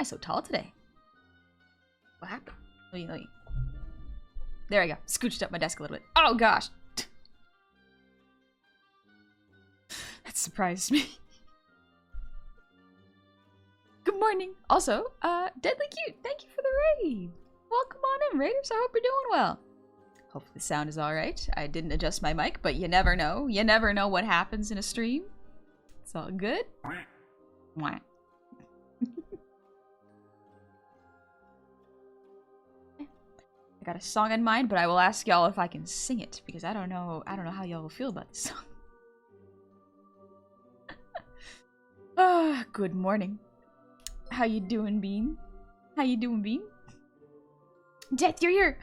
so tall today? What happened? There I go. Scooched up my desk a little bit. Oh gosh! That surprised me. Good morning. Also, Deadly Cute, thank you for the raid. Welcome on in, Raiders. I hope you're doing well. Hopefully the sound is alright. I didn't adjust my mic, but you never know. You never know what happens in a stream. It's all good. Mwah. I got a song in mind, but I will ask y'all if I can sing it, because I don't know how y'all will feel about this song. Good morning. How you doing, Bean? How you doing, Bean? Death, you're here.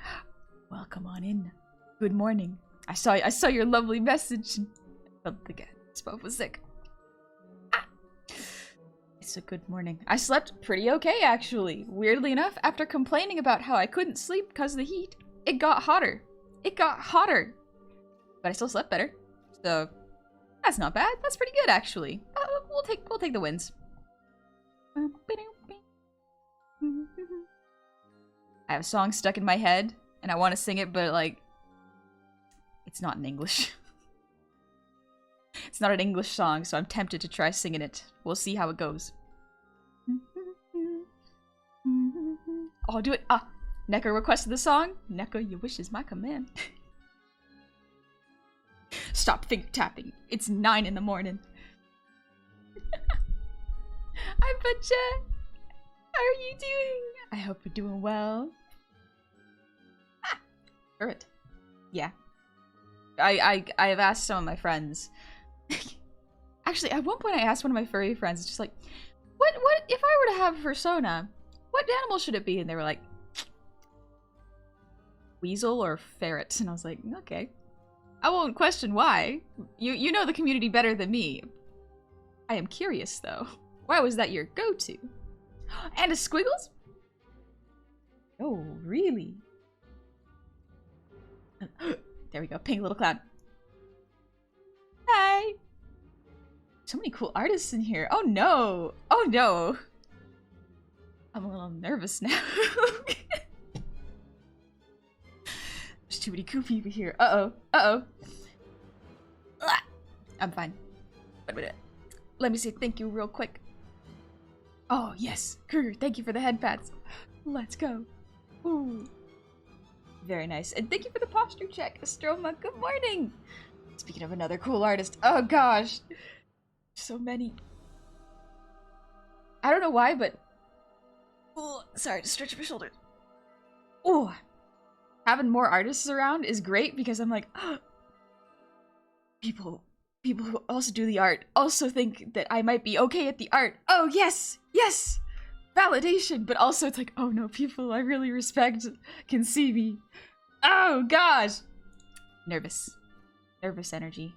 Welcome on in. Good morning. I saw your lovely message. I felt like I spoke was sick. Ah. It's a good morning. I slept pretty okay, actually. Weirdly enough, after complaining about how I couldn't sleep because of the heat, it got hotter. It got hotter. But I still slept better. So that's not bad. That's pretty good, actually. We'll take the wins. I have a song stuck in my head, and I want to sing it, but like, it's not in English. It's not an English song, so I'm tempted to try singing it. We'll see how it goes. Oh, I'll do it. Ah, Neko requested the song. Neko, your wish is my command. Stop finger tapping. It's 9 in the morning. Hi, Butcha. How are you doing? I hope you're doing well. Ah, it. Yeah. I have asked some of my friends. Actually, at one point I asked one of my furry friends, it's just like, what if I were to have a persona, what animal should it be? And they were like, weasel or ferret. And I was like, okay. I won't question why. You know the community better than me. I am curious though. Why was that your go-to? And a squiggles? Oh, really? There we go, pink little cloud. Hi! So many cool artists in here. Oh no! Oh no! I'm a little nervous now. There's too many cool people here. Uh-oh. Uh-oh. I'm fine. Let me say thank you real quick. Oh, yes. Kruger, thank you for the head pats. Let's go. Ooh. Very nice. And thank you for the posture check, Astroma. Good morning. Speaking of another cool artist. Oh, gosh. So many. I don't know why, but... Oh, sorry, just stretch my shoulders. Oh. Having more artists around is great because I'm like... Oh, people who also do the art also think that I might be okay at the art. Oh, yes! Yes! Validation! But also it's like, oh no, people I really respect can see me. Oh, gosh! Nervous. Nervous energy.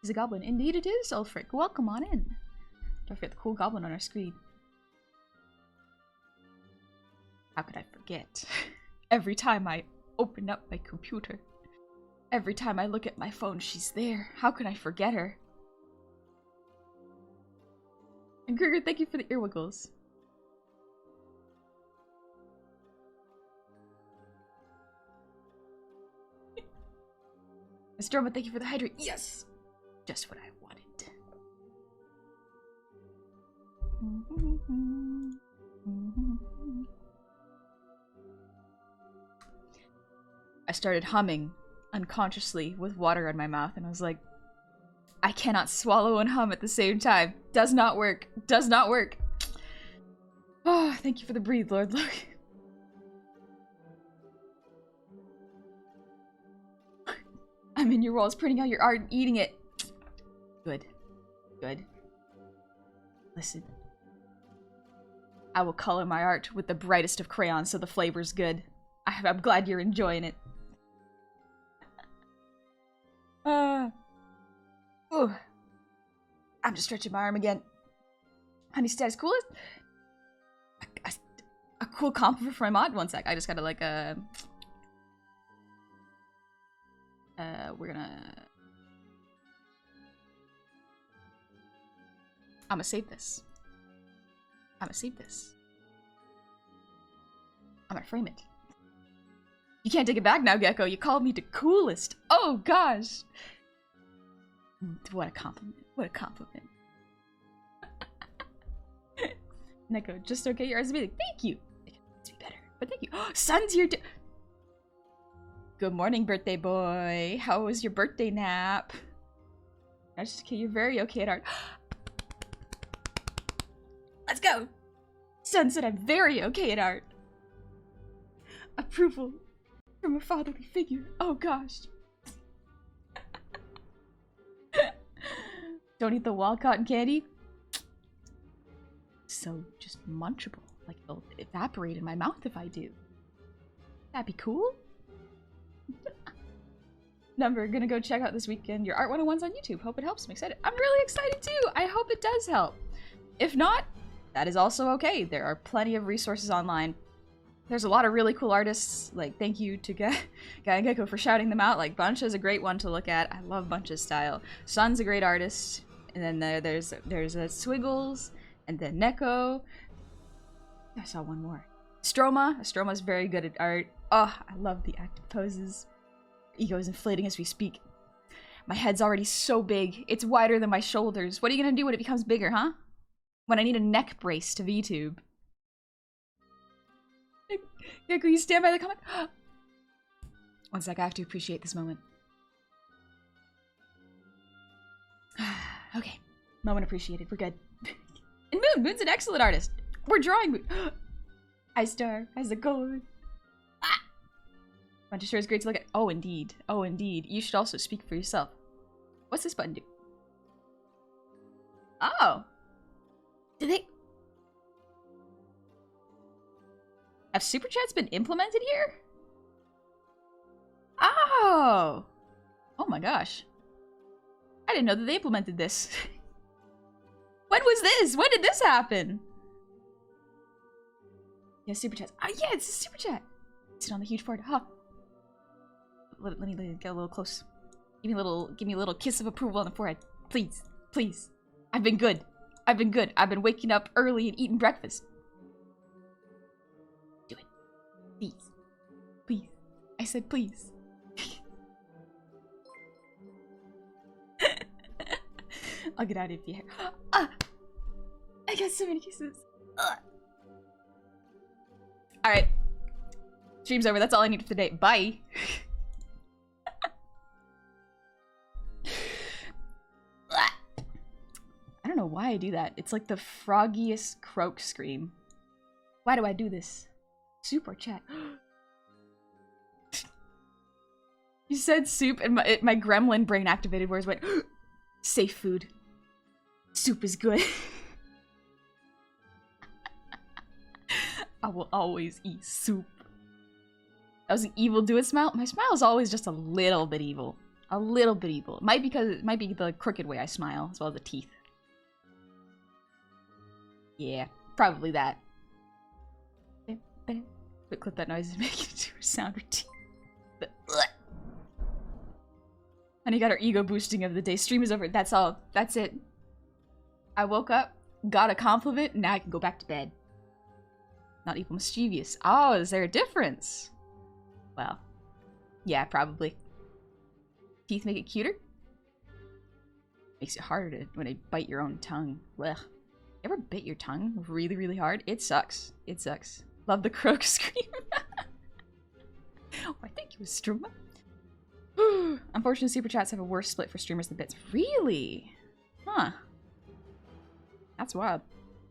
He's a goblin. Indeed it is, Ulfric. Welcome on in. Don't forget the cool goblin on our screen. How could I forget? Every time I open up my computer. Every time I look at my phone, she's there. How can I forget her? And Kruger, thank you for the earwiggles. Astroma, thank you for the hydrate. Yes! Just what I wanted. I started humming unconsciously with water in my mouth, and I was like, I cannot swallow and hum at the same time. Does not work. Does not work. Oh, thank you for the breathe, Lord. Look. I'm in your walls, printing out your art and eating it. Good. Good. Listen. I will color my art with the brightest of crayons so the flavor's good. I'm glad you're enjoying it. Ooh. I'm just stretching my arm again. Honey status coolest? A cool compliment for my mod? One sec, I just gotta like we're gonna... I'm gonna save this. I'm gonna save this. I'm gonna frame it. You can't take it back now, Gecko. You called me the coolest. Oh, gosh. What a compliment. What a compliment. Neko, just okay. Your eyes are like, thank you. It can be better, but thank you. Oh, Sun's here too. Good morning, birthday boy. How was your birthday nap? That's just okay. You're very okay at art. Let's go. Sun said I'm very okay at art. Approval from a fatherly figure. Oh gosh. Don't eat the wall cotton candy. So just munchable. Like it'll evaporate in my mouth if I do. That'd be cool. Number, gonna go check out this weekend your Art 101's on YouTube. Hope it helps. I'm excited. I'm really excited too. I hope it does help. If not, that is also okay. There are plenty of resources online. There's a lot of really cool artists. Like, thank you to Guy and Gecko for shouting them out. Like, Bunch is a great one to look at. I love Bunch's style. Sun's a great artist. And then there's Swiggles, and then Neko. I saw one more. Stroma. Stroma's very good at art. Oh, I love the active poses. Ego is inflating as we speak. My head's already so big. It's wider than my shoulders. What are you gonna do when it becomes bigger, huh? When I need a neck brace to VTube. Gecko, you stand by the comment? One sec, I have to appreciate this moment. Okay, moment appreciated. We're good. And Moon's an excellent artist. We're drawing Moon. Hi, Star. How's it going? Bunch of sure is great to look at. Oh, indeed. Oh, indeed. You should also speak for yourself. What's this button do? Oh. Did they... Have super chats been implemented here? Oh. Oh my gosh. I didn't know that they implemented this. When was this? When did this happen? Yeah, super chats. Oh yeah, it's a super chat. Sit on the huge board. Huh. Let me get a little close. Give me a little kiss of approval on the forehead. Please. Please. I've been good. I've been good. I've been waking up early and eating breakfast. Do it. Please. Please. I said please. I'll get out of here. I got so many kisses. Alright. Stream's over. That's all I need for today. Bye. I don't know why I do that. It's like the froggiest croak scream. Why do I do this? Super chat. You said soup and my gremlin brain activated words went safe food. Soup is good. I will always eat soup. That was an evil do it smile. My smile is always just a little bit evil. A little bit evil. It might be the crooked way I smile, as well as the teeth. Yeah, probably that. Quick clip that noise and make it into a sound routine. Honey got our ego boosting of the day. Stream is over. That's all. That's it. I woke up, got a compliment, and now I can go back to bed. Not equal mischievous. Oh, is there a difference? Well, yeah, probably. Teeth make it cuter? Makes it harder to, when I bite your own tongue. Blech. You ever bit your tongue really, really hard? It sucks. It sucks. Love the croak scream. Oh, I think it was Struma. Unfortunately, super chats have a worse split for streamers than bits. Really? Huh. That's wild.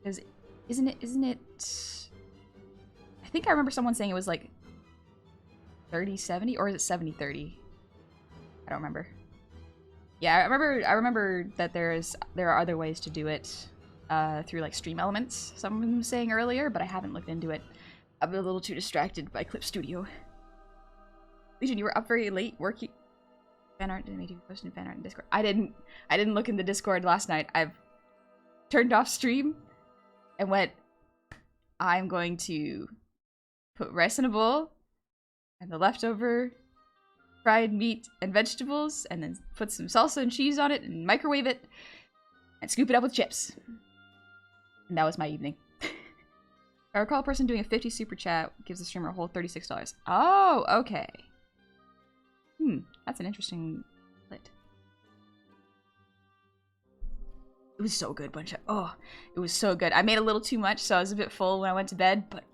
Because isn't it... I think I remember someone saying it was like 30-70, or is it 70-30? I don't remember. Yeah, I remember that there are other ways to do it through like stream elements, someone was saying earlier, but I haven't looked into it. I've been a little too distracted by Clip Studio. Legion, you were up very late working. Fan art didn't make you post fan art in Discord. I didn't look in the Discord last night. I've turned off stream and went, I'm going to put rice in a bowl and the leftover fried meat and vegetables, and then put some salsa and cheese on it and microwave it and scoop it up with chips. And that was my evening. I recall a person doing a 50 super chat gives the streamer a whole $36. Oh, okay. That's an interesting split. It was so good, it was so good. I made a little too much, so I was a bit full when I went to bed, but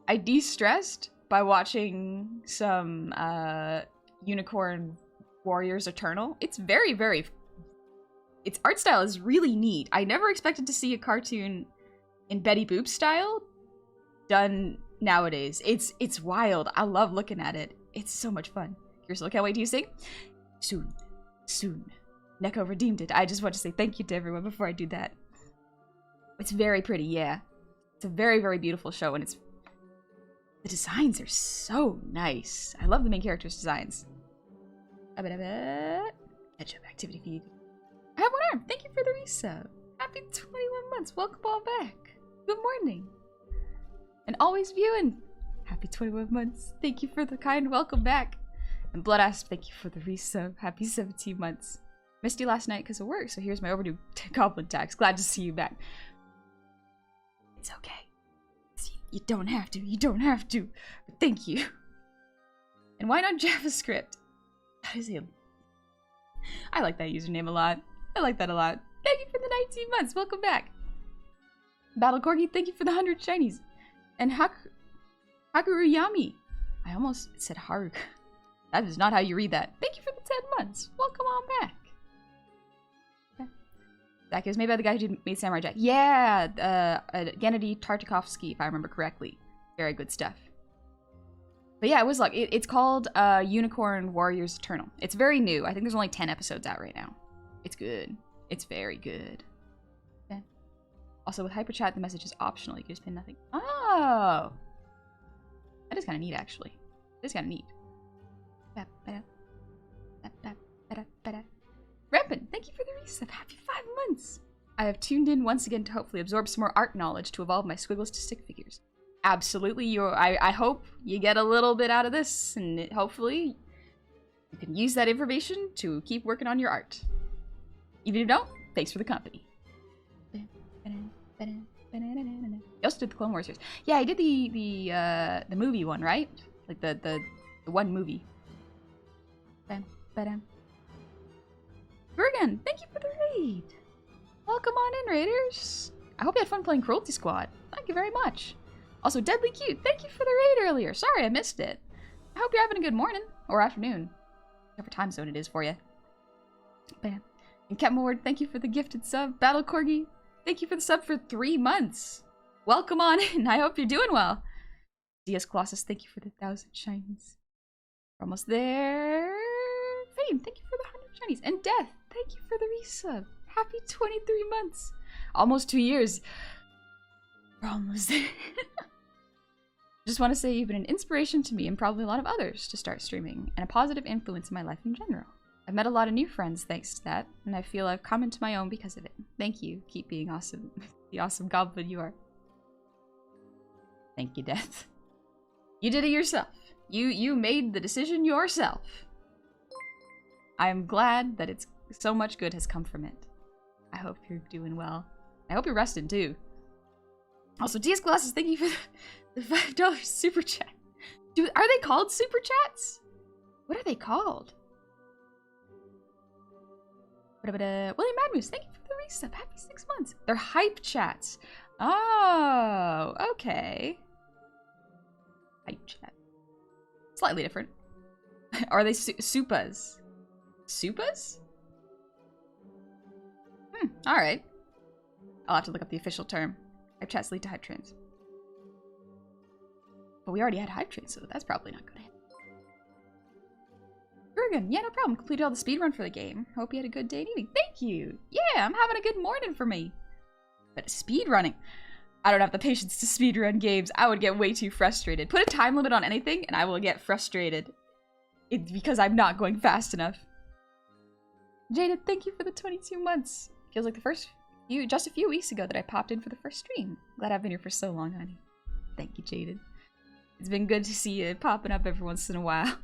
I de-stressed by watching some Unicorn Warriors Eternal. It's very, very... Its art style is really neat. I never expected to see a cartoon in Betty Boop style done nowadays. It's wild. I love looking at it. It's so much fun. Seriously, can't wait to sing. Soon. Neko redeemed it. I just want to say thank you to everyone before I do that. It's very pretty, yeah. It's a very, very beautiful show, and the designs are so nice. I love the main character's designs. Catch-up activity feed. I have one arm. Thank you for the resub. Happy 21 months. Welcome all back. Good morning. And always viewing. Happy 21 months. Thank you for the kind welcome back. And Bloodass, thank you for the resub. Happy 17 months. Missed you last night because of work, so here's my overdue Goblin tax. Glad to see you back. It's okay. You don't have to. You don't have to. But thank you. And why not JavaScript? That is him. I like that username a lot. I like that a lot. Thank you for the 19 months. Welcome back. Battle Corgi, thank you for the 100 shinies. And Hakuruyami. I almost said Haru. That is not how you read that. Thank you for the 10 months. Welcome on back. That was made by the guy who made Samurai Jack. Yeah, Gennady Tartakovsky, if I remember correctly. Very good stuff. But yeah, it was like, it's called Unicorn Warriors Eternal. It's very new. I think there's only 10 episodes out right now. It's good. It's very good. Okay. Also, with Hyper Chat, the message is optional. You can just pin nothing. Oh! That is kind of neat, actually. It is kind of neat. Rampant, thank you for the resub. Happy 5 months. I have tuned in once again to hopefully absorb some more art knowledge to evolve my squiggles to stick figures. Absolutely, I hope you get a little bit out of this, and hopefully you can use that information to keep working on your art. Even if you don't, thanks for the company. You also did the Clone Wars series. Yeah, I did the movie one, right? Like the one movie. Bergen, thank you for the raid. Welcome on in, raiders. I hope you had fun playing Cruelty Squad. Thank you very much. Also, Deadly Cute, thank you for the raid earlier. Sorry I missed it. I hope you're having a good morning or afternoon, whatever time zone it is for you. Bam. And Cat Ward, thank you for the gifted sub. Battle Corgi, thank you for the sub for 3 months. Welcome on in. I hope you're doing well. DS Colossus, thank you for the 1,000 shinies. We're almost there. Fame, thank you for the 100 shinies. And Death, thank you for the resub. Happy 23 months. Almost 2 years. We're almost there. Just want to say you've been an inspiration to me and probably a lot of others to start streaming, and a positive influence in my life in general. I've met a lot of new friends thanks to that, and I feel I've come into my own because of it. Thank you. Keep being awesome. The awesome goblin you are. Thank you, Death. You did it yourself. You made the decision yourself. I am glad that it's so much good has come from it. I hope you're doing well. I hope you're resting too. Also, DS Glasses, thank you for the $5 super chat. Are they called super chats? What are they called? William Madmoose, thank you for the resub. Happy 6 months. They're hype chats. Oh, okay. Hype chat. Slightly different. Are they supas? Supas? Alright. I'll have to look up the official term. Hype chats lead to hype trains. But we already had hype trains, so that's probably not good. Bergen, yeah, no problem. Completed all the speedrun for the game. Hope you had a good day and evening. Thank you! Yeah, I'm having a good morning for me. But speedrunning. I don't have the patience to speedrun games. I would get way too frustrated. Put a time limit on anything, and I will get frustrated. It's because I'm not going fast enough. Jada, thank you for the 22 months. Feels like just a few weeks ago that I popped in for the first stream. Glad I've been here for so long, honey. Thank you, Jaded. It's been good to see you popping up every once in a while.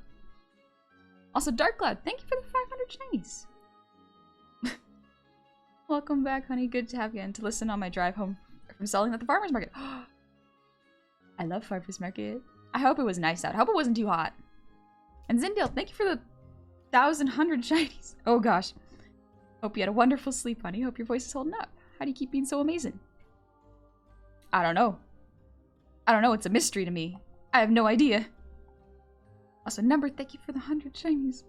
Also, Dark Cloud, thank you for the 500 shinies. Welcome back, honey. Good to have you and to listen on my drive home from selling at the farmer's market. I love farmer's market. I hope it was nice out. I hope it wasn't too hot. And Zindale, thank you for the 1,100 shinies. Oh gosh. Hope you had a wonderful sleep, honey. Hope your voice is holding up. How do you keep being so amazing? I don't know. I don't know. It's a mystery to me. I have no idea. Also, Number, thank you for the 100 shinies.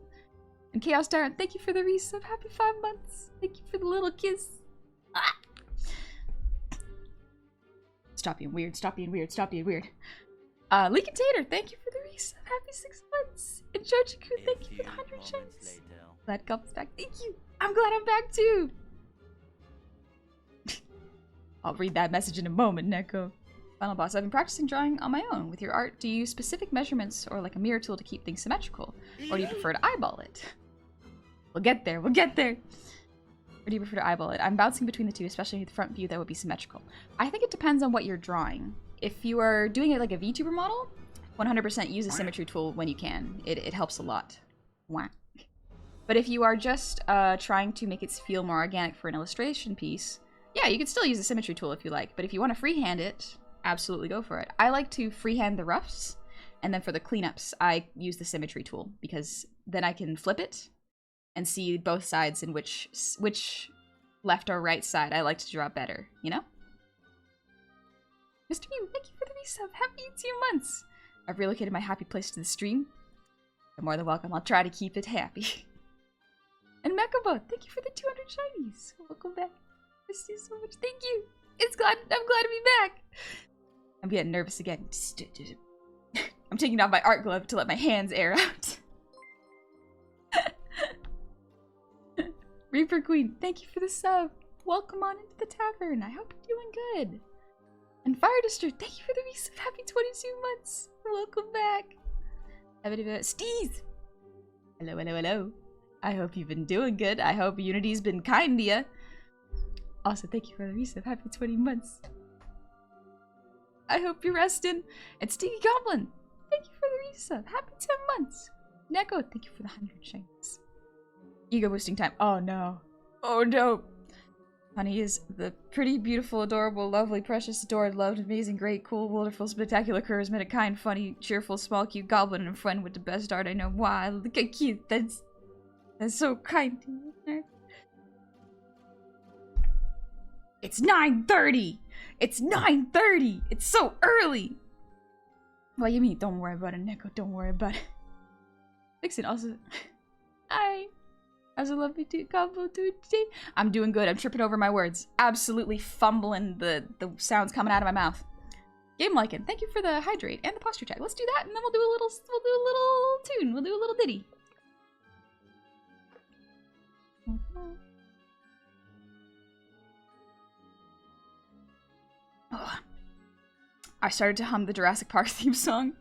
And Chaos Darren, thank you for the resub. Happy 5 months. Thank you for the little kiss. Ah! Stop being weird. Stop being weird. Stop being weird. Leak and Tater, thank you for the resub. Happy 6 months. And Jojiku, thank you for the 100 shinies. Glad Goblin's back. Thank you. I'm glad I'm back too. I'll read that message in a moment, Neko. Final boss, I've been practicing drawing on my own. With your art, do you use specific measurements or like a mirror tool to keep things symmetrical? Or do you prefer to eyeball it? We'll get there, we'll get there! Or do you prefer to eyeball it? I'm bouncing between the two, especially with the front view that would be symmetrical. I think it depends on what you're drawing. If you are doing it like a VTuber model, 100% use a symmetry tool when you can. It helps a lot. Whack. But if you are just trying to make it feel more organic for an illustration piece, yeah, you can still use a symmetry tool if you like. But if you want to freehand it, absolutely go for it. I like to freehand the roughs, and then for the cleanups, I use the symmetry tool, because then I can flip it and see both sides and which left or right side I like to draw better, you know? Mr. Mew, thank you for the resub. Happy 18 months! I've relocated my happy place to the stream. You're more than welcome. I'll try to keep it happy. And Mechabo, thank you for the 200 shinies. Welcome back. Miss you so much. Thank you. I'm glad to be back. I'm getting nervous again. I'm taking off my art glove to let my hands air out. Reaper Queen, thank you for the sub. Welcome on into the tavern. I hope you're doing good. And Fire District, thank you for the resub. Happy 22 months. Welcome back. Steez. Hello, hello, hello. I hope you've been doing good. I hope Unity's been kind to you. Also, thank you for the resub. Happy 20 months. I hope you're resting. And Stinky Goblin, thank you for the resub. Happy 10 months. Neko, thank you for the 100 shines. Ego boosting time. Oh no. Oh no. Honey is the pretty, beautiful, adorable, lovely, precious, adored, loved, amazing, great, cool, wonderful, spectacular, charismatic, kind, funny, cheerful, small, cute goblin and a friend with the best art I know. Why? Look at cute. That's so kind. It's 9:30! It's 9:30! It's so early! What do you mean? Don't worry about it, Neko. Don't worry about it. Vixen also. Hi. How's it lovely to combo today? I'm doing good. I'm tripping over my words. Absolutely fumbling the sounds coming out of my mouth. Game Lycan, thank you for the hydrate and the posture check. Let's do that, and then we'll do a little tune. We'll do a little ditty. Oh. I started to hum the Jurassic Park theme song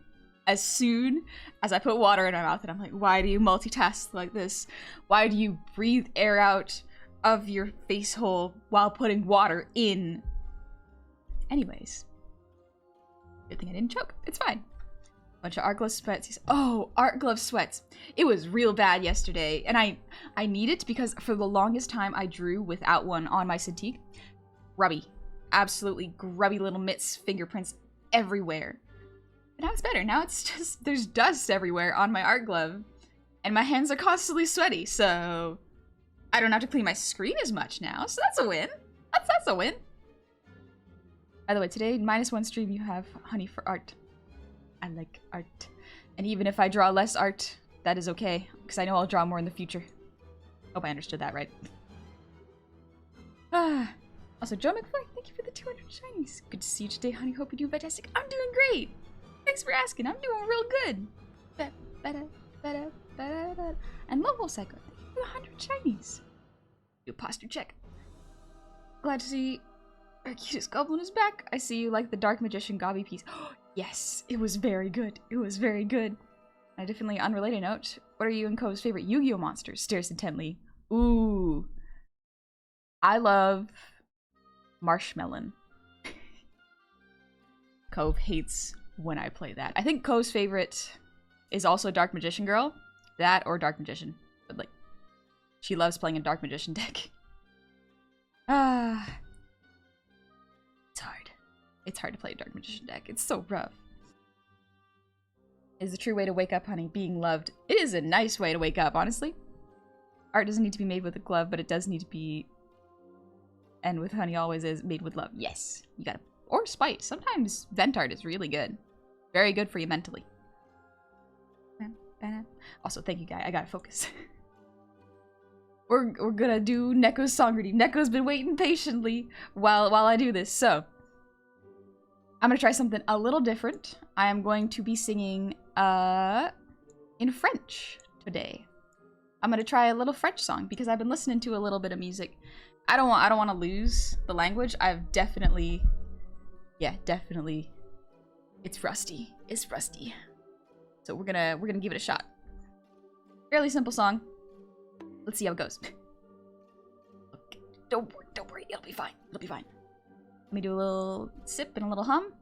as soon as I put water in my mouth, and I'm like, why do you multitask like this? Why do you breathe air out of your face hole while putting water in? Anyways. Good thing I didn't choke. It's fine. Bunch of art glove sweats. Oh, art glove sweats. It was real bad yesterday, and I need it because for the longest time I drew without one on my Cintiq. Grubby. Absolutely grubby little mitts, fingerprints everywhere. But now it's better. Now it's just, there's dust everywhere on my art glove, and my hands are constantly sweaty, so I don't have to clean my screen as much now, so that's a win. That's a win. By the way, today, -1 stream, you have honey for art. I like art. And even if I draw less art, that is okay, because I know I'll draw more in the future. Hope I understood that right. Also, Joe McFly, thank you for the 200 shinies. Good to see you today, honey. Hope you're doing fantastic. I'm doing great. Thanks for asking. I'm doing real good. And Mobile Psycho, thank you for the 100 shinies. Do a posture check. Glad to see our cutest goblin is back. I see you like the Dark Magician Gobby piece. Yes, it was very good. It was very good. On a definitely unrelated note, what are you and Ko's favorite Yu-Gi-Oh monsters? Stares intently. Ooh. I love Marshmelon. Cove hates when I play that. I think Ko's favorite is also Dark Magician Girl. That or Dark Magician. But like, she loves playing a Dark Magician deck. Ah, it's hard. It's hard to play a Dark Magician deck. It's so rough. Is the true way to wake up, honey, being loved. It is a nice way to wake up, honestly. Art doesn't need to be made with a glove, but it does need to be, and with honey always is, made with love. Yes, you gotta, or spite. Sometimes vent art is really good. Very good for you mentally. Also, thank you, guy. I gotta focus. We're gonna do Neko's song reading. Neko's been waiting patiently while I do this, so I'm gonna try something a little different. I am going to be singing in French today. I'm gonna try a little French song because I've been listening to a little bit of music. I don't want to lose the language. I've definitely, yeah, definitely. It's rusty. It's rusty. So we're gonna give it a shot. Fairly simple song. Let's see how it goes. Okay. Don't worry. It'll be fine. It'll be fine. Let me do a little sip and a little hum.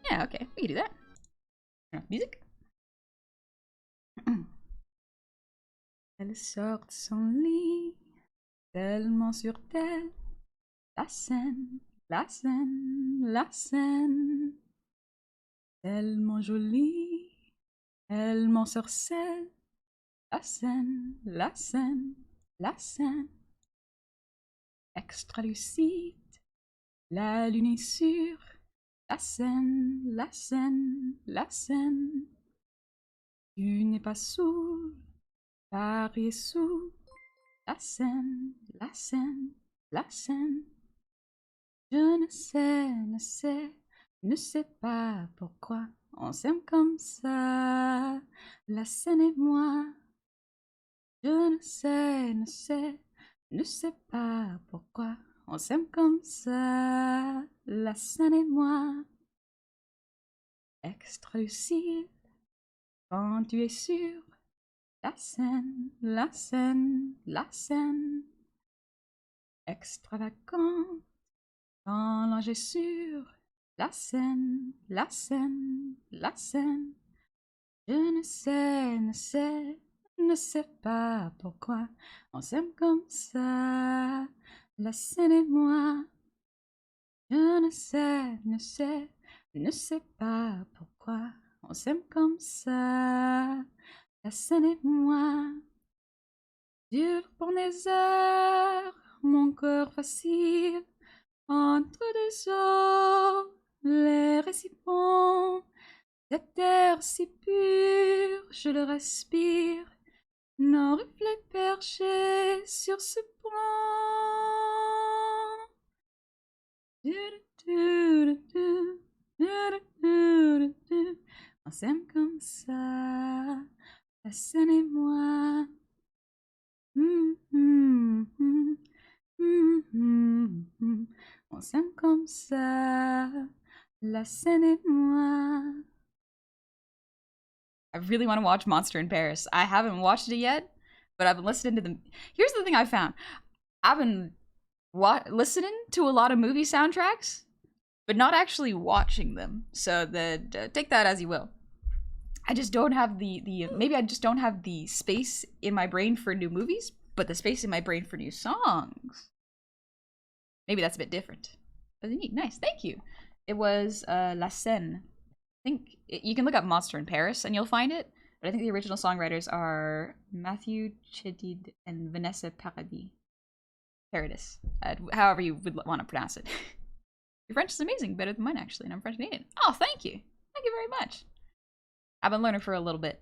Yeah, okay, we can do that. Music. Elle sort de son lit, tellement sur tel. La scène, la scène, la scène. Tellement jolie, elle m'ensorcelle. La scène, la scène, la scène. Extra lucide, la lune est sûre. La scène, la scène, la scène. Tu n'es pas sourd, Paris est sourd. La scène, la scène, la scène. Je ne sais pas pourquoi on s'aime comme ça. La scène et moi. Je ne sais pas pourquoi on s'aime comme ça. La scène et moi. Extra lucide, quand tu es sûr. La scène, la scène, la scène. Extravagante, quand l'ange est sûr. La scène, la scène, la scène. Je ne sais pas pourquoi on s'aime comme ça. La scène et moi. Je ne sais pas pourquoi on s'aime comme ça. La scène et moi. Dure pour des heures, mon corps vacille entre deux eaux. L'air est si bon, cet air si pur, je le respire. Nos reflets perchés sur ce pont. On s'aime comme ça, la scène et moi. On s'aime comme ça, la scène et moi. I really want to watch Monster in Paris. I haven't watched it yet, but I've been listening to them. Here's the thing I found. I've been listening to a lot of movie soundtracks, but not actually watching them. So take that as you will. I just don't have maybe I just don't have the space in my brain for new movies, but the space in my brain for new songs. Maybe that's a bit different. But neat, nice, thank you. It was La Seine. I think you can look up Monster in Paris and you'll find it, but I think the original songwriters are Matthew Chedid and Vanessa Paradis. However you would want to pronounce it. Your French is amazing, better than mine actually, and I'm French Canadian. Oh, thank you. Thank you very much. I've been learning for a little bit,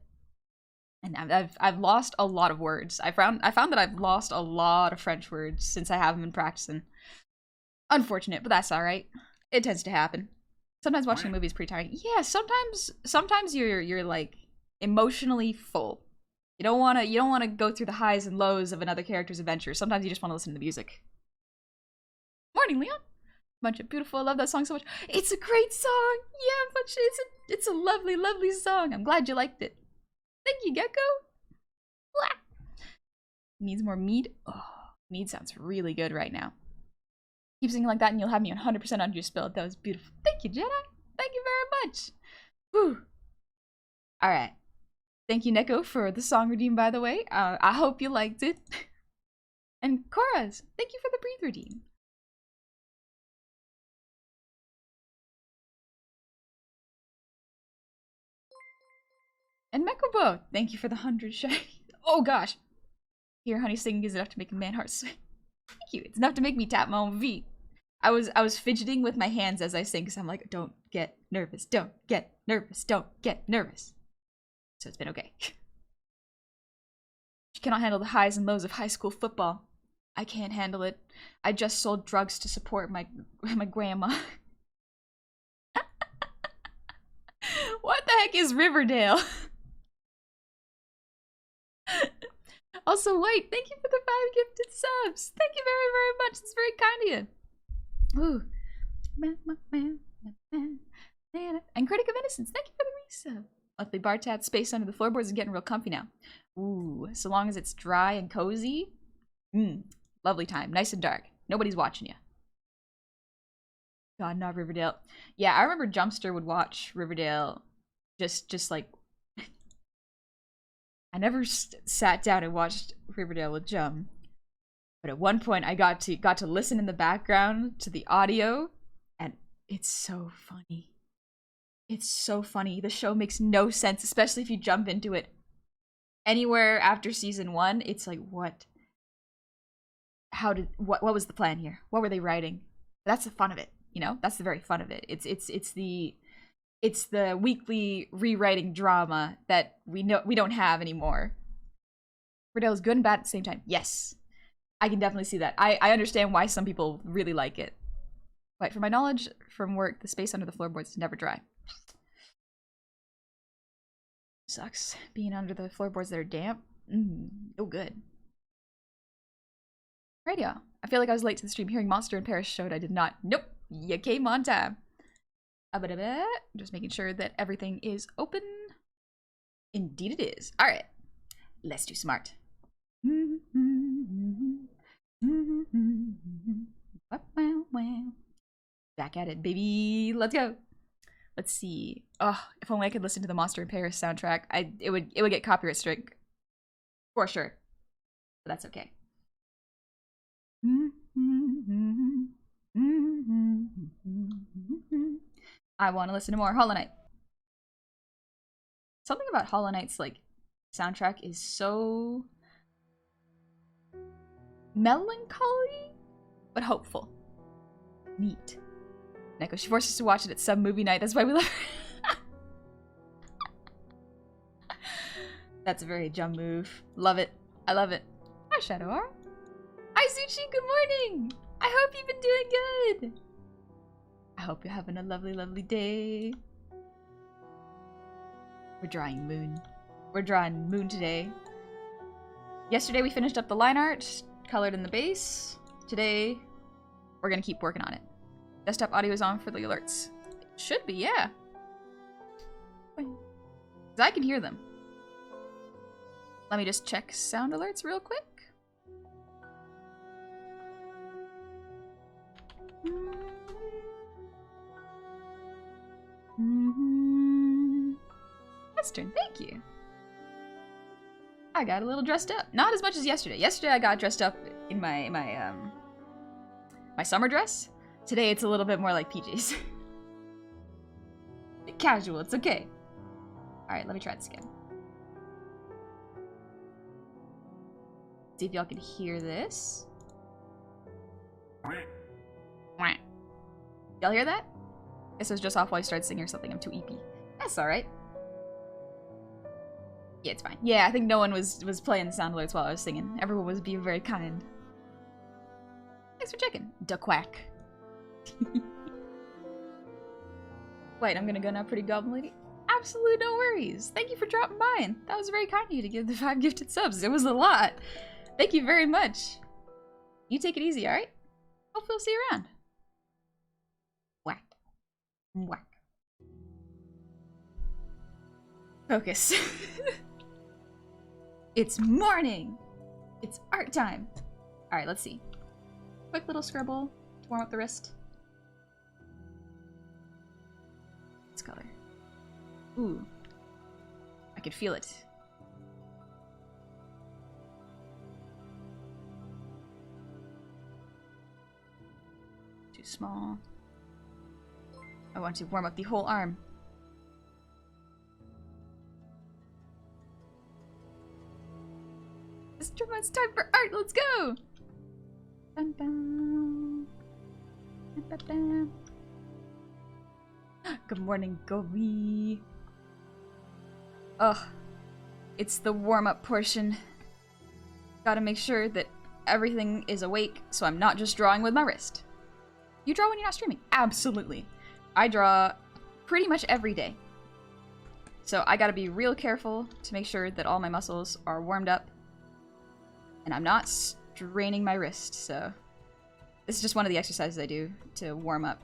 and I've lost a lot of words. I found that I've lost a lot of French words since I haven't been practicing. Unfortunate, but that's all right. It tends to happen. Sometimes watching a movie is pretty tiring. Yeah, sometimes you're like emotionally full. You don't want to go through the highs and lows of another character's adventure. Sometimes you just want to listen to the music. Morning, Leon. Bunch of beautiful. I love that song so much. It's a great song. Yeah, but it's a lovely, lovely song. I'm glad you liked it. Thank you, Gecko. Blah. Needs more mead. Oh, mead sounds really good right now. Keep singing like that and you'll have me 100% under your spell. That was beautiful. Thank you, Jedi. Thank you very much. Whew. Alright. Thank you, Neko, for the song redeem, by the way. I hope you liked it. And Koraz, thank you for the breathe redeem. And Mekobo, thank you for the 100 shy. Oh gosh. Here, honey, singing is enough to make a man heart swing. Thank you. It's enough to make me tap my own feet. I was fidgeting with my hands as I sing because I'm like, don't get nervous, don't get nervous, don't get nervous. So it's been okay. She cannot handle the highs and lows of high school football. I can't handle it. I just sold drugs to support my grandma. What the heck is Riverdale? Also, White, thank you for the 5 gifted subs. Thank you very, very much. It's very kind of you. Ooh. And Critic of Innocence, thank you for the resub. Monthly bar tab space under the floorboards is getting real comfy now. Ooh, so long as it's dry and cozy. Lovely time, nice and dark. Nobody's watching you. God, not Riverdale. Yeah, I remember Jumpster would watch Riverdale just like... I never sat down and watched Riverdale with Jum. But at one point I got to listen in the background to the audio, and it's so funny. It's so funny. The show makes no sense, especially if you jump into it anywhere after season 1. It's like, what? What was the plan here? What were they writing? That's the fun of it, you know? That's the very fun of it. It's the weekly rewriting drama that we don't have anymore. Riverdale is good and bad at the same time. Yes. I can definitely see that. I understand why some people really like it. But from my knowledge from work, the space under the floorboards is never dry. Sucks. Being under the floorboards that are damp. Oh, good. Radio. I feel like I was late to the stream. Hearing Monster in Paris showed I did not. Nope. You came on time. Just making sure that everything is open. Indeed it is. Alright. Let's do smart. Back at it, baby. Let's go. Let's see. Oh, if only I could listen to the Monster in Paris soundtrack. It would get copyright strike. For sure. But that's okay. I want to listen to more Hollow Knight. Something about Hollow Knight's like soundtrack is so melancholy, but hopeful. Neat. Neko, she forced us to watch it at some movie night. That's why we love her. That's a very Jum move. Love it. I love it. Hi, Shadow R. Hi, Zuchi. Good morning. I hope you've been doing good. I hope you're having a lovely, lovely day. We're drawing Moon. We're drawing Moon today. Yesterday we finished up the line art, colored in the base. Today, we're gonna keep working on it. Desktop audio is on for the alerts. It should be, yeah. 'Cause I can hear them. Let me just check sound alerts real quick. Western, thank you. I got a little dressed up. Not as much as yesterday. Yesterday I got dressed up in my summer dress. Today it's a little bit more like PJs. Casual, it's okay. Alright, let me try this again. See if y'all can hear this. Y'all hear that? Guess it was just off while I started singing or something. I'm too EP. That's alright. Yeah, it's fine. Yeah, I think no one was playing the sound alerts while I was singing. Everyone was being very kind. Thanks for checking. Da quack. Wait, I'm gonna go now, pretty Goblin Lady. Absolutely no worries. Thank you for dropping by. That was very kind of you to give the 5 gifted subs. It was a lot. Thank you very much. You take it easy, alright? Hopefully I'll see you around. Whack. Focus. It's morning! It's art time! Alright, let's see. Quick little scribble to warm up the wrist. This color. Ooh. I could feel it. Too small. I want to warm up the whole arm. It's time for art. Let's go. Bum, bum. Bum, bum, bum. Good morning, Gobi. Ugh. It's the warm-up portion. Gotta make sure that everything is awake, so I'm not just drawing with my wrist. You draw when you're not streaming? Absolutely. I draw pretty much every day. So I gotta be real careful to make sure that all my muscles are warmed up. And I'm not straining my wrist, so... This is just one of the exercises I do to warm up.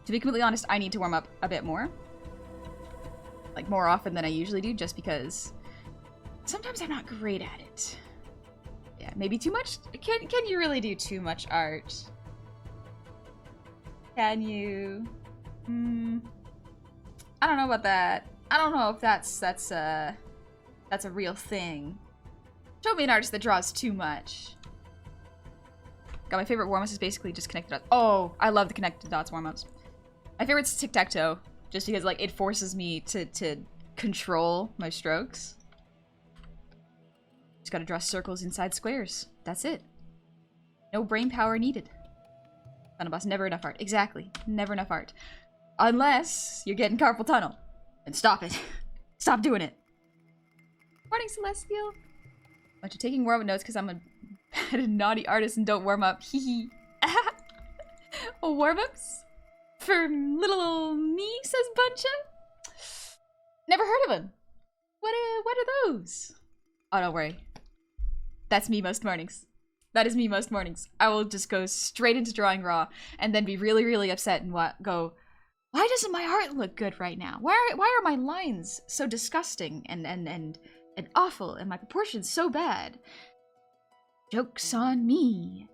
To be completely honest, I need to warm up a bit more. Like, more often than I usually do, just because... Sometimes I'm not great at it. Yeah, maybe too much? Can you really do too much art? Can you? I don't know about that. I don't know if that's a real thing. Show me an artist that draws too much. God, my favorite warm-ups is basically just connected dots. Oh, I love the connected dots warm-ups. My favorite's tic-tac-toe, just because like it forces me to control my strokes. Just gotta draw circles inside squares. That's it. No brain power needed. Tunnel boss, never enough art. Exactly, never enough art. Unless you're getting carpal tunnel. And stop it. Stop doing it. Morning, Celestial. Bunch of taking warm-up notes because I'm a bad and naughty artist and don't warm up. Hee Oh, warm-ups? For little old me, says Buncha? Never heard of him. What are those? Oh, don't worry. That's me most mornings. That is me most mornings. I will just go straight into drawing raw and then be really, really upset and go, why doesn't my art look good right now? Why are my lines so disgusting and awful and my proportions so bad? Joke's on me.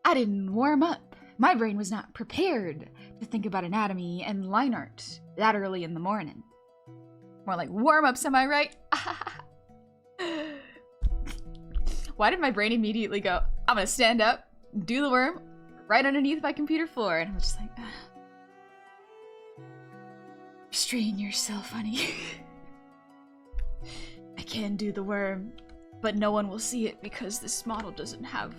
I didn't warm up. My brain was not prepared to think about anatomy and line art that early in the morning. More like warm-ups, am I right? Why did my brain immediately go, I'm gonna stand up, do the worm, right underneath my computer floor? And I'm just like, restrain yourself, honey. I can do the worm, but no one will see it because this model doesn't have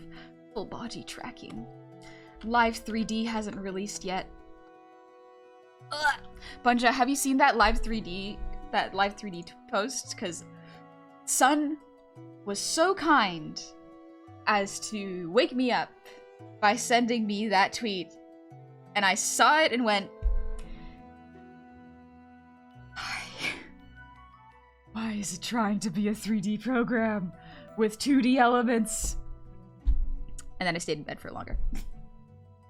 full body tracking. Live 3D hasn't released yet. Ugh. Bunja, have you seen that live 3D post? Because Sun was so kind as to wake me up by sending me that tweet. And I saw it and went, why is it trying to be a 3D program with 2D elements? And then I stayed in bed for longer.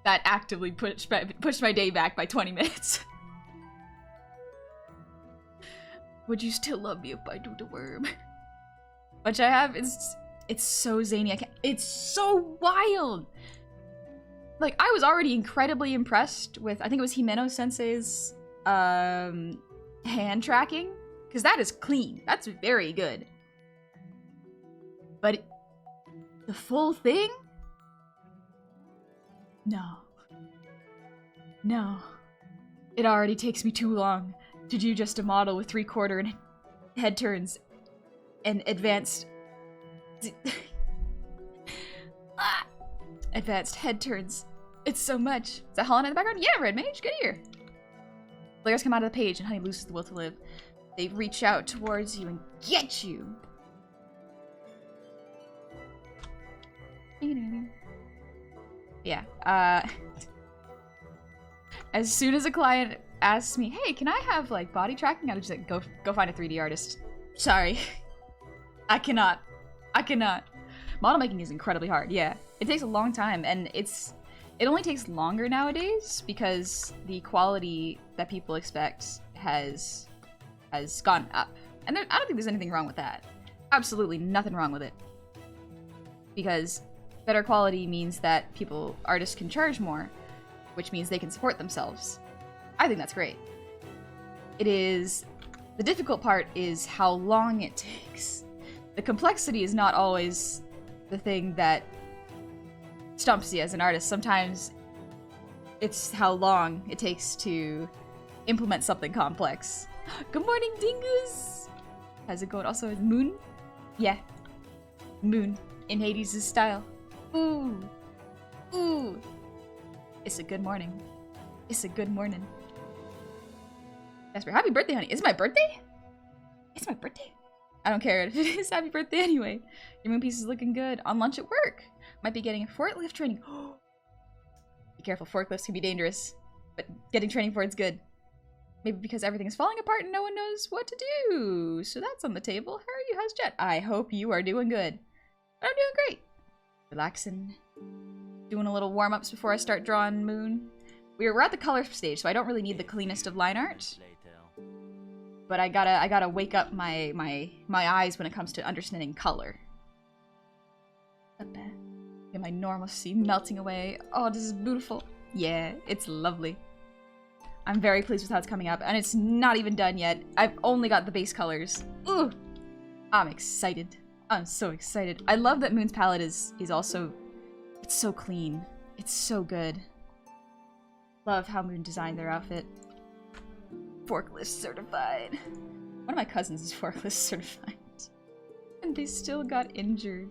That actively pushed my day back by 20 minutes. Would you still love me if I do the worm? Which I have, it's so zany. It's so wild. Like, I was already incredibly impressed with, I think it was Himeno Sensei's hand tracking, because that is clean. That's very good. But the full thing? No. No. It already takes me too long to do just a model with 3/4 and head turns and advanced advanced head turns. It's so much. Is that Holland in the background? Yeah, Red Mage, get here. Players come out of the page and Honey loses the will to live. They reach out towards you and get you. Yeah, as soon as a client asks me, hey, can I have, like, body tracking? I'm just like, go find a 3D artist. Sorry. I cannot. I cannot. Model making is incredibly hard, yeah. It takes a long time, and it's It only takes longer nowadays because the quality that people expect has gone up. And I don't think there's anything wrong with that. Absolutely nothing wrong with it. Because better quality means that artists can charge more, which means they can support themselves. I think that's great. The difficult part is how long it takes. The complexity is not always the thing that stumps you as an artist. Sometimes it's how long it takes to implement something complex. Good morning, Dingus! How's it going? Also, Moon? Yeah. Moon. In Hades' style. Ooh. Ooh. It's a good morning. It's a good morning. Jasper, happy birthday, honey. Is it my birthday? It's my birthday. I don't care if it is. Happy birthday anyway. Your moon piece is looking good. On lunch at work. Might be getting a forklift training. Be careful, forklifts can be dangerous. But getting training for it's good. Maybe because everything is falling apart and no one knows what to do. So that's on the table. How are you? How's Jet? I hope you are doing good. I'm doing great. Relaxing. Doing a little warm-ups before I start drawing Moon. We're at the color stage, so I don't really need the cleanest of line art. But I gotta wake up my eyes when it comes to understanding color. Get my normalcy melting away. Oh, this is beautiful. Yeah, it's lovely. I'm very pleased with how it's coming up, and it's not even done yet. I've only got the base colors. Ooh, I'm excited. I'm so excited. I love that Moon's palette is also, it's so clean. It's so good. Love how Moon designed their outfit. Forklift certified. One of my cousins is forklift certified. And they still got injured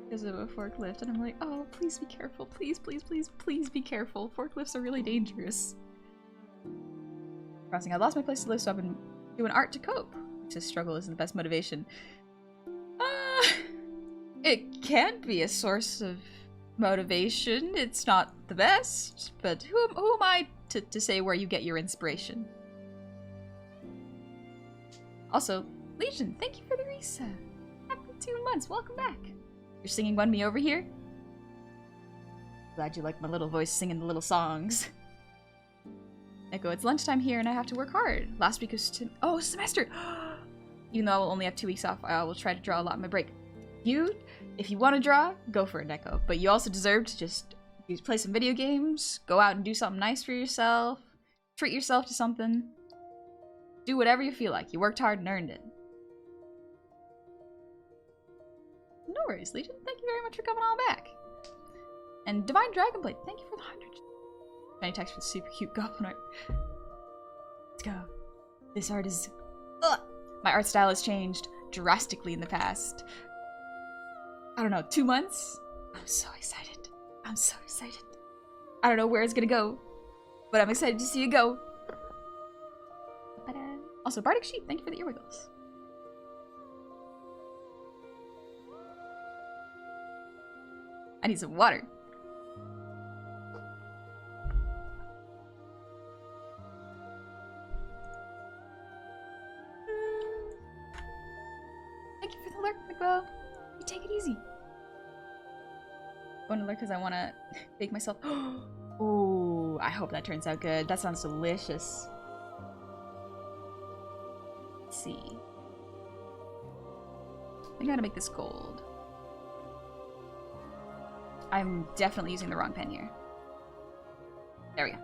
because of a forklift. And I'm like, oh, please be careful. Please, please, please, please be careful. Forklifts are really dangerous. Crossing, I lost my place to live, so I've been doing art to cope. This struggle isn't the best motivation. It can't be a source of motivation. It's not the best, but who am I to say where you get your inspiration? Also, Legion, thank you for the reset. Happy 2 months, welcome back. You're singing Won Me Over here? Glad you like my little voice singing the little songs. Echo, it's lunchtime here and I have to work hard. Last week was semester! Even though I will only have 2 weeks off, I will try to draw a lot on my break. If you want to draw, go for it, Neko. But you also deserve to just play some video games, go out and do something nice for yourself, treat yourself to something. Do whatever you feel like. You worked hard and earned it. No worries, Legion. Thank you very much for coming on back. And Divine Dragonblade, thank you for the 100. Many texts for the super cute goblin art. Let's go. This art is... Ugh. My art style has changed drastically in the past, I don't know, 2 months? I'm so excited. I'm so excited. I don't know where it's gonna go, but I'm excited to see it go. Also, Bardic Sheep, thank you for the earwiggles. I need some water. Thank you for the lurk, McBo. You take it easy. Going to lurk because I want to bake myself. Oh, I hope that turns out good. That sounds delicious. Let's see. I think I gotta make this gold. I'm definitely using the wrong pen here. There we go.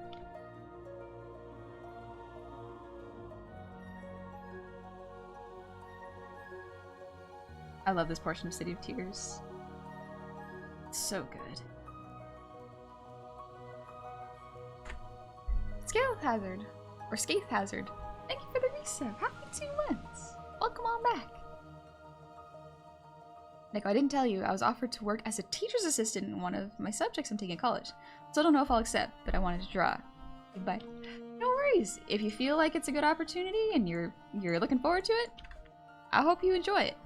I love this portion of City of Tears. It's so good. Scale Hazard. Or Scathe Hazard. Thank you for the reset. Happy 2 months. Welcome on back. Nico, I didn't tell you, I was offered to work as a teacher's assistant in one of my subjects I'm taking at college. Still don't know if I'll accept, but I wanted to draw. Goodbye. No worries. If you feel like it's a good opportunity and you're looking forward to it, I hope you enjoy it.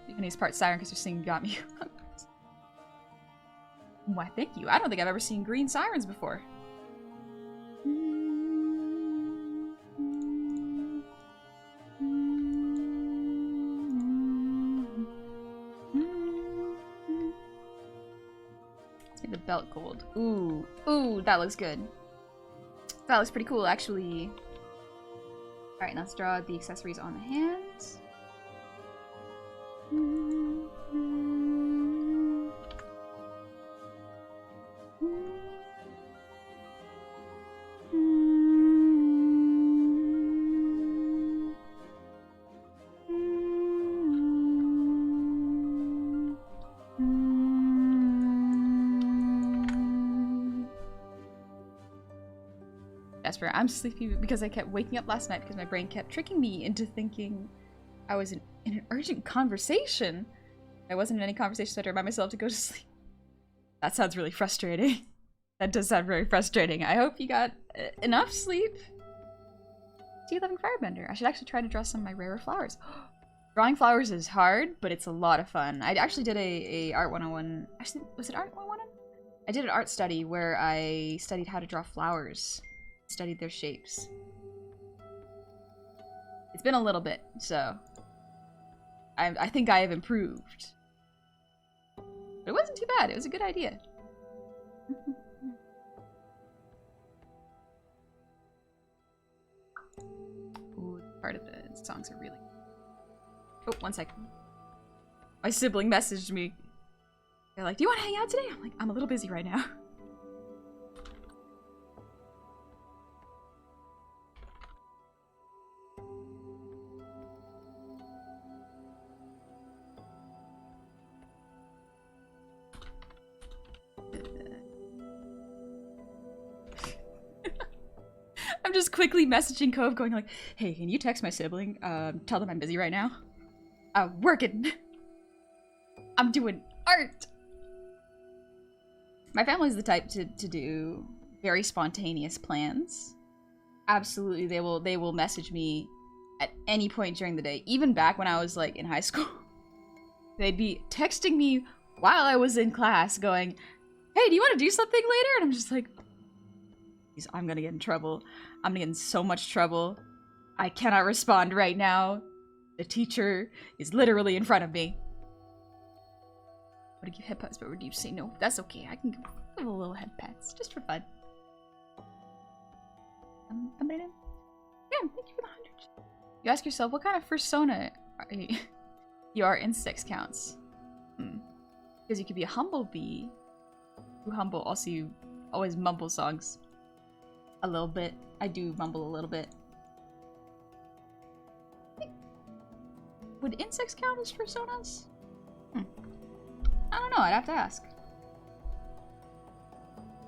Even these part siren because they're singing Got Me. Why, thank you. I don't think I've ever seen green sirens before. belt gold. Ooh. Ooh, that looks good. That looks pretty cool, actually. Alright, now let's draw the accessories on the hands. Jasper, I'm sleepy because I kept waking up last night because my brain kept tricking me into thinking I was in an urgent conversation. I wasn't in any conversation, so I had to remind myself to go to sleep. That sounds really frustrating. That does sound very frustrating. I hope you got enough sleep. Tea-loving firebender. I should actually try to draw some of my rarer flowers. Drawing flowers is hard, but it's a lot of fun. I actually did a Art 101. Actually, was it Art 101? I did an art study where I studied how to draw flowers. Studied their shapes. It's been a little bit, so I think I have improved. But it wasn't too bad. It was a good idea. Ooh, part of the songs are really... Oh, 1 second. My sibling messaged me. They're like, do you want to hang out today? I'm like, I'm a little busy right now. I'm just quickly messaging Cove going like, hey, can you text my sibling? Tell them I'm busy right now. Working. I'm doing art. My family's the type to do very spontaneous plans. Absolutely, they will message me at any point during the day. Even back when I was like in high school. They'd be texting me while I was in class going, hey, do you want to do something later? And I'm just like, I'm gonna get in trouble. I'm gonna get in so much trouble. I cannot respond right now. The teacher is literally in front of me. I would give head pats, but would you say no? That's okay. I can give a little head pats just for fun. Yeah, thank you for the 100. You ask yourself, what kind of persona are you are in 6 counts? Because you could be a humble bee. Too humble. Also, you always mumble songs. A little bit. I do mumble a little bit. Would insects count as personas? I don't know. I'd have to ask.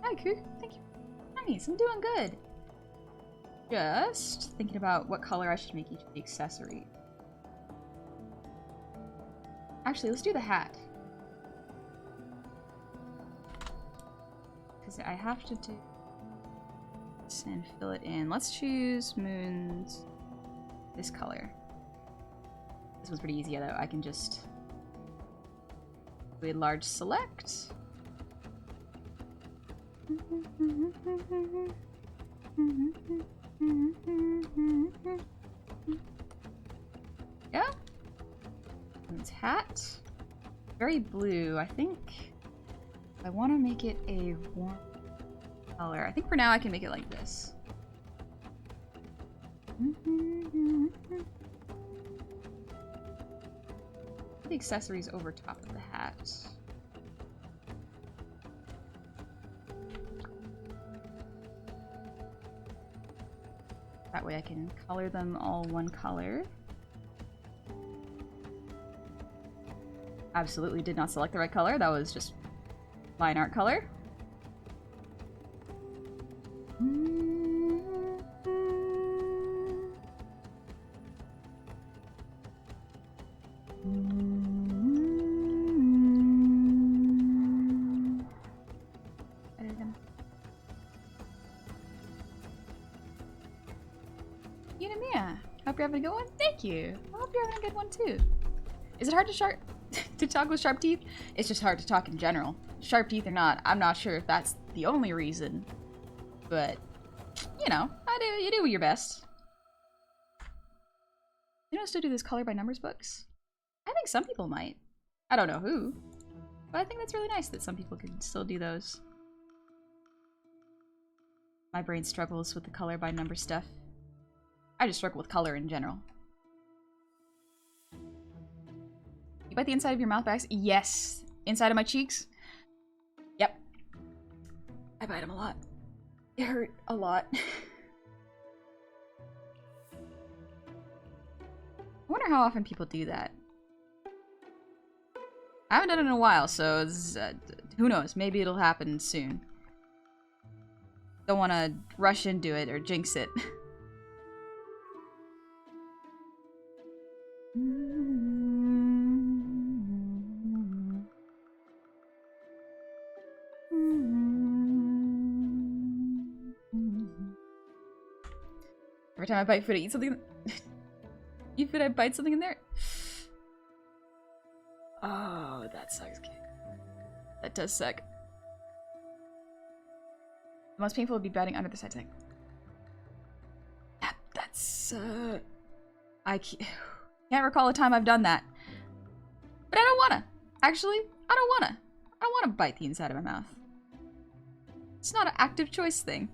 Hi, Cook. Thank you. Nice. I'm doing good. Just thinking about what color I should make each of the accessory. Actually, let's do the hat. Because I have to do this and fill it in. Let's choose Moon's this color. This one's pretty easy though. I can just do a large select. Yeah. Moon's hat. Very blue. I think I want to make it a warm color. I think for now I can make it like this. The accessories over top of the hat. That way I can color them all one color. Absolutely did not select the right color. That was just line art color. Hope you're having a good one. Thank you. I hope you're having a good one too. Is it hard to talk with sharp teeth? It's just hard to talk in general. Sharp teeth or not, I'm not sure if that's the only reason. But, you know, you do your best. You know, still do this color by numbers books? I think some people might. I don't know who. But I think that's really nice that some people can still do those. My brain struggles with the color by number stuff. I just struggle with color in general. You bite the inside of your mouth back? Yes. Inside of my cheeks? Yep. I bite them a lot. It hurt a lot. I wonder how often people do that. I haven't done it in a while, so it's, who knows? Maybe it'll happen soon. Don't want to rush into it or jinx it. Every time I bite food, I eat something. Eat food, I bite something in there. Oh, that sucks, kid. That does suck. The most painful would be biting under the side thing. Yeah, that's I can't recall a time I've done that. But I don't wanna. Actually, I don't wanna. I don't wanna bite the inside of my mouth. It's not an active choice thing.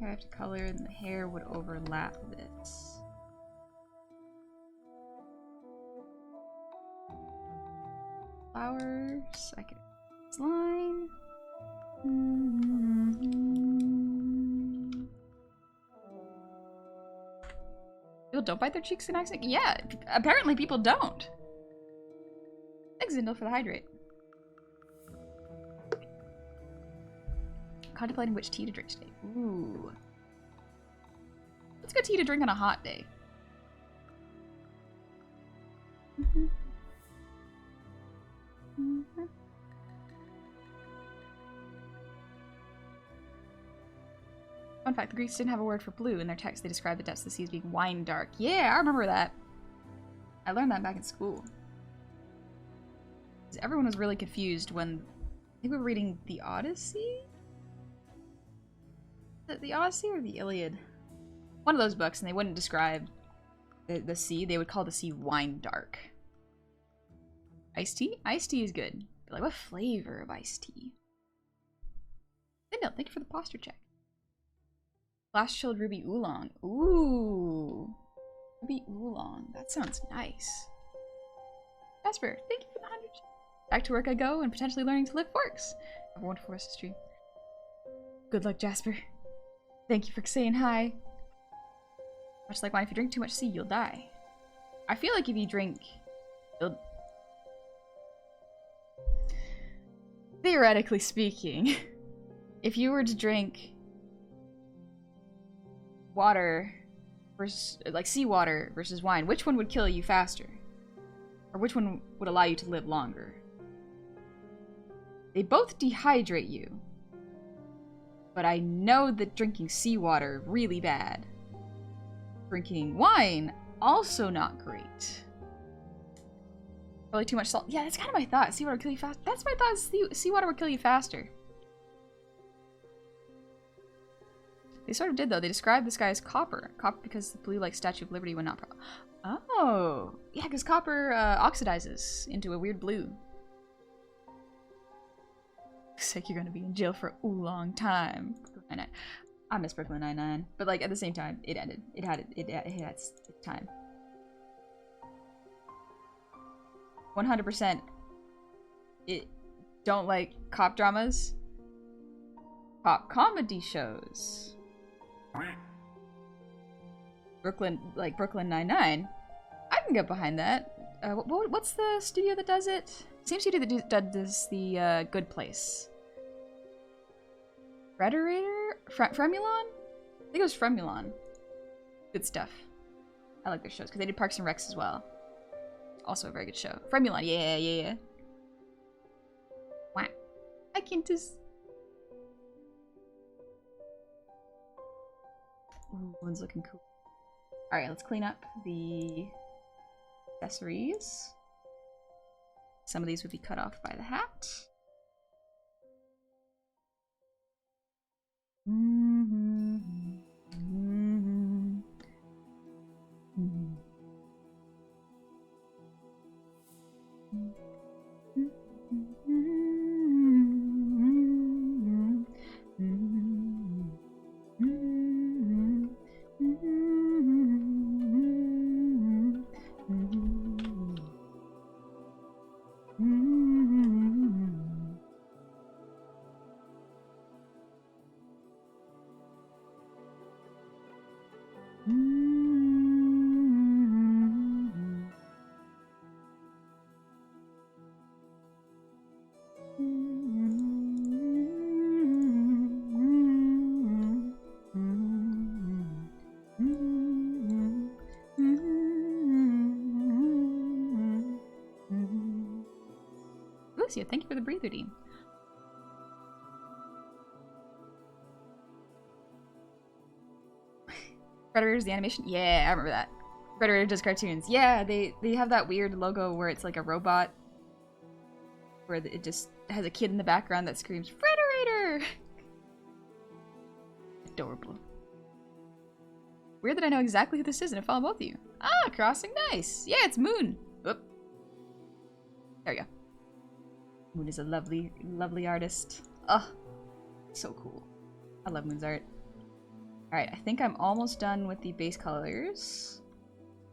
I have to color and the hair would overlap this. Flowers, I could this line. People don't bite their cheeks in accent? Yeah, apparently people don't. Thanks, Zindel, for the hydrate. Contemplating which tea to drink today. Ooh. What's good tea to drink on a hot day? Fun fact, the Greeks didn't have a word for blue in their text. They described the depths of the sea as being wine dark. Yeah, I remember that. I learned that back in school. Everyone was really confused when I think we were reading the Odyssey? The Odyssey or the Iliad? One of those books, and they wouldn't describe the sea. They would call the sea wine dark. Iced tea? Iced tea is good. But like, what flavor of iced tea? No, thank you for the posture check. Flash chilled ruby oolong. Ooh. Ruby oolong. That sounds nice. Jasper, thank you for the 100. Back to work I go and potentially learning to lift forks. Have a wonderful rest of the stream. Good luck, Jasper. Thank you for saying hi. Much like wine, if you drink too much sea, you'll die. I feel like if you drink... you'll... Theoretically speaking, if you were to drink water versus, like seawater versus wine, which one would kill you faster? Or which one would allow you to live longer? They both dehydrate you. But I know that drinking seawater, really bad. Drinking wine, also not great. Probably too much salt. Yeah, that's kind of my thought. Seawater would kill you fast. That's my thought. Seawater would kill you faster. They sort of did, though. They described the sky as copper. Copper because the blue, like Statue of Liberty, would not... Oh! Yeah, because copper oxidizes into a weird blue. Looks like you're gonna be in jail for a long time. I miss Brooklyn Nine-Nine. But, like, at the same time, it ended. It had its time. 100% don't like cop dramas. Cop comedy shows. Brooklyn Nine-Nine. I can get behind that. What's the studio that does it? Same studio that does the Good Place. Frederator? Fremulon? I think it was Fremulon. Good stuff. I like their shows because they did Parks and Recs as well. Also a very good show. Fremulon, yeah. Wah. I can't just... Ooh, one's looking cool. Alright, let's clean up the accessories. Some of these would be cut off by the hat. Lucia, thank you for the breather, Dean. Predators, the animation? Yeah, I remember that. Predator does cartoons. Yeah, they have that weird logo where it's like a robot. Where it just has a kid in the background that screams, Predator! Adorable. Weird that I know exactly who this is and I follow both of you. Ah, crossing, nice. Yeah, it's Moon. Oop. There we go. Moon is a lovely, lovely artist. Ugh, so cool. I love Moon's art. Alright, I think I'm almost done with the base colors.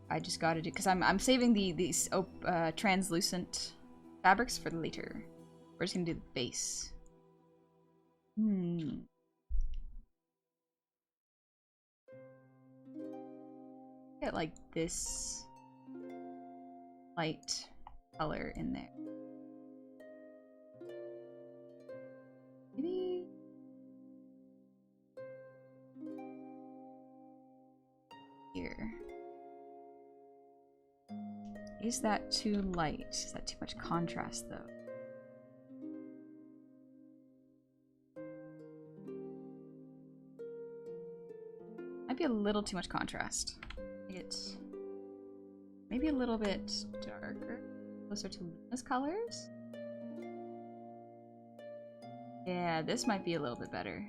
I just gotta do, because I'm saving these translucent fabrics for later. We're just gonna do the base. Get like this light color in there. Maybe here. Is that too light? Is that too much contrast though? Might be a little too much contrast. It's maybe a little bit darker, closer to Luna's colors. Yeah, this might be a little bit better.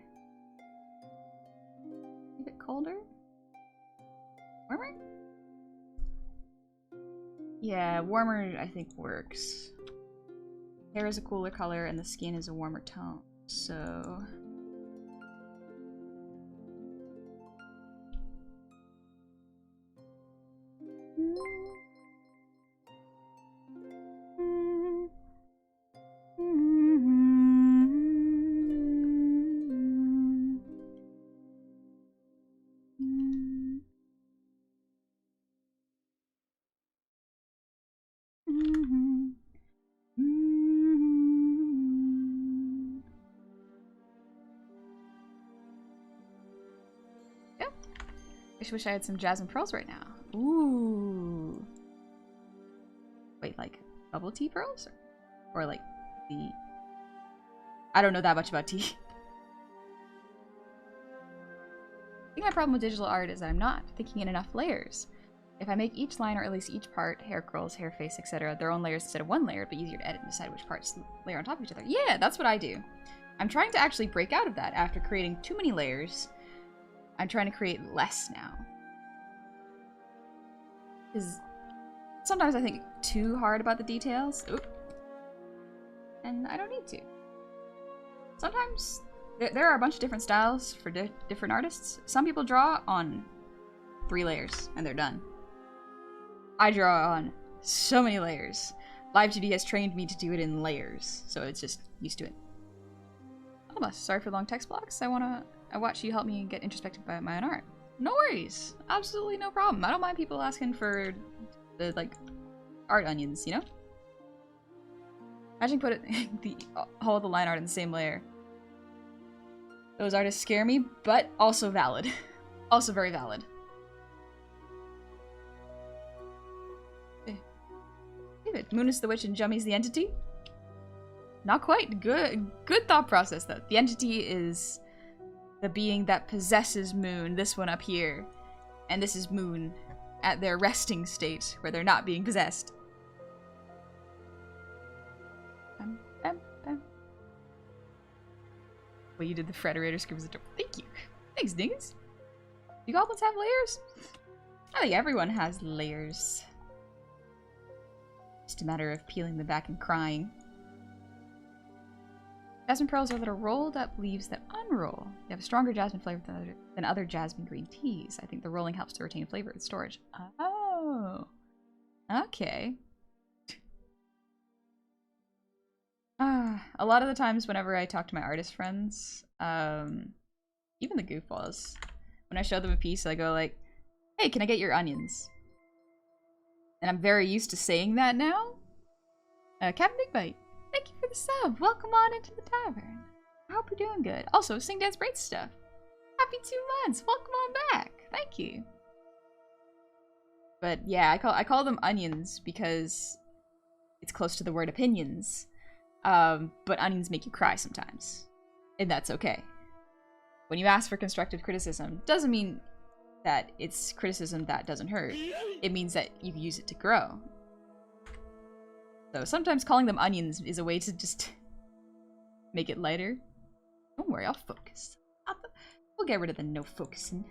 A bit colder? Warmer? Yeah, warmer I think works. Hair is a cooler color and the skin is a warmer tone, so... I wish I had some jasmine pearls right now. Ooh. Wait, like bubble tea pearls? Or like the... I don't know that much about tea. I think my problem with digital art is that I'm not thinking in enough layers. If I make each line or at least each part, hair curls, hair face, etc., their own layers instead of one layer, it'd be easier to edit and decide which parts layer on top of each other. Yeah, that's what I do. I'm trying to actually break out of that after creating too many layers. I'm trying to create less now. Because sometimes I think too hard about the details. Oop. And I don't need to. Sometimes there are a bunch of different styles for different artists. Some people draw on 3 layers and they're done. I draw on so many layers. Live 2D has trained me to do it in layers, so it's just used to it. Almost. Sorry for long text blocks. I watch you help me get introspective by my own art. No worries. Absolutely no problem. I don't mind people asking for the, like, art onions, you know? Imagine put all the line art in the same layer. Those artists scare me, but also valid. Also very valid. David, Moon is the witch and Jummy's the entity? Not quite. Good thought process, though. The entity is the being that possesses Moon, this one up here. And this is Moon at their resting state, where they're not being possessed. Well, you did the Frederator screams the door. Thank you. Thanks, niggas. Do goblins have layers? I think everyone has layers. Just a matter of peeling them back and crying. Jasmine pearls are little rolled up leaves that unroll. They have a stronger jasmine flavor than other jasmine green teas. I think the rolling helps to retain flavor in storage. Oh. Okay. A lot of the times whenever I talk to my artist friends, even the goofballs, when I show them a piece, I go like, hey, can I get your onions? And I'm very used to saying that now. Captain Big Bite, thank you for the sub. Welcome on into the tavern. I hope you're doing good. Also, Sing Dance Braid stuff. Happy 2 months. Welcome on back. Thank you. But yeah, I call them onions because it's close to the word opinions. But onions make you cry sometimes. And that's okay. When you ask for constructive criticism, doesn't mean that it's criticism that doesn't hurt. It means that you can use it to grow. So sometimes calling them onions is a way to just make it lighter. Don't worry, I'll focus. We'll get rid of the no focusing.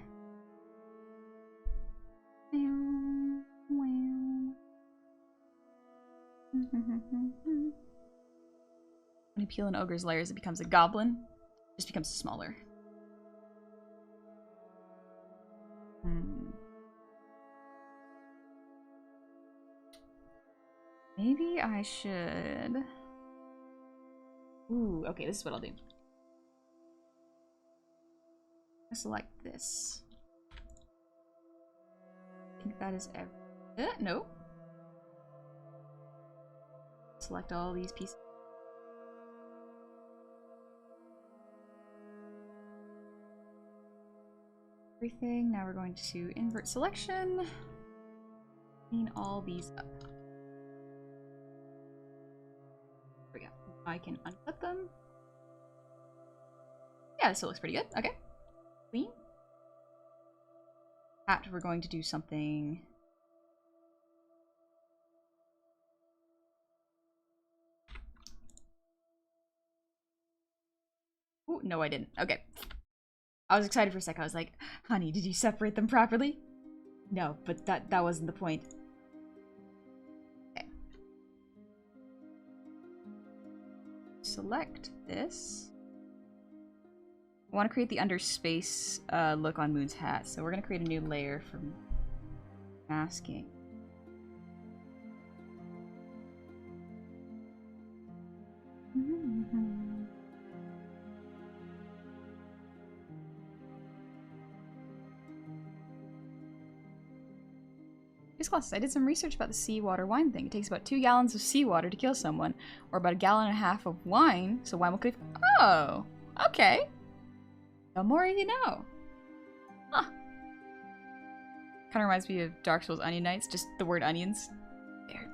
When you peel an ogre's layers, it becomes a goblin. It just becomes smaller. Maybe I should... Ooh, okay, this is what I'll do. I'll select this. I think that is no. Select all these pieces. Everything. Now we're going to invert selection. Clean all these up. There we go. I can unclip them. Yeah, this still looks pretty good. Okay. Clean. Hat, we're going to do something. Ooh, no, I didn't. Okay. I was excited for a sec. I was like, honey, did you separate them properly? No, but that wasn't the point. Okay. Select this. I want to create the underspace look on Moon's hat, so we're going to create a new layer for masking. I did some research about the seawater wine thing. It takes about 2 gallons of seawater to kill someone, or about 1.5 gallons of wine, so wine will cook. Oh, okay. The more you know. Huh. Kind of reminds me of Dark Souls Onion Knights, just the word onions. There.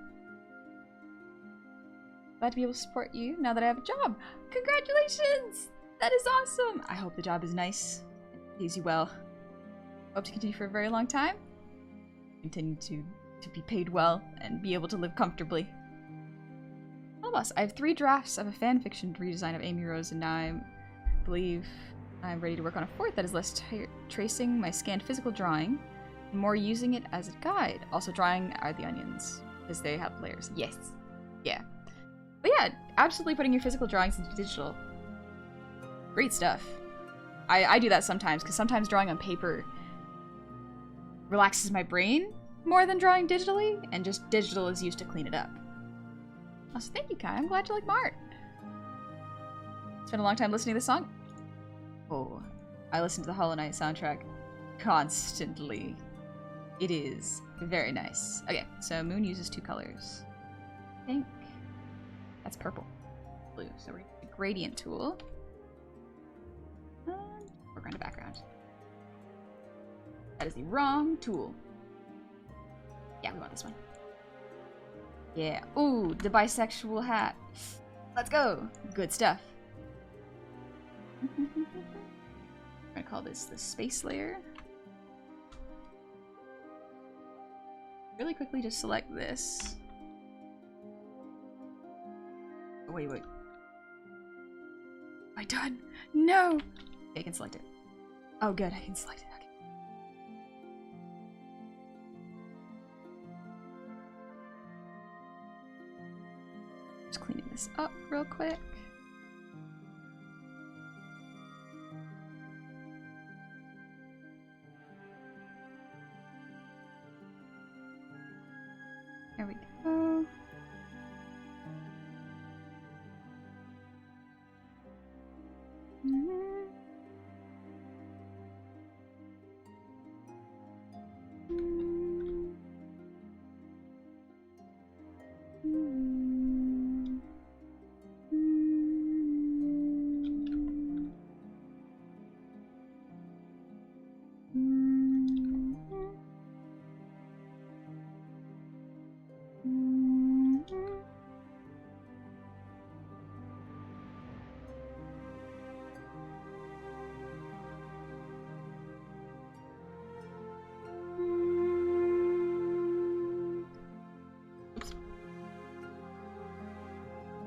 Glad to be able to support you now that I have a job. Congratulations! That is awesome! I hope the job is nice. It pays you well. Hope to continue for a very long time. Continue to be paid well and be able to live comfortably. Well, boss, I have 3 drafts of a fanfiction redesign of Amy Rose, and now I believe I'm ready to work on a 4th that is less tracing my scanned physical drawing, and more using it as a guide. Also drawing are the onions, because they have layers. Yes. Yeah. But yeah, absolutely putting your physical drawings into digital. Great stuff. I do that sometimes, because sometimes drawing on paper relaxes my brain more than drawing digitally, and just digital is used to clean it up. Also, thank you, Kai. I'm glad you like my art. Spent a long time listening to this song. Oh, I listen to the Hollow Knight soundtrack constantly. It is very nice. Okay, so Moon uses 2 colors. Pink. That's purple. Blue. So we're going to use the gradient tool. Foreground to background. That is the wrong tool. Yeah, we want this one. Yeah. Ooh, the bisexual hat. Let's go. Good stuff. I'm gonna call this the space layer. really quickly just select this. Oh, wait. Am I done? No! Okay, I can select it. Oh, good. I can select it. Okay. Just cleaning this up real quick. There we go.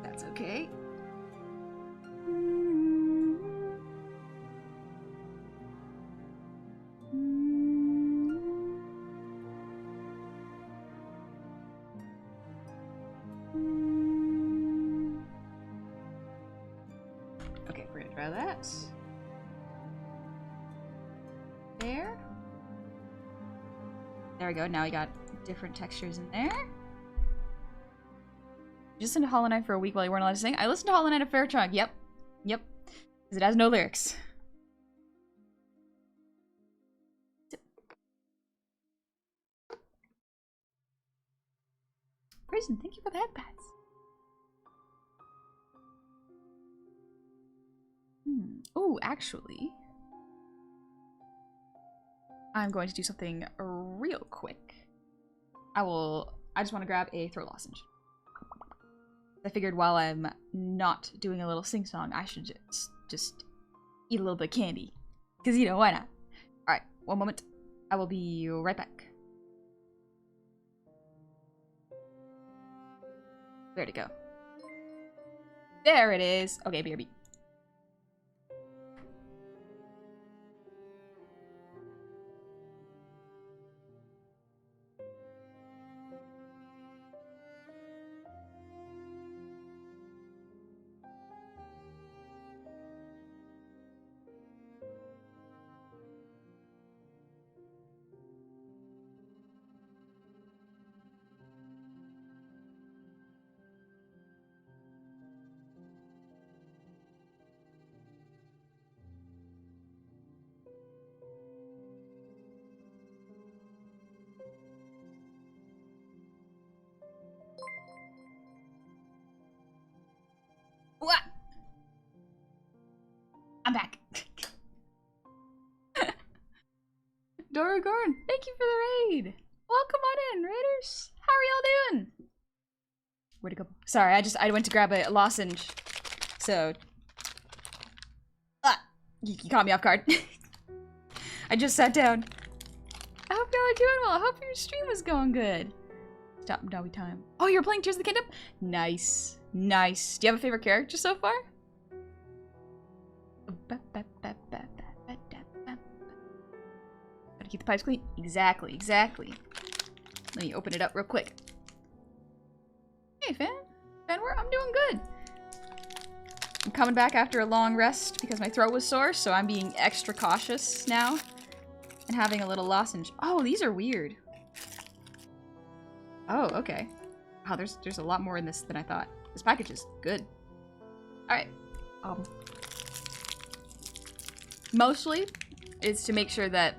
That's okay. Okay, we're gonna try that. There. There we go. Now we got different textures in there. You listened to Hollow Knight for a week while you weren't allowed to sing? I listened to Hollow Knight a fair chunk. Yep. Yep. Because it has no lyrics. Prison, thank you for the headpads. Oh, actually, I'm going to do something real quick. I just want to grab a throat lozenge. I figured while I'm not doing a little sing-song, I should just eat a little bit of candy. Because, you know, why not? Alright, one moment. I will be right back. Where'd it go? There it is! Okay, BRB. What? I'm back. Dora Gorn, thank you for the raid. Welcome on in, raiders. How are y'all doing? Where'd it go? Sorry, I went to grab a lozenge. So, you caught me off guard. I just sat down. I hope y'all are doing well. I hope your stream was going good. Stop Dobby time. Oh, you're playing Tears of the Kingdom? Nice. Nice. Do you have a favorite character so far? Gotta keep the pipes clean. Exactly, exactly. Let me open it up real quick. Hey, Fanware, I'm doing good. I'm coming back after a long rest because my throat was sore, so I'm being extra cautious now. And having a little lozenge. Oh, these are weird. Oh, okay. Wow, there's a lot more in this than I thought. This package is good. Alright. Mostly, it's to make sure that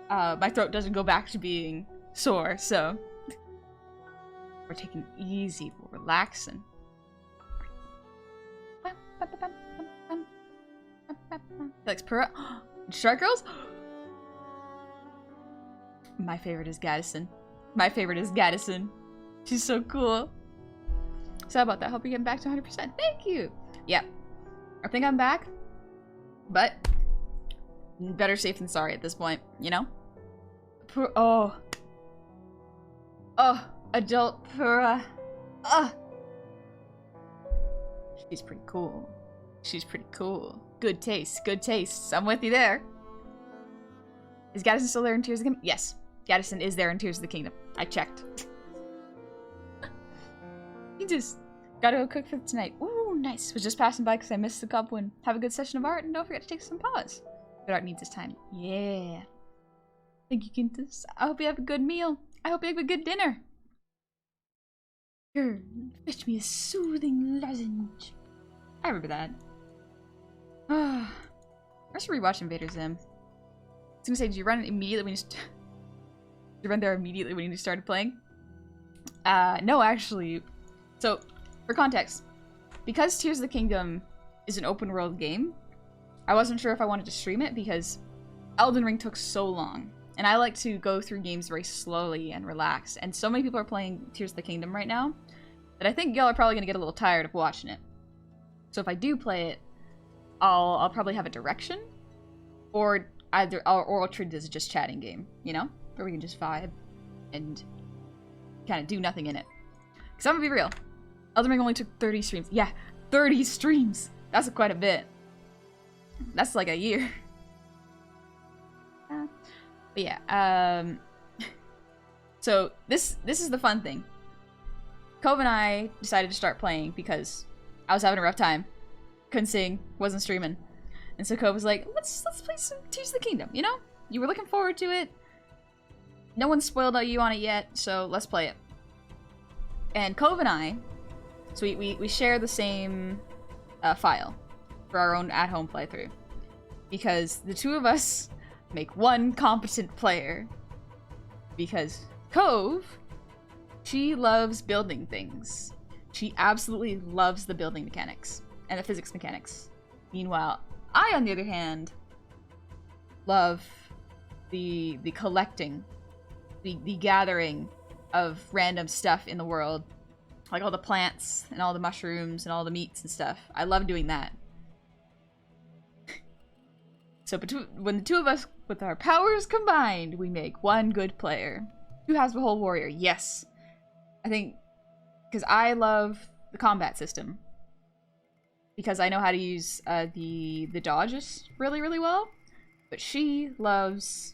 my throat doesn't go back to being sore, so we're taking it easy, we're relaxing. Felix Pura. Shark Girls? My favorite is Gaddison. My favorite is Gaddison. She's so cool. Sorry about that. Hope you're getting back to 100%. Thank you. Yep. I think I'm back. But better safe than sorry at this point, you know? Oh. Oh, adult Pura. She's pretty cool. She's pretty cool. Good taste, good taste. I'm with you there. Is Gaddison still there in Tears of the Kingdom? Yes. Gaddison is there in Tears of the Kingdom. I checked. You just gotta go cook for tonight. Ooh, nice. Was just passing by because I missed the Goblin. Have a good session of art and don't forget to take some pause. Good art needs this time. Yeah. Thank you, Quintus. I hope you have a good meal. I hope you have a good dinner. Here, fetch me a soothing lozenge. I remember that. I should rewatch Invader Zim. I was gonna say, did you run it immediately when you did you run there immediately when you started playing? No, actually. So, for context, because Tears of the Kingdom is an open world game, I wasn't sure if I wanted to stream it because Elden Ring took so long. And I like to go through games very slowly and relaxed. And so many people are playing Tears of the Kingdom right now that I think y'all are probably gonna get a little tired of watching it. So if I do play it, I'll probably have a direction, or I'll treat it as a just chatting game, you know, where we can just vibe and kind of do nothing in it. Because I'm gonna be real, Elden Ring only took 30 streams. Yeah, 30 streams. That's quite a bit. That's like a year. But yeah, so this is the fun thing. Cove and I decided to start playing because I was having a rough time. Couldn't sing, wasn't streaming. And so Cove was like, let's play some Tears of the Kingdom, you know? You were looking forward to it. No one's spoiled you on it yet, so let's play it. And Cove and I, so we share the same file for our own at-home playthrough. Because the two of us make one competent player. Because Cove, she loves building things. She absolutely loves the building mechanics and the physics mechanics. Meanwhile, I, on the other hand, love the collecting, the gathering of random stuff in the world. Like all the plants and all the mushrooms and all the meats and stuff. I love doing that. So when the two of us, with our powers combined, we make one good player. Two halves of a whole warrior, yes. I think, because I love the combat system. Because I know how to use the dodges really, really well. But she loves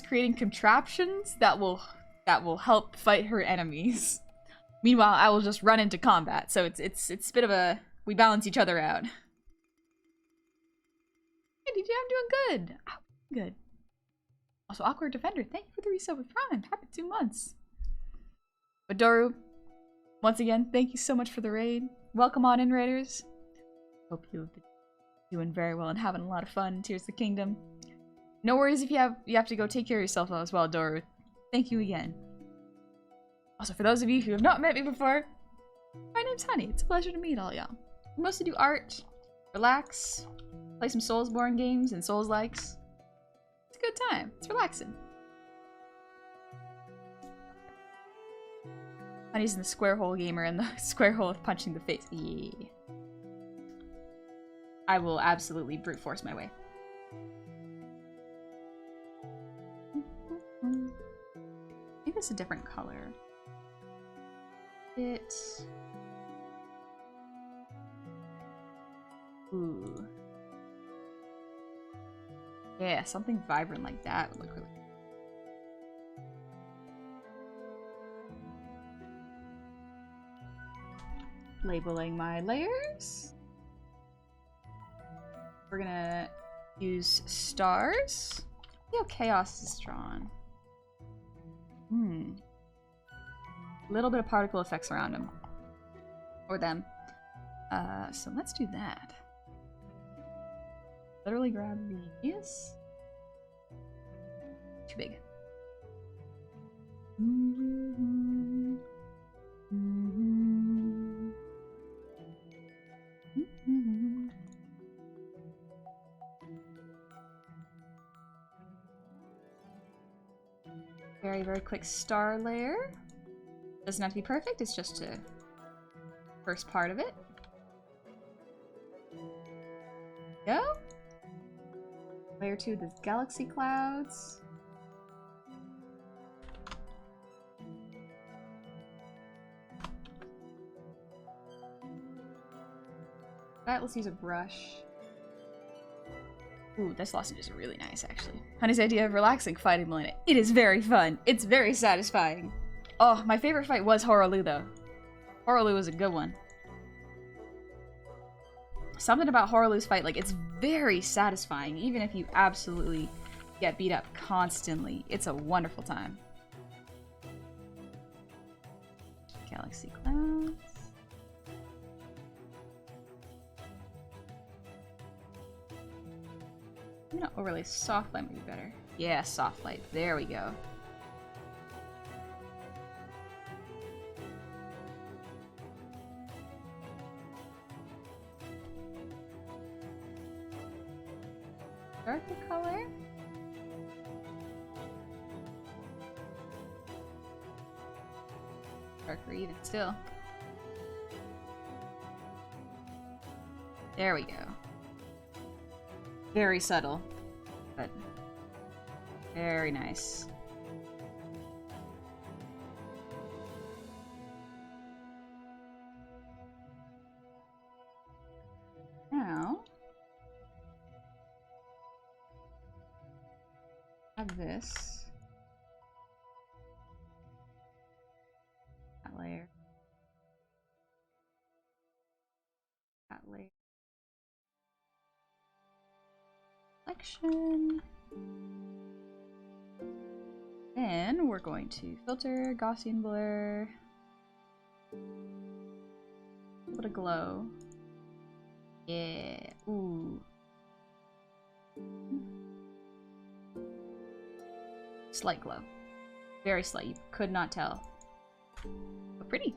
creating contraptions that will help fight her enemies. Meanwhile, I will just run into combat. So it's a bit of a, we balance each other out. Hey, DJ, I'm doing good. Oh, good. Also, Awkward Defender, thank you for the resub with Prime. Happy 2 months. But Doru, once again, thank you so much for the raid. Welcome on in, Raiders. Hope you've been doing very well and having a lot of fun in Tears of the Kingdom. No worries if you have to go take care of yourself as well, Doru. Thank you again. Also, for those of you who have not met me before, my name's Honey. It's a pleasure to meet all y'all. We mostly do art, relax, play some Soulsborne games and Souls-likes. It's a good time. It's relaxing. Honey's in the square hole gamer and the square hole of punching the face. Yeah. I will absolutely brute force my way. Maybe it's a different color. Ooh. Yeah, something vibrant like that would look really good. Labeling my layers. We're gonna use stars. See how chaos is drawn. A little bit of particle effects around them. Or them. So let's do that. Literally grab these. Too big. Very, very quick star layer. Doesn't have to be perfect, it's just a first part of it. Go. Layer 2, the galaxy clouds. Alright, let's use a brush. Ooh, this lozenge is really nice, actually. Honey's idea of relaxing fighting Melina. It is very fun. It's very satisfying. Oh, my favorite fight was Horaloo, though. Horaloo was a good one. Something about Horaloo's fight, like, it's very satisfying, even if you absolutely get beat up constantly. It's a wonderful time. Galaxy clouds. I'm gonna overlay soft light, might be better. Yeah, soft light. There we go. Darker color. Darker even still. There we go. Very subtle, but very nice. Now, have this. That layer. That layer. Selection. Then we're going to filter, Gaussian blur. What a glow. Yeah. Ooh. Slight glow. Very slight. You could not tell. But pretty.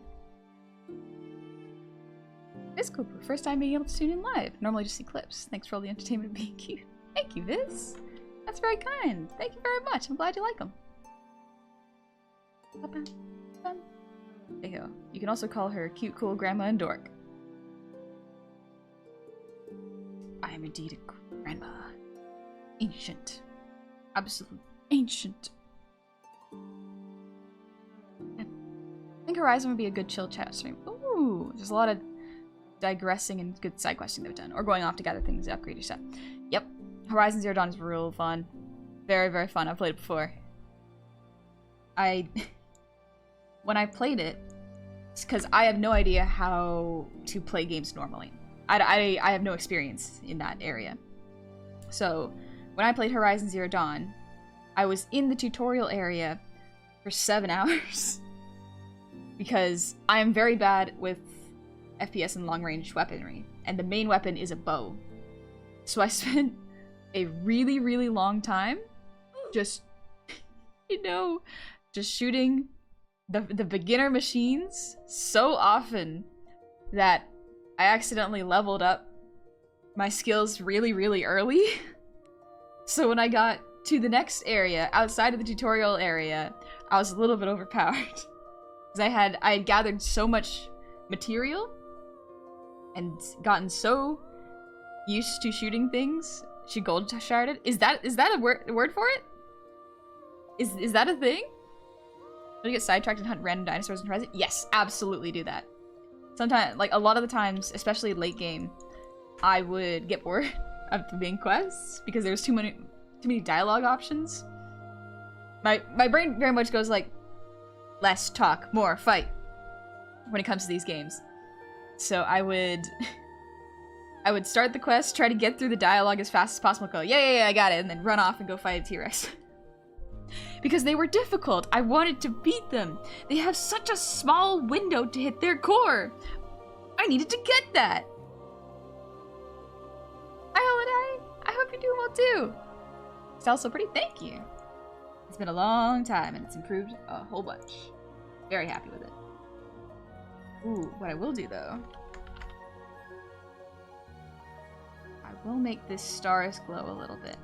Viz Cooper, first time being able to tune in live. Normally just see clips. Thanks for all the entertainment and being cute. Thank you, Viz. That's very kind. Thank you very much. I'm glad you like them. There you go. You can also call her cute, cool grandma and dork. I am indeed a grandma. Ancient. Absolute ancient. I think Horizon would be a good chill chat stream. Ooh, there's a lot of digressing and good side questing they've done. Or going off to gather things to upgrade your set. Yep. Horizon Zero Dawn is real fun. Very, very fun. I've played it before. When I played it, it's because I have no idea how to play games normally. I have no experience in that area. So, when I played Horizon Zero Dawn, I was in the tutorial area for 7 hours. Because I am very bad with FPS and long-range weaponry. And the main weapon is a bow. So I spent a really, really long time just, you know, just shooting the beginner machines so often that I accidentally leveled up my skills really, really early. So when I got to the next area, outside of the tutorial area, I was a little bit overpowered. Because I had gathered so much material and gotten so used to shooting things. She gold sharded. Is that a word for it? Is that a thing? Do you get sidetracked and hunt random dinosaurs in Horizon? Yes, absolutely do that. Sometimes, like a lot of the times, especially late game, I would get bored of the main quests because there's too many dialogue options. My brain very much goes like, less talk, more fight when it comes to these games. So I would start the quest, try to get through the dialogue as fast as possible, go, yeah, I got it, and then run off and go fight a T-Rex. Because they were difficult. I wanted to beat them. They have such a small window to hit their core. I needed to get that. Hi, Holiday. I hope you're doing well too. It's also pretty. Thank you. It's been a long time and it's improved a whole bunch. Very happy with it. Ooh, what I will do though, I will make this stars glow a little bit.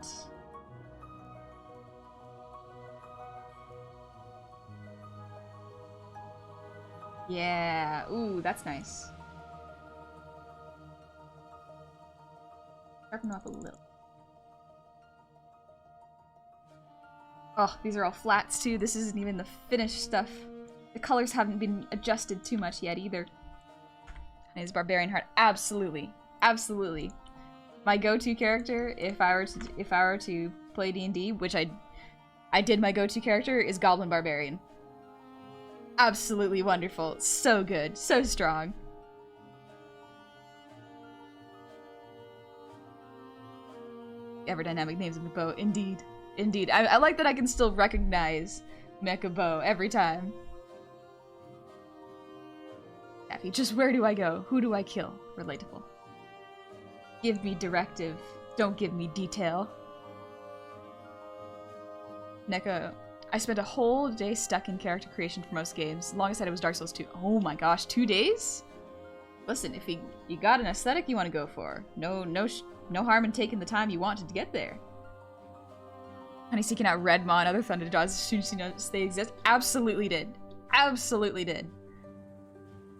Yeah, ooh, that's nice. Sharpen them up a little. Oh, these are all flats too. This isn't even the finished stuff. The colors haven't been adjusted too much yet either. His barbarian heart, absolutely. Absolutely. My go-to character, if I were to play D&D, which I did, my go-to character is Goblin Barbarian. Absolutely wonderful. So good. So strong. Ever dynamic names of the bow. Indeed. Indeed. I like that I can still recognize Mecha Bow every time. Daffy, just where do I go? Who do I kill? Relatable. Give me directive. Don't give me detail. Neko, I spent a whole day stuck in character creation for most games. The longest I had was Dark Souls 2. Oh my gosh, 2 days? Listen, if you got an aesthetic you want to go for, no harm in taking the time you want to get there. Honey seeking out Redmaw and other Thunder Jaws as soon as you notice they exist. Absolutely did. Absolutely did.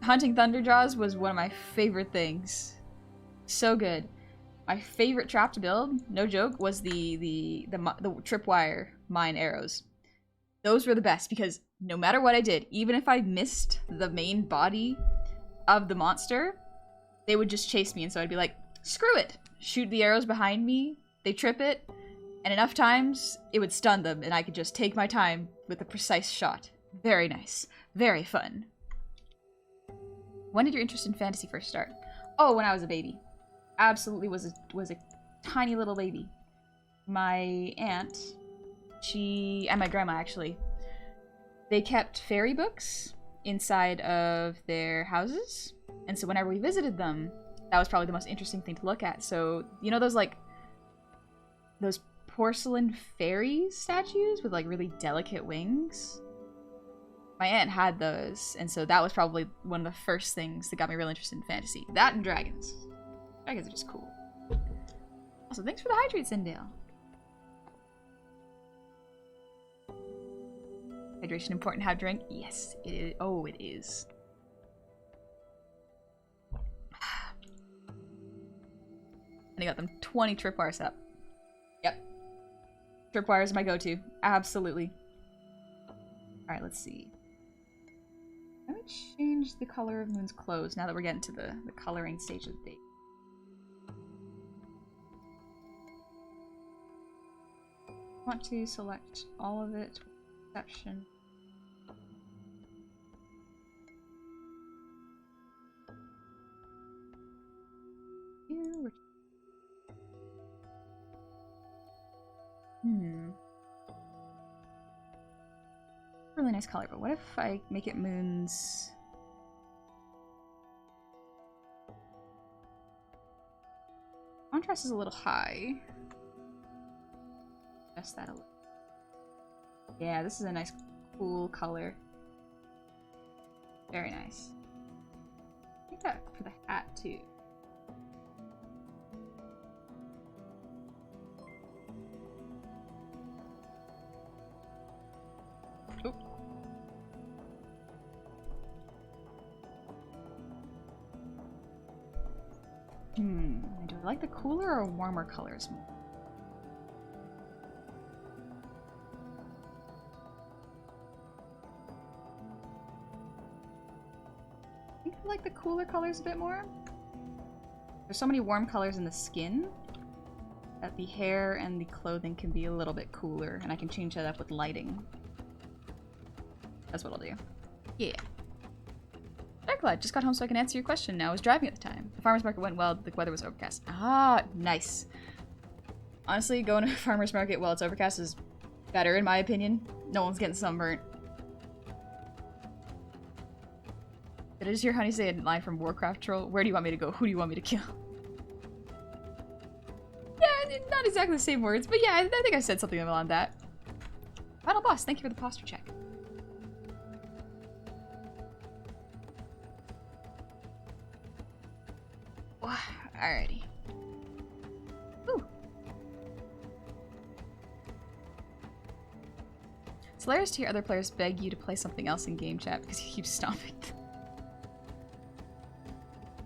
Hunting Thunder Jaws was one of my favorite things. So good. My favorite trap to build, no joke, was the tripwire mine arrows. Those were the best because no matter what I did, even if I missed the main body of the monster, they would just chase me, and so I'd be like, screw it! Shoot the arrows behind me, they trip it, and enough times it would stun them, and I could just take my time with a precise shot. Very nice. Very fun. When did your interest in fantasy first start? Oh, when I was a baby. Absolutely was a tiny little baby. My aunt, and my grandma actually, they kept fairy books inside of their houses, and so whenever we visited them, that was probably the most interesting thing to look at. So, you know those those porcelain fairy statues with like really delicate wings? My aunt had those, and so that was probably one of the first things that got me really interested in fantasy. That and dragons. Dragons are just cool. Also, thanks for the hydrate, Sindale. Hydration important, how to drink? Yes, it is. Oh, it is. And I got them 20 tripwires up. Yep. Tripwire is my go-to. Absolutely. Alright, let's see. Let me change the color of Moon's clothes now that we're getting to the coloring stage of the day. I want to select all of it, with exception. Really nice color, but what if I make it Moon's... Contrast is a little high. Adjust that a little. Yeah, this is a nice, cool color. Very nice. I think that for the hat, too. Oh. Do I like the cooler or warmer colors more? I think I like the cooler colors a bit more. There's so many warm colors in the skin that the hair and the clothing can be a little bit cooler, and I can change that up with lighting. That's what I'll do. Yeah. Darklight, just got home so I can answer your question. Now I was driving at the time. The farmer's market went well, the weather was overcast. Ah, nice. Honestly, going to a farmer's market while it's overcast is better in my opinion. No one's getting sunburnt. Did I just hear Honey say a line from Warcraft Troll? Where do you want me to go? Who do you want me to kill? Yeah, not exactly the same words, but yeah, I think I said something along that. Final boss, thank you for the posture check. Alrighty. Ooh. It's hilarious to hear other players beg you to play something else in game chat because you keep stomping.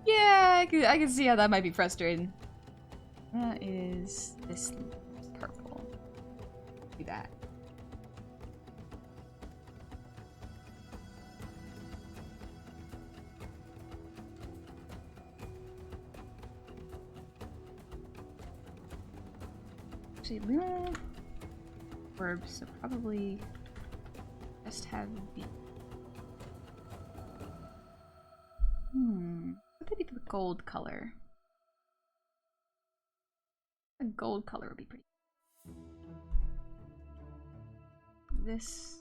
Yeah, I can see how that might be frustrating. That is this purple. Do that. actually, we won't orb, so probably just have the. What did they do with gold color? A gold color would be pretty. This.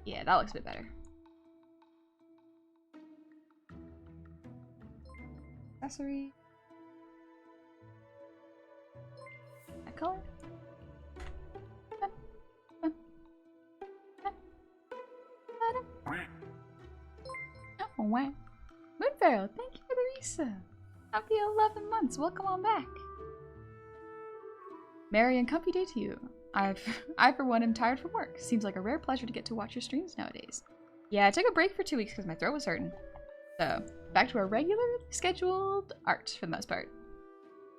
Yeah, that looks a bit better. Accessory. That color? Oh, wow. Moonbtch, thank you for the resub. Happy 11 months. Welcome on back. Merry and comfy day to you. I for one am tired from work. Seems like a rare pleasure to get to watch your streams nowadays. Yeah, I took a break for 2 weeks because my throat was hurting. So, back to our regularly scheduled art for the most part.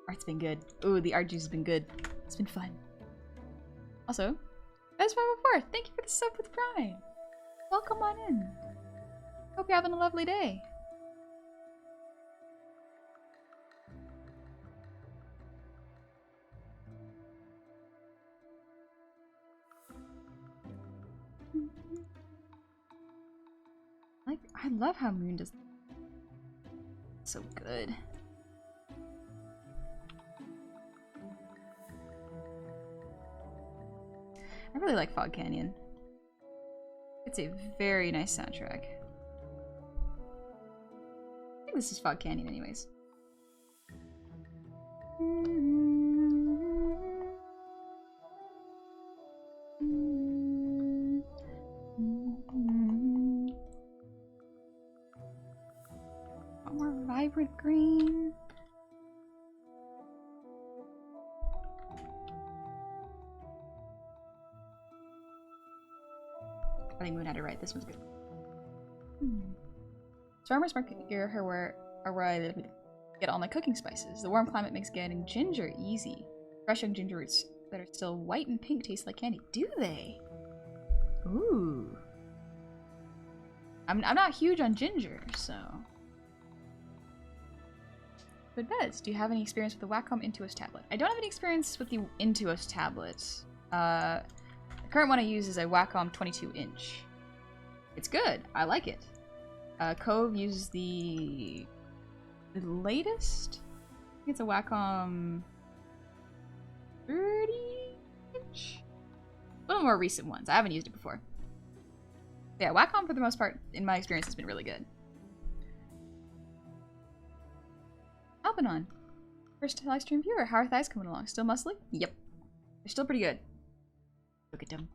Art's been good. Ooh, the art juice has been good. It's been fun. Also, Best 504, thank you for the sub with Prime. Welcome on in. Hope you're having a lovely day. I love how Moon does so good. I really like Fog Canyon. It's a very nice soundtrack. I think this is Fog Canyon anyways. More vibrant green. I think Moon had it right. This one's good. Farmers market gear her where I get all my cooking spices. The warm climate makes getting ginger easy. Fresh young ginger roots that are still white and pink taste like candy. Do they? Ooh. I'm not huge on ginger, so. But Bez, do you have any experience with the Wacom Intuos tablet? I don't have any experience with the Intuos tablet. The current one I use is a Wacom 22-inch. It's good. I like it. Cove uses the latest. I think it's a Wacom 30-inch. A little more recent ones. I haven't used it before. Yeah, Wacom for the most part, in my experience, has been really good. Albanon. First live stream viewer. How are thighs coming along? Still muscly? Yep. They're still pretty good. Look at them.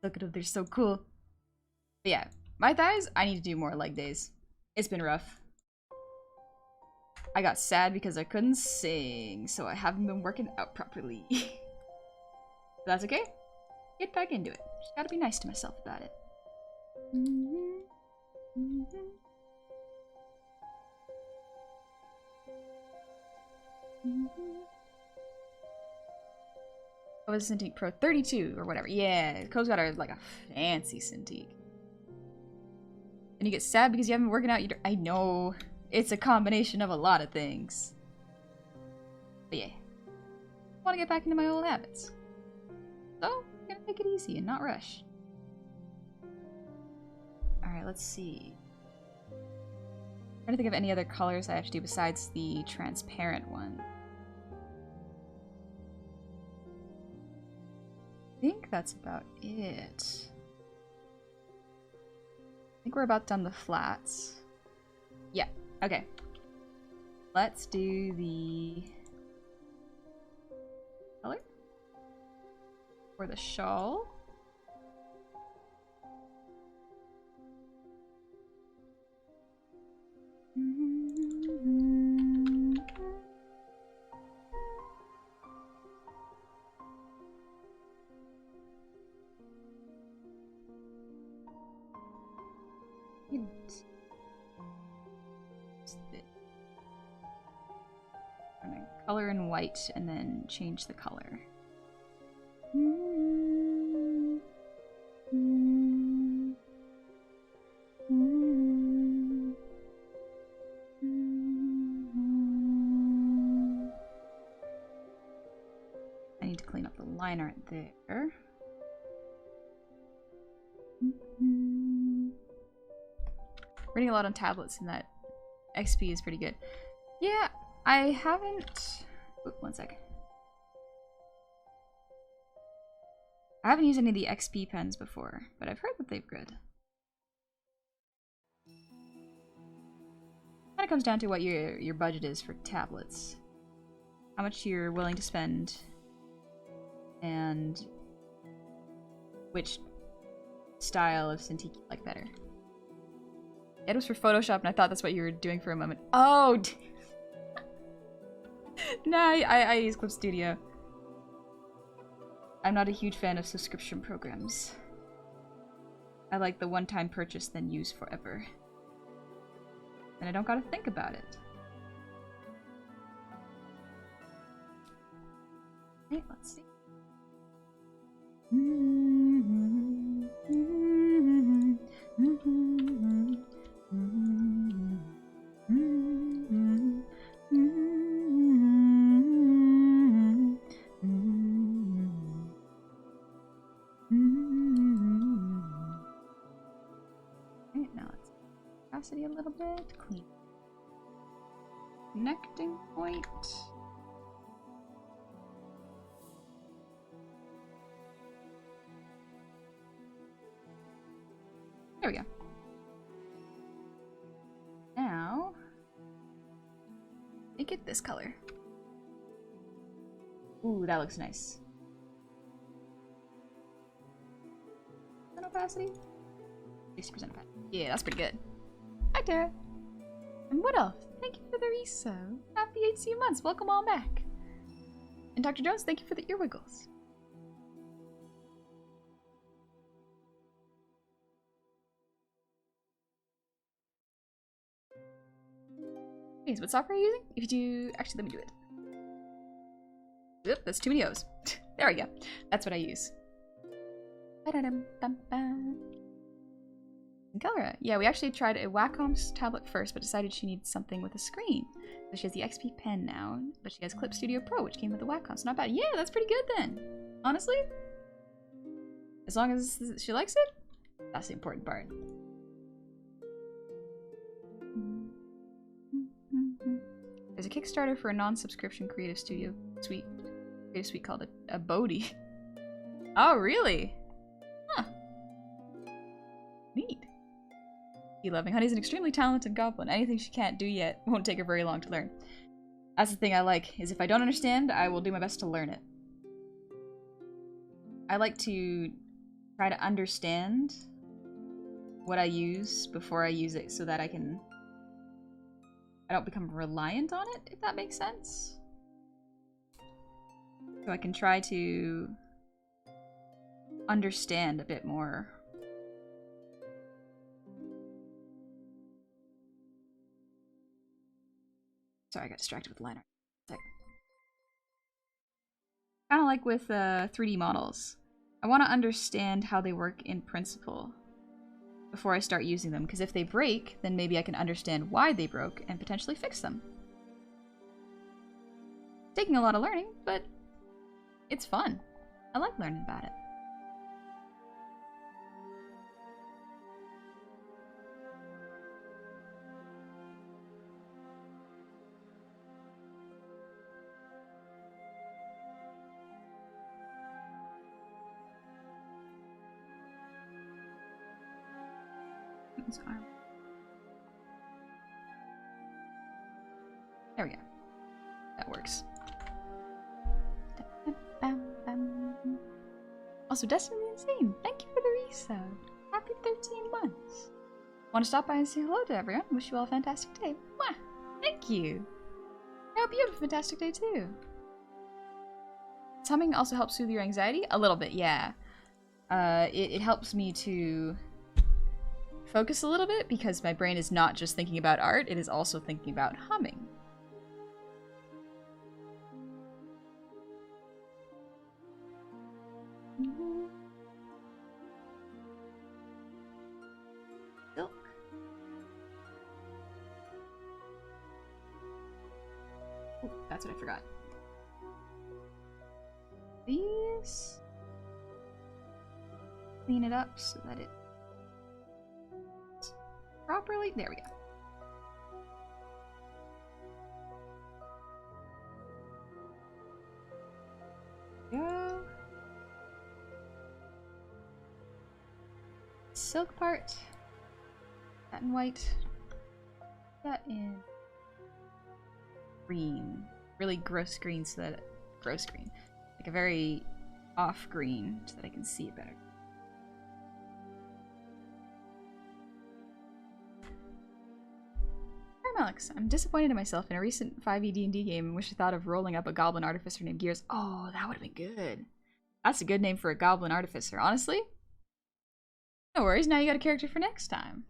Look at them. They're so cool. But yeah, my thighs, I need to do more leg days. It's been rough. I got sad because I couldn't sing, so I haven't been working out properly. But that's okay. Get back into it. Just gotta be nice to myself about it. Oh, it's a Cintiq Pro 32 or whatever. Yeah, Cole's got like a fancy Cintiq. And you get sad because you haven't been working out. I know. It's a combination of a lot of things. But yeah. I want to get back into my old habits. So, I'm gonna take it easy and not rush. Alright, let's see. I'm trying to think of any other colors I have to do besides the transparent one. I think that's about it. I think we're about done the flats. Yeah, okay. Let's do the color for the shawl. I'm gonna color in white and then change the color. line art there. Reading a lot on tablets and that XP is pretty good. Yeah, I haven't... Oop, one sec. I haven't used any of the XP pens before, but I've heard that they're good. Kind of comes down to what your budget is for tablets. How much you're willing to spend, and which style of Cintiq you like better. It was for Photoshop, and I thought that's what you were doing for a moment. Oh! No, I use Clip Studio. I'm not a huge fan of subscription programs. I like the one-time purchase, then use forever. And I don't gotta think about it. Okay, let's see. Okay, now let's opacity a little bit, clean. Connecting point. There we go. Now, make it this color. Ooh, that looks nice. Opacity? 60% opacity. Yeah, that's pretty good. Hi, Tara. And what else? Thank you for the reso. Happy 18 months. Welcome on back. And Dr. Jones, thank you for the earwiggles. Anyways, what software are you using? If you do... Actually, let me do it. Oop, that's too many O's. There we go. That's what I use. Kelra. Yeah, we actually tried a Wacom's tablet first, but decided she needs something with a screen. So she has the XP pen now, but she has Clip Studio Pro, which came with the Wacom, so not bad. Yeah, that's pretty good then. Honestly. As long as she likes it, that's the important part. There's a Kickstarter for a non-subscription creative suite called a Bodhi. Oh, really? Huh. Neat. Loving. Honey's an extremely talented goblin. Anything she can't do yet won't take her very long to learn. That's the thing I like, is if I don't understand, I will do my best to learn it. I like to try to understand what I use before I use it so that I don't become reliant on it, if that makes sense. So I can try to understand a bit more. Sorry, I got distracted with the line art. Kind of like with 3D models. I want to understand how they work in principle before I start using them, because if they break, then maybe I can understand why they broke and potentially fix them. Taking a lot of learning, but it's fun. I like learning about it. Arm. There we go. That works. Also, Destiny Insane, thank you for the resub. Happy 13 months. Want to stop by and say hello to everyone? Wish you all a fantastic day. Mwah! Thank you. I hope you have a fantastic day too. Humming also helps soothe your anxiety? A little bit, yeah. It helps me to focus a little bit because my brain is not just thinking about art, it is also thinking about humming. Silk. Oh, that's what I forgot. these. Clean it up so that it properly. There we go. Go. Silk part. That in white. That in green. Really gross green so that gross green. Like a very off green so that I can see it better. Alex, I'm disappointed in myself. In a recent 5e D&D game, I wish I thought of rolling up a goblin artificer named Gears. Oh, that would have been good. That's a good name for a goblin artificer, honestly. No worries, now you got a character for next time.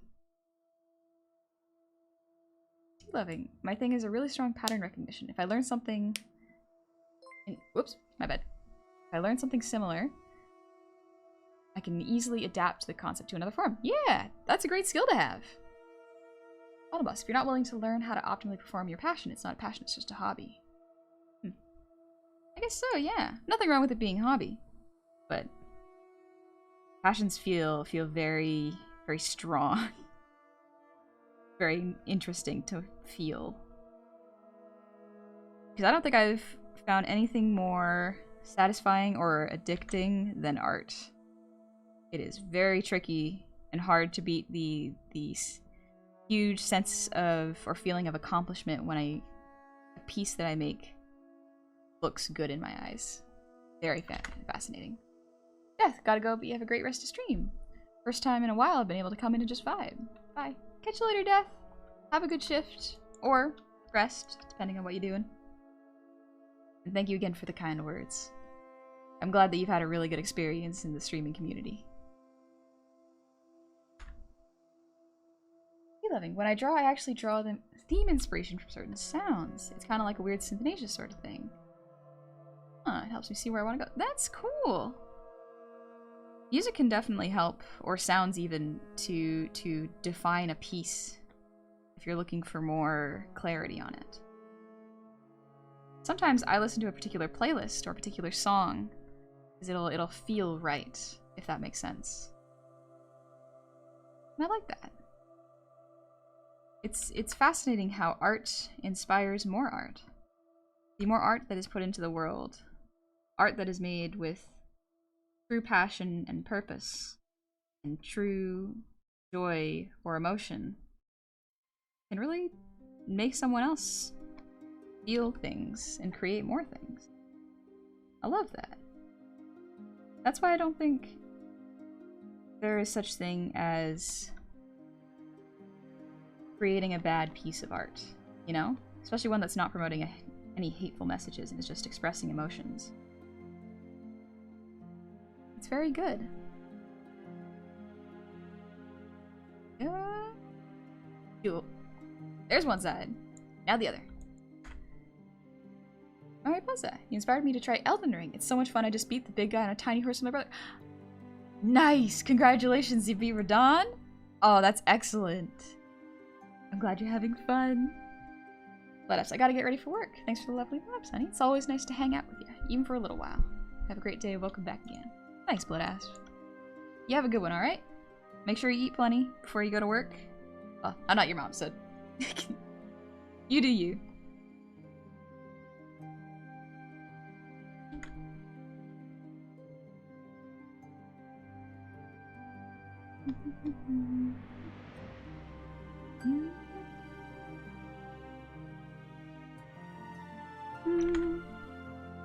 Loving. My thing is a really strong pattern recognition. If I learn something... Whoops, my bad. If I learn something similar, I can easily adapt the concept to another form. Yeah, that's a great skill to have. Autobus, if you're not willing to learn how to optimally perform your passion, it's not a passion, it's just a hobby. I guess so, yeah. Nothing wrong with it being a hobby. But passions feel very, very strong. Very interesting to feel. Because I don't think I've found anything more satisfying or addicting than art. It is very tricky and hard to beat the huge sense of or feeling of accomplishment when a piece that I make looks good in my eyes. Very fascinating. Death, gotta go, but you have a great rest of stream. First time in a while I've been able to come in and just vibe. Bye. Catch you later, Death. Have a good shift. Or rest, depending on what you're doing. And thank you again for the kind words. I'm glad that you've had a really good experience in the streaming community. Loving. When I draw, I actually draw the theme inspiration from certain sounds. It's kind of like a weird synthonasia sort of thing. It helps me see where I want to go. That's cool! Music can definitely help, or sounds even, to define a piece if you're looking for more clarity on it. Sometimes I listen to a particular playlist or a particular song because it'll feel right, if that makes sense. And I like that. It's fascinating how art inspires more art. The more art that is put into the world, art that is made with true passion and purpose, and true joy or emotion, can really make someone else feel things and create more things. I love that. That's why I don't think there is such thing as creating a bad piece of art, you know? Especially one that's not promoting any hateful messages and is just expressing emotions. It's very good. Cool. There's one side. Now the other. Alright, Buzza. You inspired me to try Elden Ring. It's so much fun. I just beat the big guy on a tiny horse with my brother. Nice! Congratulations, you beat Radon? Oh, that's excellent. I'm glad you're having fun. Let us. I gotta get ready for work. Thanks for the lovely vibes, honey. It's always nice to hang out with you, even for a little while. Have a great day. Welcome back again. Thanks, Bloodass. You have a good one, alright? Make sure you eat plenty before you go to work. Well, I'm not your mom, so... you do you.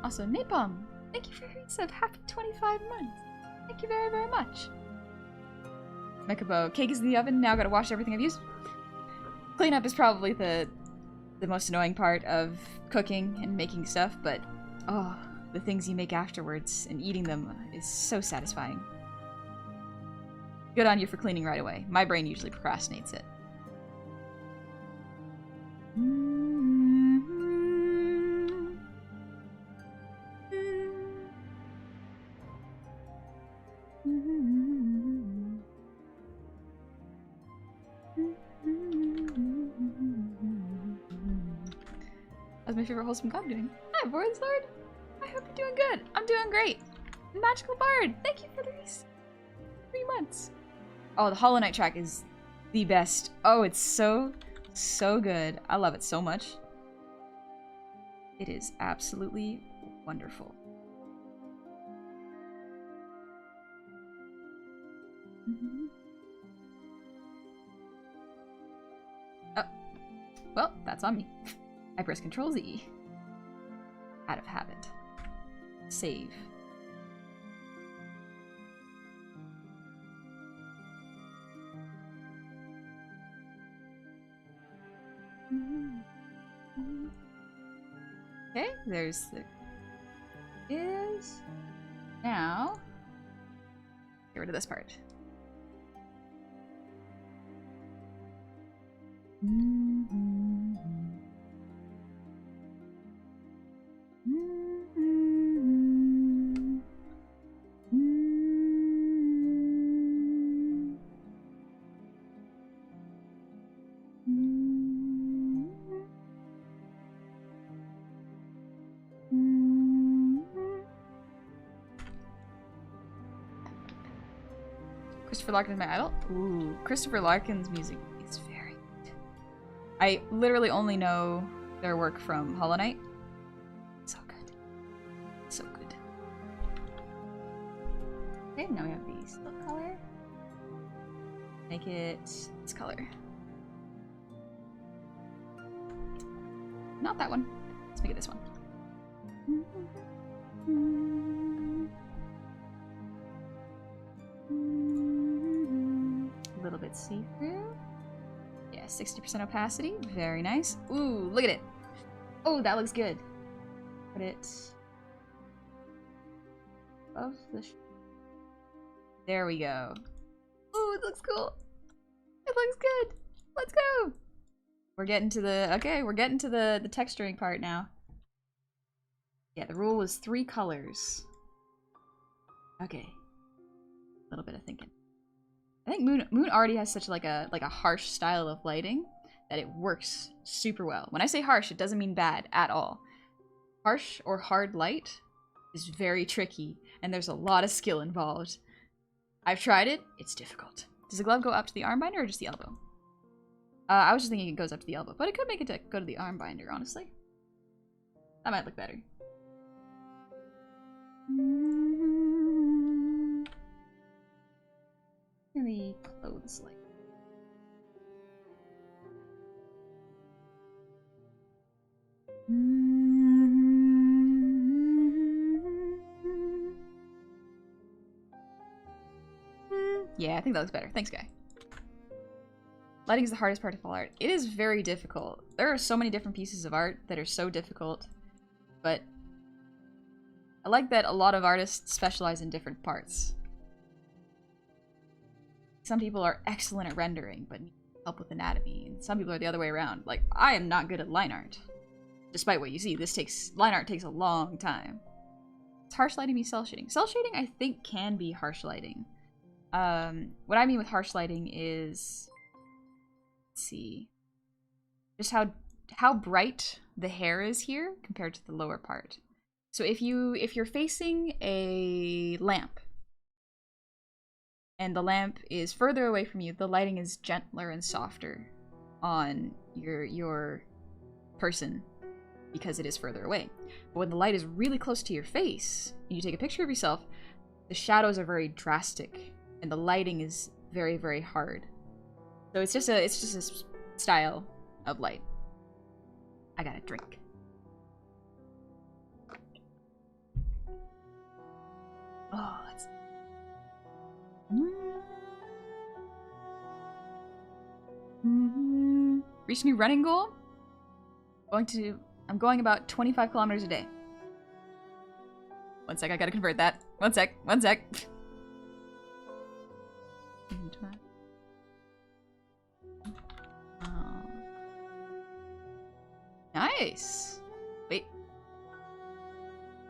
Also, Napalm, thank you for your resub. Happy 25 months. Thank you very, very much. Mekabo, cake is in the oven. Now gotta wash everything I've used. Cleanup is probably the most annoying part of cooking and making stuff, but oh, the things you make afterwards and eating them is so satisfying. Good on you for cleaning right away. My brain usually procrastinates it. How's my favorite wholesome god doing? Hi, Void's Lord! I hope you're doing good. I'm doing great. Magical Bard, thank you for these 3 months. Oh, the Hollow Knight track is the best. Oh, it's so good. I love it so much. It is absolutely wonderful. Oh, well, that's on me. I press Control Z. Out of habit. Save. Okay, there's the is now get rid of this part. Christopher Larkin is my idol? Ooh, Christopher Larkin's music is very good. I literally only know their work from Hollow Knight. So good. So good. Okay, now we have the silk color. Make it this color. Not that one. Let's make it this one. A little bit see-through. Yeah, 60% opacity. Very nice. Ooh, look at it. Oh, that looks good. Put it above the... There we go. Ooh, it looks cool. It looks good. Let's go. We're getting to the... Okay, we're getting to the texturing part now. Yeah, the rule was 3 colors. Okay. A little bit of thinking. I think Moon already has such like a harsh style of lighting that it works super well. When I say harsh, it doesn't mean bad at all. Harsh or hard light is very tricky, and there's a lot of skill involved. I've tried it. It's difficult. Does the glove go up to the arm binder or just the elbow? I was just thinking it goes up to the elbow, but it could make it go to the arm binder, honestly. That might look better. The clothes like yeah, I think that looks better. Thanks, guy. Lighting is the hardest part of all art. It is very difficult. There are so many different pieces of art that are so difficult, but I like that a lot of artists specialize in different parts. Some people are excellent at rendering, but need help with anatomy, and some people are the other way around. Like, I am not good at line art. Despite what you see, line art takes a long time. It's harsh lighting means cell shading. Cell shading, I think, can be harsh lighting. What I mean with harsh lighting is... Let's see. Just how bright the hair is here compared to the lower part. So if you're facing a lamp, and the lamp is further away from you, the lighting is gentler and softer on your person because it is further away. But when the light is really close to your face, and you take a picture of yourself, the shadows are very drastic, and the lighting is very, very hard. So it's just a style of light. I got a drink. Oh, that's... Reach new running goal? I'm going about 25 kilometers a day. One sec, I gotta convert that. One sec. Oh. Nice. Wait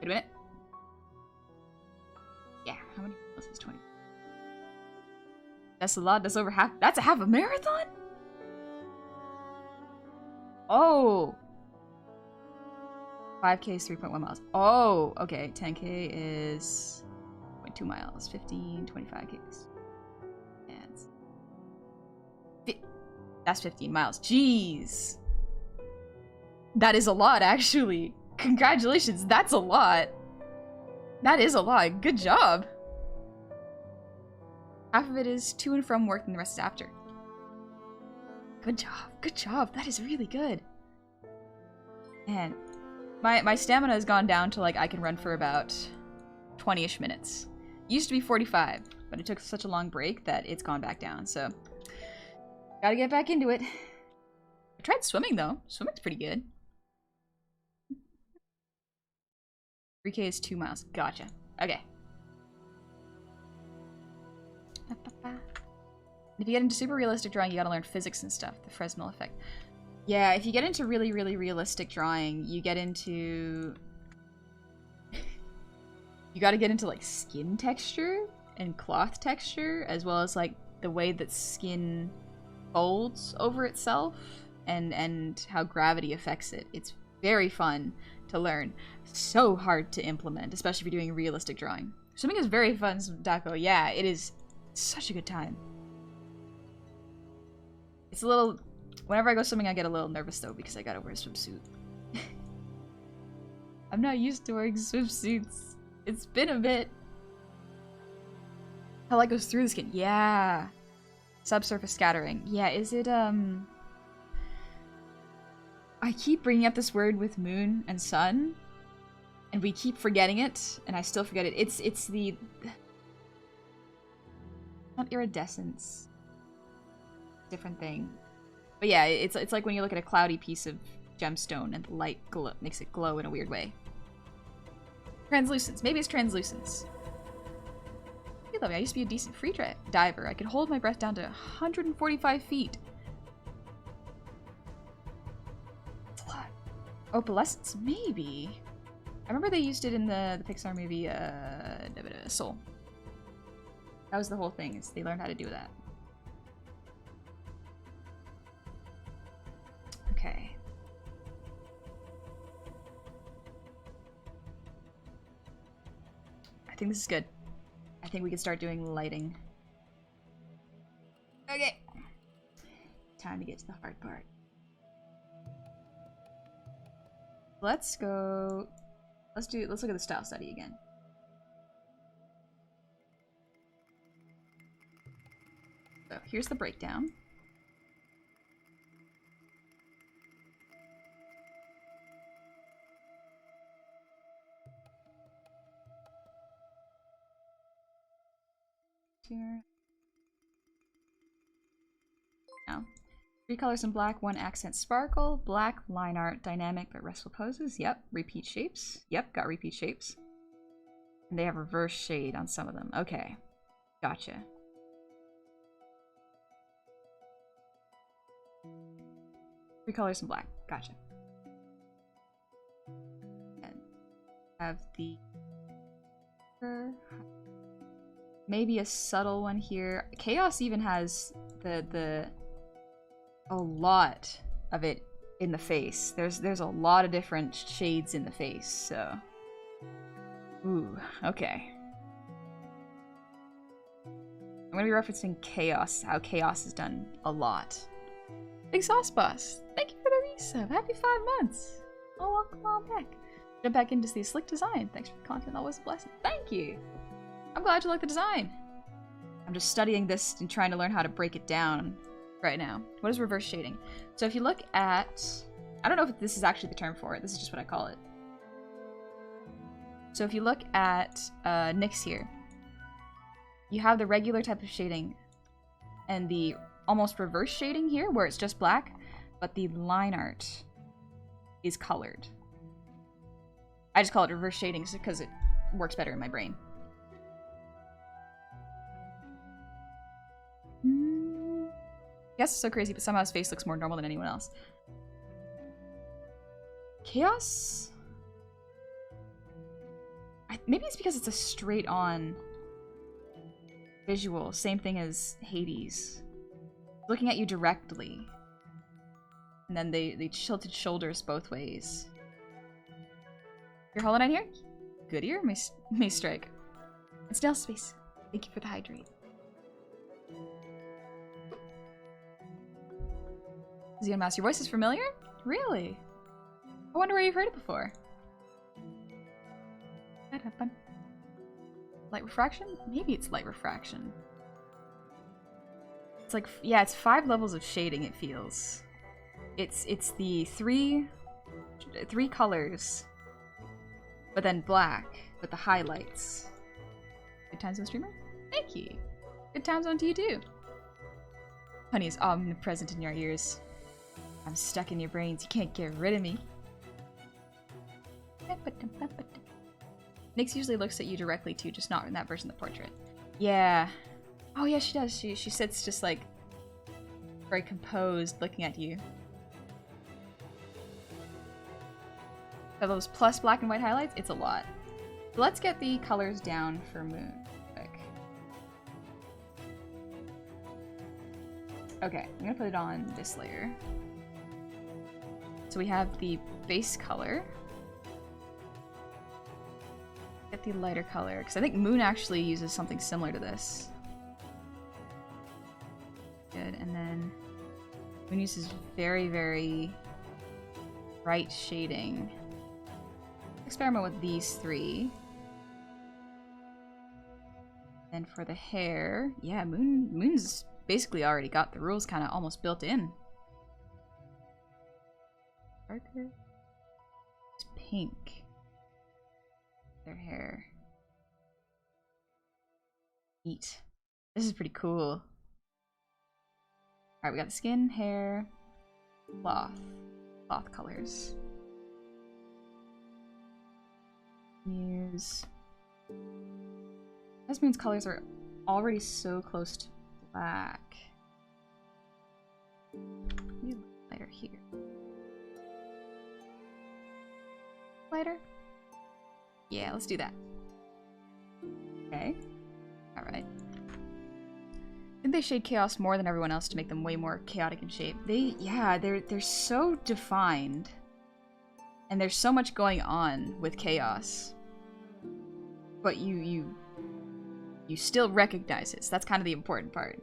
a minute. Yeah, how many miles is 20? That's a lot. That's over half. That's a half a marathon? Oh. 5K is 3.1 miles. Oh, okay. 10K is 0.2 miles. 15, 25K. That's 15 miles. Jeez. That is a lot, actually. Congratulations. That's a lot. That is a lot. Good job. Half of it is to and from work and the rest is after. Good job. Good job. That is really good. Man. My stamina has gone down to, like, I can run for about 20-ish minutes. It used to be 45, but it took such a long break that it's gone back down, so... Gotta get back into it. I tried swimming, though. Swimming's pretty good. 3K is 2 miles. Gotcha. Okay. If you get into super realistic drawing, you gotta learn physics and stuff. The Fresnel effect. Yeah, if you get into really, really realistic drawing, you get into... you gotta get into, like, skin texture and cloth texture, as well as, like, the way that skin folds over itself and how gravity affects it. It's very fun to learn. So hard to implement, especially if you're doing realistic drawing. Swimming is very fun, Dako. Yeah, it is such a good time. It's a little... Whenever I go swimming, I get a little nervous, though, because I gotta wear a swimsuit. I'm not used to wearing swimsuits. It's been a bit. How light goes through the skin. Yeah. Subsurface scattering. Yeah, is it, I keep bringing up this word with moon and sun, and we keep forgetting it, and I still forget it. It's the... Not iridescence. Different thing. But yeah, it's like when you look at a cloudy piece of gemstone and the light makes it glow in a weird way. Translucence. Maybe it's translucence. I used to be a decent free diver. I could hold my breath down to 145 feet. That's a lot. Opalescence? Maybe. I remember they used it in the Pixar movie, Soul. That was the whole thing, is they learned how to do that. Okay. I think this is good. I think we can start doing lighting. Okay. Time to get to the hard part. Let's go... Let's look at the style study again. So here's the breakdown. Here. Now, 3 colors in black, 1 accent sparkle, black, line art, dynamic but restful poses. Yep, repeat shapes. Yep, got repeat shapes. And they have reverse shade on some of them. Okay, gotcha. Three colors in black. Gotcha. And have the... Maybe a subtle one here. Chaos even has a lot of it in the face. There's a lot of different shades in the face, so... Ooh, okay. I'm gonna be referencing Chaos, how Chaos is done a lot. Big Sauce Boss, thank you for the resub. Happy 5 months. Oh, welcome on back. Jump back into the slick design. Thanks for the content, always a blessing. Thank you. I'm glad you like the design. I'm just studying this and trying to learn how to break it down right now. What is reverse shading? So if you look at... I don't know if this is actually the term for it. This is just what I call it. So if you look at Nyx here, you have the regular type of shading and the almost reverse shading here where it's just black, but the line art is colored. I just call it reverse shading because it works better in my brain. Yes, it's so crazy, but somehow his face looks more normal than anyone else. Chaos? Maybe it's because it's a straight-on visual. Same thing as Hades. Looking at you directly. And then they tilted shoulders both ways. You're Hollow Knight here? Good ear, may strike. It's Dell Space. Thank you for the hydrate. Xenomass, your voice is familiar? Really? I wonder where you've heard it before. Light refraction? Maybe it's light refraction. It's like, yeah, it's 5 levels of shading, it feels. It's the three colors, but then black with the highlights. Good time zone streamer? Thank you. Good time zone to you too. Honey is omnipresent in your ears. I'm stuck in your brains. You can't get rid of me. Nyx usually looks at you directly too, just not in that version of the portrait. Yeah. Oh yeah, she does. She sits just like very composed, looking at you. So those plus black and white highlights, it's a lot. So let's get the colors down for Moon quick. Okay, I'm gonna put it on this layer. So we have the base color. Get the lighter color, because I think Moon actually uses something similar to this. Good, and then Moon uses very, very bright shading. Experiment with these 3. And for the hair, yeah, Moon's basically already got the rules kind of almost built in. Darker. It's pink. Their hair. Neat. This is pretty cool. Alright, we got the skin, hair, cloth. Cloth colors. Use. This Moon's colors are already so close to black. Maybe lighter here. Lighter? Yeah, let's do that. Okay. Alright. I think they shade chaos more than everyone else to make them way more chaotic in shape. They're so defined. And there's so much going on with chaos. But you still recognize it. So that's kind of the important part.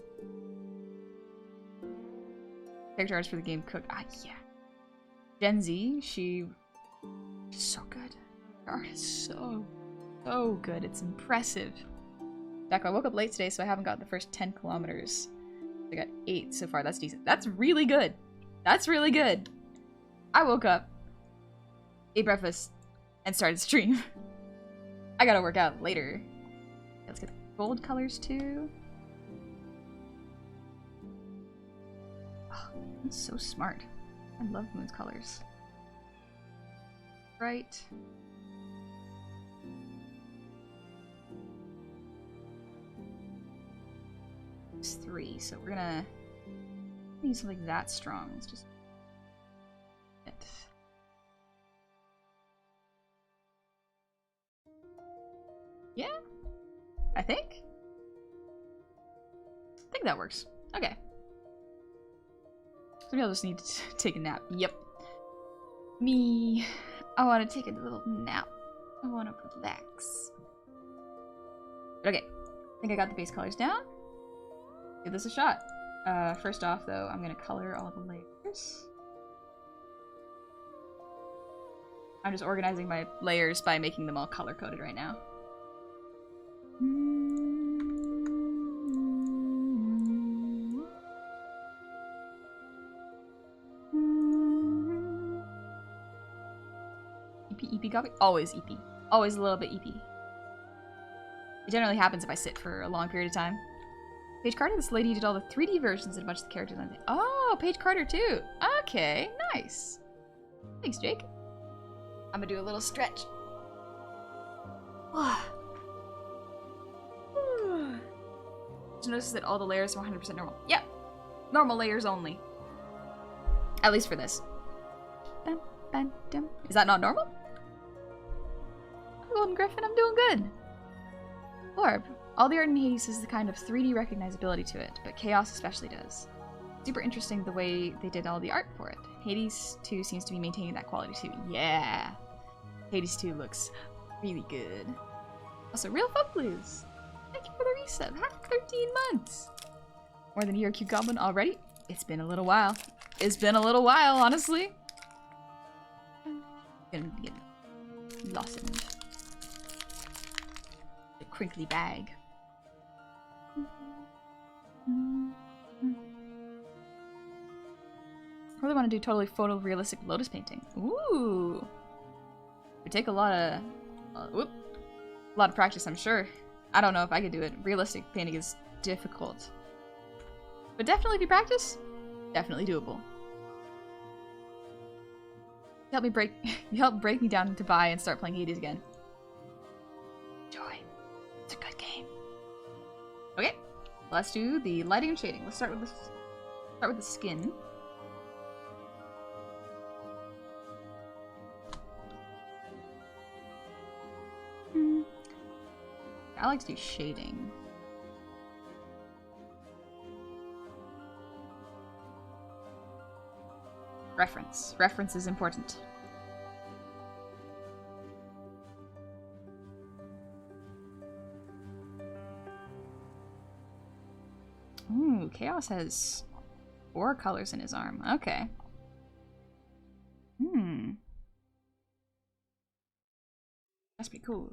Character artist for the game Cook. Ah, yeah. Gen Z, she's so good. Her art is so good. It's impressive. Jack, I woke up late today, so I haven't got the first 10 kilometers. I got 8 so far. That's decent. That's really good. That's really good. I woke up, ate breakfast, and started stream. I gotta work out later. Okay, let's get the gold colors too. Oh, that's so smart. I love Moon's colors. Right. It's 3, so we're gonna use something that strong. Let's just yeah, I think that works. Okay. So maybe I'll just need to take a nap. Yep. Me. I want to take a little nap. I want to relax. Okay. I think I got the base colors down. Give this a shot. First off, though, I'm going to color all the layers. I'm just organizing my layers by making them all color-coded right now. EP copy? Always EP. Always a little bit EP. It generally happens if I sit for a long period of time. Paige Carter, this lady did all the 3D versions and a bunch of the characters on it. Oh, Paige Carter too. Okay, nice. Thanks, Jake. I'm gonna do a little stretch. Just notice that all the layers are 100% normal. Yep. Normal layers only. At least for this. Is that not normal? Golden Griffin, I'm doing good. Orb. All the art in Hades has the kind of 3D recognizability to it, but Chaos especially does. Super interesting the way they did all the art for it. Hades 2 seems to be maintaining that quality too. Yeah. Hades 2 looks really good. Also, Real Folk Blues. Thank you for the resub. Happy 13 months. More than a year, cute Goblin already? It's been a little while. It's been a little while, honestly. Gonna get lost in the crinkly bag. I really want to do totally photorealistic lotus painting. Ooh. It would take a lot of practice, I'm sure. I don't know if I could do it. Realistic painting is difficult. But definitely if you practice, definitely doable. You help break me down to buy and start playing Hades again. Joy. It's a good game. Okay. Let's do the lighting and shading. Let's start with the skin. I like to do shading. Reference. Reference is important. Ooh, Chaos has 4 colors in his arm. Okay. That's pretty cool.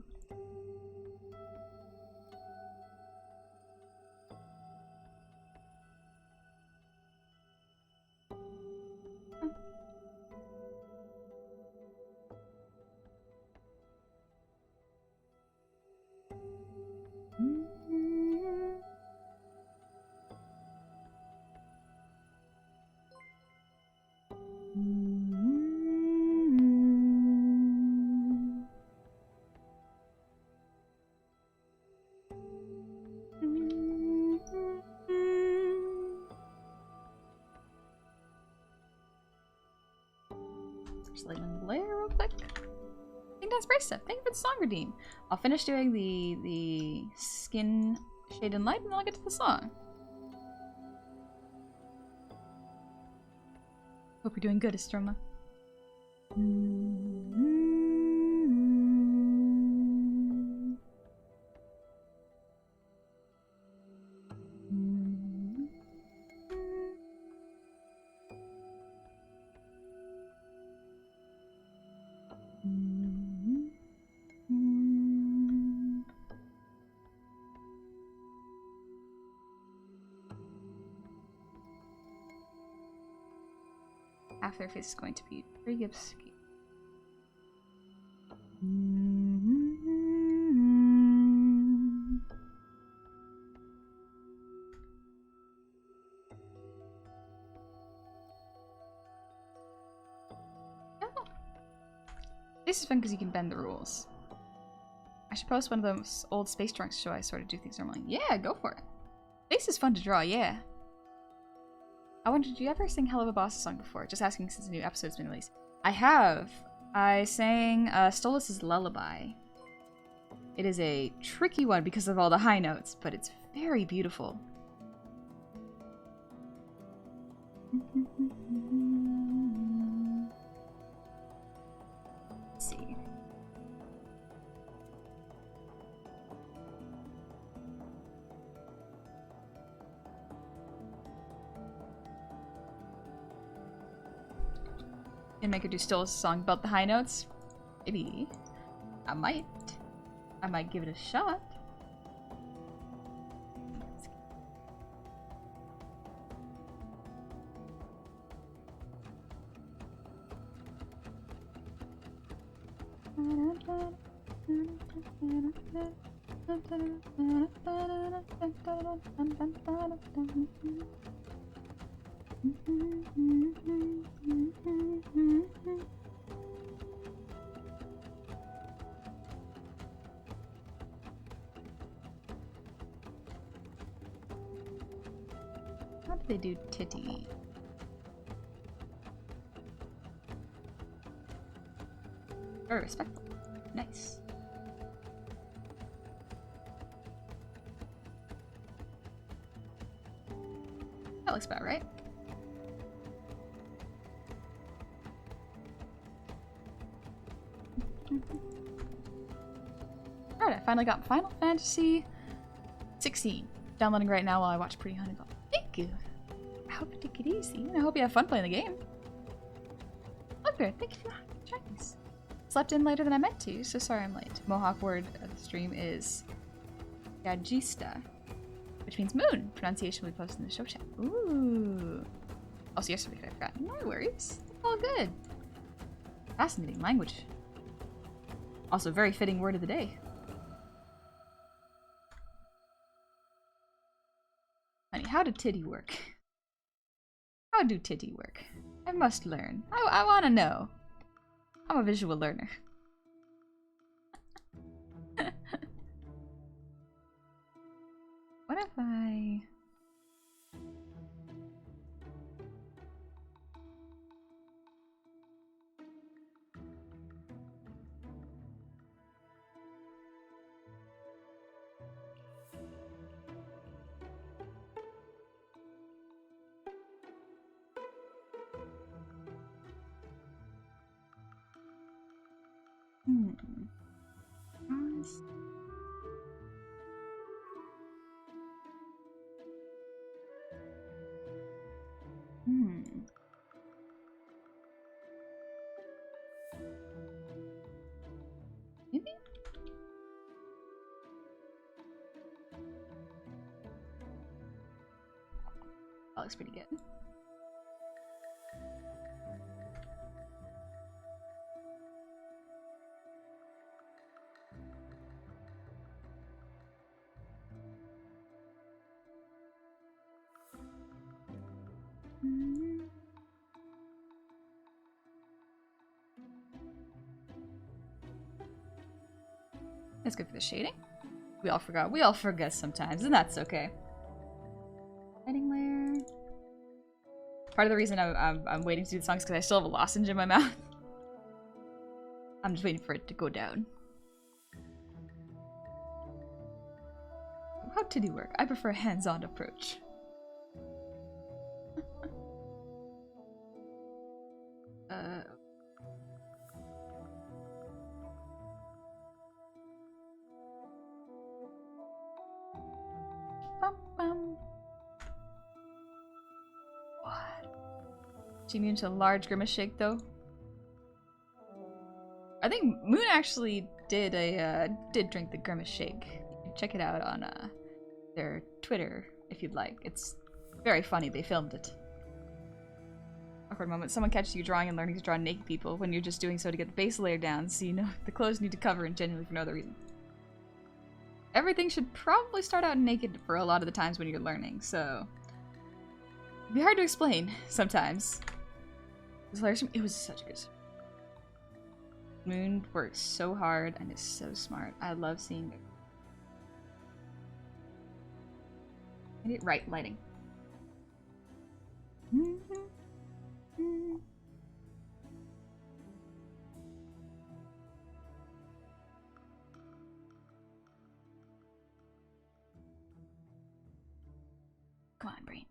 Just lighten the layer real quick. I think that's brace up. Thank you for the song redeem. I'll finish doing the skin shade and light and then I'll get to the song. Hope you're doing good, Estroma. Half their face is going to be pretty obscure. This is fun because you can bend the rules. I should post one of those old space trunks so I sort of do things normally. Yeah, go for it. Space is fun to draw, yeah. I wonder, did you ever sing Hell of a Boss song before? Just asking since the new episode's been released. I have. I sang Stolas' Lullaby. It is a tricky one because of all the high notes, but it's very beautiful. Let's see. And make her do Stolas' song about the high notes? Maybe. I might give it a shot. How do they do titty? Very respectful. Nice. That looks about right. finally got Final Fantasy 16. Downloading right now while I watch Pretty Honey. Thank you. I hope you take it easy. And I hope you have fun playing the game. Lookbear, thank you for the Chinese. Slept in later than I meant to, so sorry I'm late. Mohawk word of the stream is Yajista, which means moon. Pronunciation we posted in the show chat. Ooh. Also yesterday I forgot. No worries. It's all good. Fascinating language. Also very fitting word of the day. Honey, how did titty work? How do titty work? I must learn. I want to know. I'm a visual learner. What if I... Maybe? That looks pretty good. That's good for the shading. We all forgot. We all forget sometimes, and that's okay. Lighting layer. Part of the reason I'm waiting to do the song is because I still have a lozenge in my mouth. I'm just waiting for it to go down. How to do work? I prefer a hands-on approach. She immune to a large grimace shake though. I think Moon actually did drink the grimace shake. You can check it out on their Twitter if you'd like. It's very funny. They filmed it. Awkward moment. Someone catches you drawing and learning to draw naked people when you're just doing so to get the base layer down, so you know the clothes need to cover and genuinely for no other reason. Everything should probably start out naked for a lot of the times when you're learning, so it'd be hard to explain sometimes. It was such a good. Moon works so hard and is so smart. I love seeing it. I get right lighting. Come on, brain.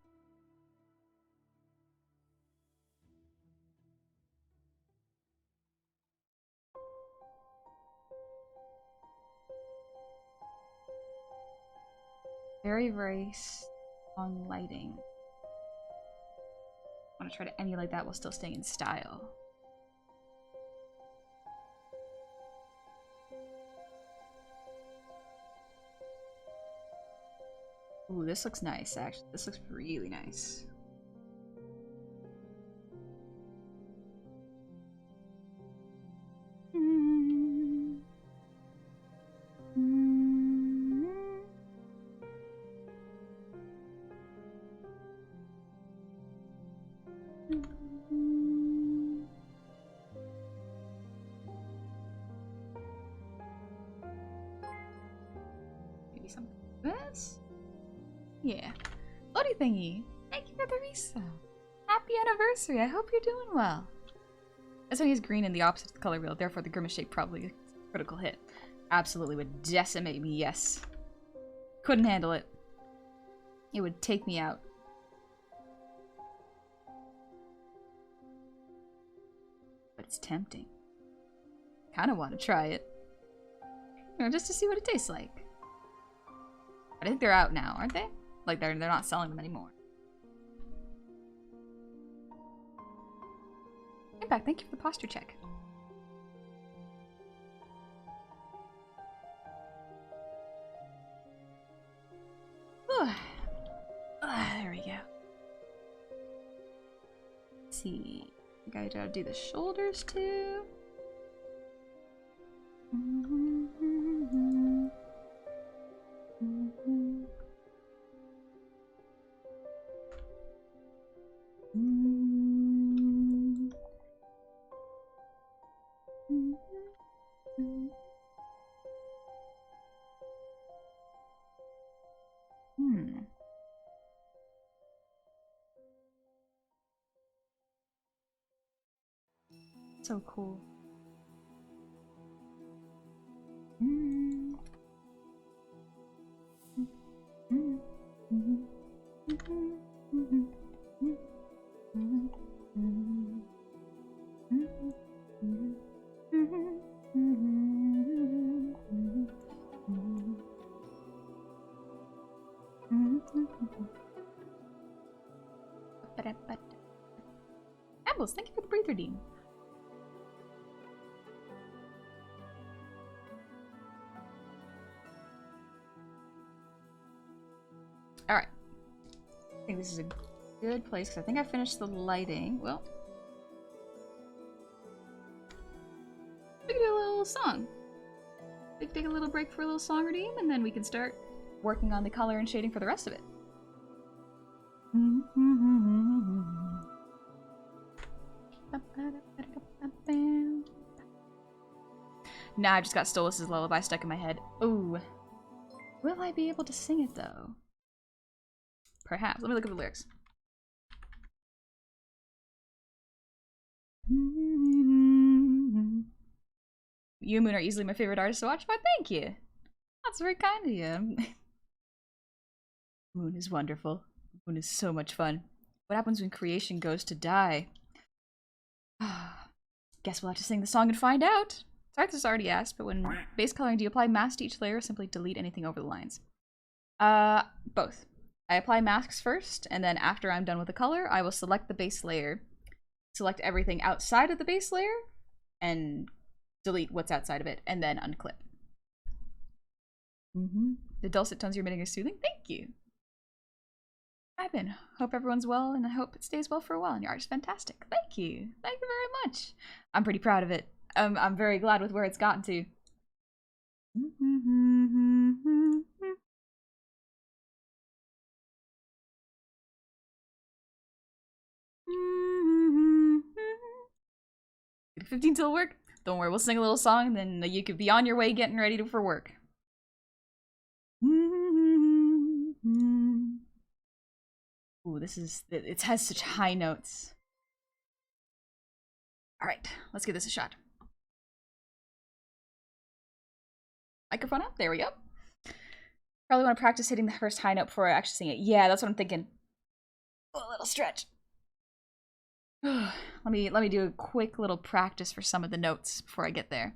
Very, very strong lighting. I want to try to emulate that while still staying in style. Ooh, this looks nice, actually. This looks really nice. Maybe something like this? Yeah. Floaty thingy! Thank you for the resub! Happy anniversary! I hope you're doing well! This one is green and the opposite of the color wheel, therefore the grimace shape probably a critical hit. Absolutely would decimate me, yes. Couldn't handle it. It would take me out. But it's tempting. Kinda want to try it. You know, just to see what it tastes like. But I think they're out now, aren't they? Like they're not selling them anymore. Impact, thank you for the posture check. There we go. Let's see. I think I gotta do the shoulders too. So cool. Apples, thank you for the breather dean. Alright. I think this is a good place because I think I finished the lighting. Well, we can do a little song. We can take a little break for a little song redeem, and then we can start working on the color and shading for the rest of it. Nah, I just got Stolas' lullaby stuck in my head. Ooh. Will I be able to sing it though? Perhaps. Let me look at the lyrics. You and Moon are easily my favorite artist to watch. Why, thank you. That's very kind of you. Moon is wonderful. Moon is so much fun. What happens when creation goes to die? Guess we'll have to sing the song and find out. Sorry, this already asked, but when base coloring, do you apply mask to each layer or simply delete anything over the lines? Both. I apply masks first, and then after I'm done with the color, I will select the base layer, select everything outside of the base layer, and delete what's outside of it, and then unclip. The dulcet tones you're emitting are soothing. Thank you. I've been. Hope everyone's well, and I hope it stays well for a while, and your art is fantastic. Thank you. Thank you very much. I'm pretty proud of it. I'm very glad with where it's gotten to. Get 15 till work? Don't worry, we'll sing a little song, and then you could be on your way getting ready for work. Ooh, it has such high notes. Alright, let's give this a shot. Microphone up, there we go. Probably want to practice hitting the first high note before I actually sing it. Yeah, that's what I'm thinking. A little stretch. let me do a quick little practice for some of the notes before I get there.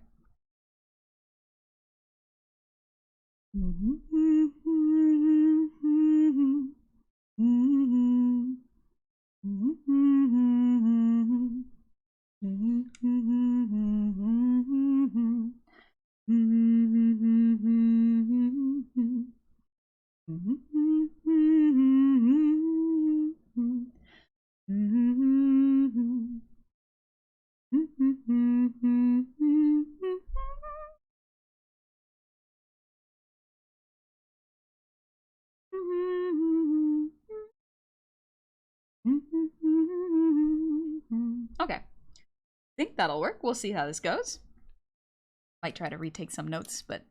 Okay. I think that'll work. We'll see how this goes. Might try to retake some notes, but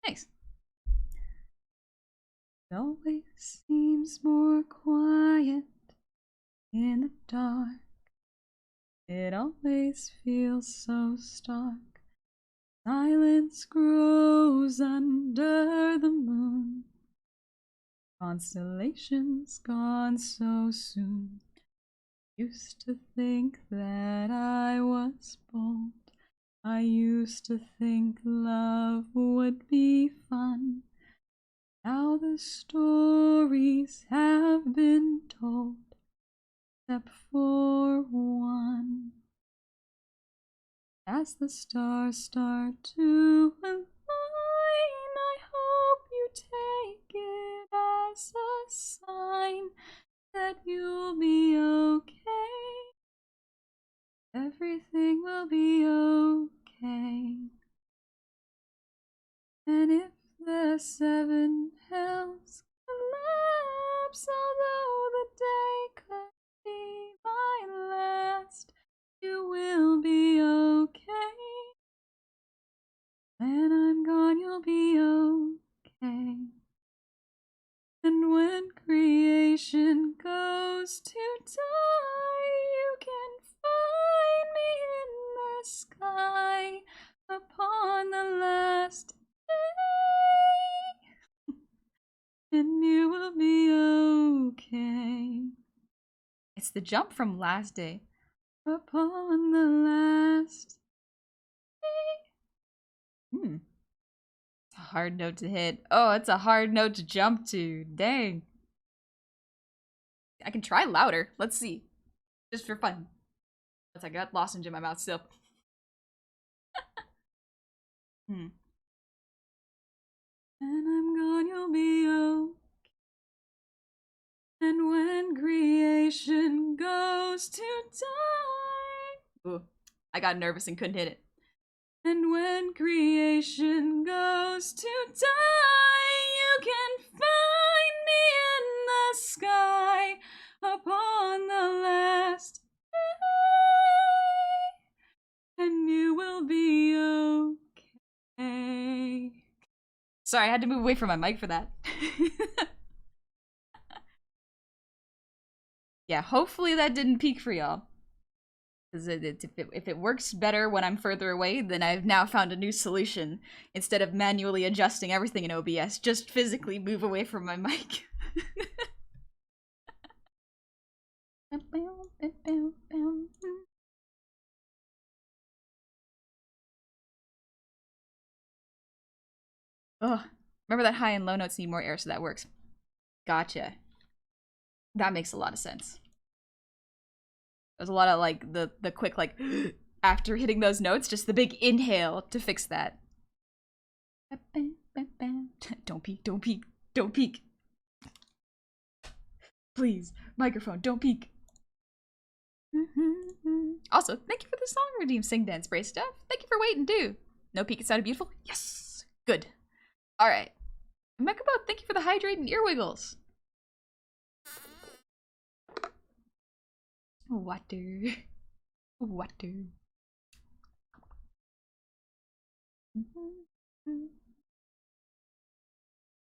thanks. It always seems more quiet in the dark. It always feels so stark. Silence grows under the moon. Constellations gone so soon. Used to think that I was bold, I used to think love would be fun. Now the stories have been told, except for one. As the stars start to align, I hope you take it as a sign that you'll be okay. Everything will be okay. And if the seven hells collapse, although the day could be my last, you will be okay. When I'm gone, you'll be okay. And when creation goes to die, you can find me in the sky upon the last day. And you will be okay. It's the jump from last day. Upon the last day. It's a hard note to hit. Oh, it's a hard note to jump to. Dang. I can try louder. Let's see. Just for fun. I got lozenge in my mouth still. And I'm gone, you'll be okay. And when creation goes to die. Ooh, I got nervous and couldn't hit it. And when creation goes to die, you can find me in the sky upon the last day. And you will be okay. Sorry, I had to move away from my mic for that. Yeah, hopefully that didn't peak for y'all. Because if it works better when I'm further away, then I've now found a new solution. Instead of manually adjusting everything in OBS, just physically move away from my mic. Oh, remember that high and low notes need more air, so that works. Gotcha. That makes a lot of sense. There's a lot of like the quick like after hitting those notes, just the big inhale to fix that. Don't peek, don't peek, don't peek. Please, microphone, don't peek. Also, thank you for the song redeem sing dance brace stuff. Thank you for waiting too. No peek, it sounded beautiful. Yes, good. All right, Mechabo, thank you for the hydrating ear wiggles. Water. Water.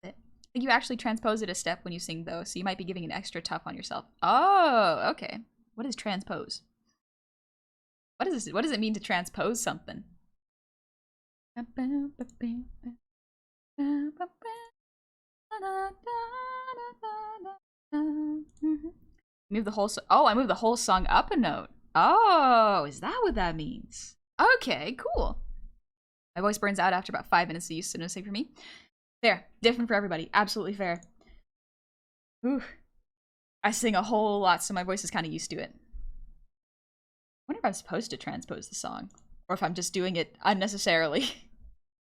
I think you actually transpose it a step when you sing though, so you might be giving an extra tough on yourself. Oh, okay. What is transpose? What is this? What does it mean to transpose something? Move the whole I moved the whole song up a note. Oh, is that what that means? Okay, cool. My voice burns out after about 5 minutes of use, so no same for me. Fair. Different for everybody. Absolutely fair. Ooh. I sing a whole lot, so my voice is kind of used to it. I wonder if I'm supposed to transpose the song, or if I'm just doing it unnecessarily.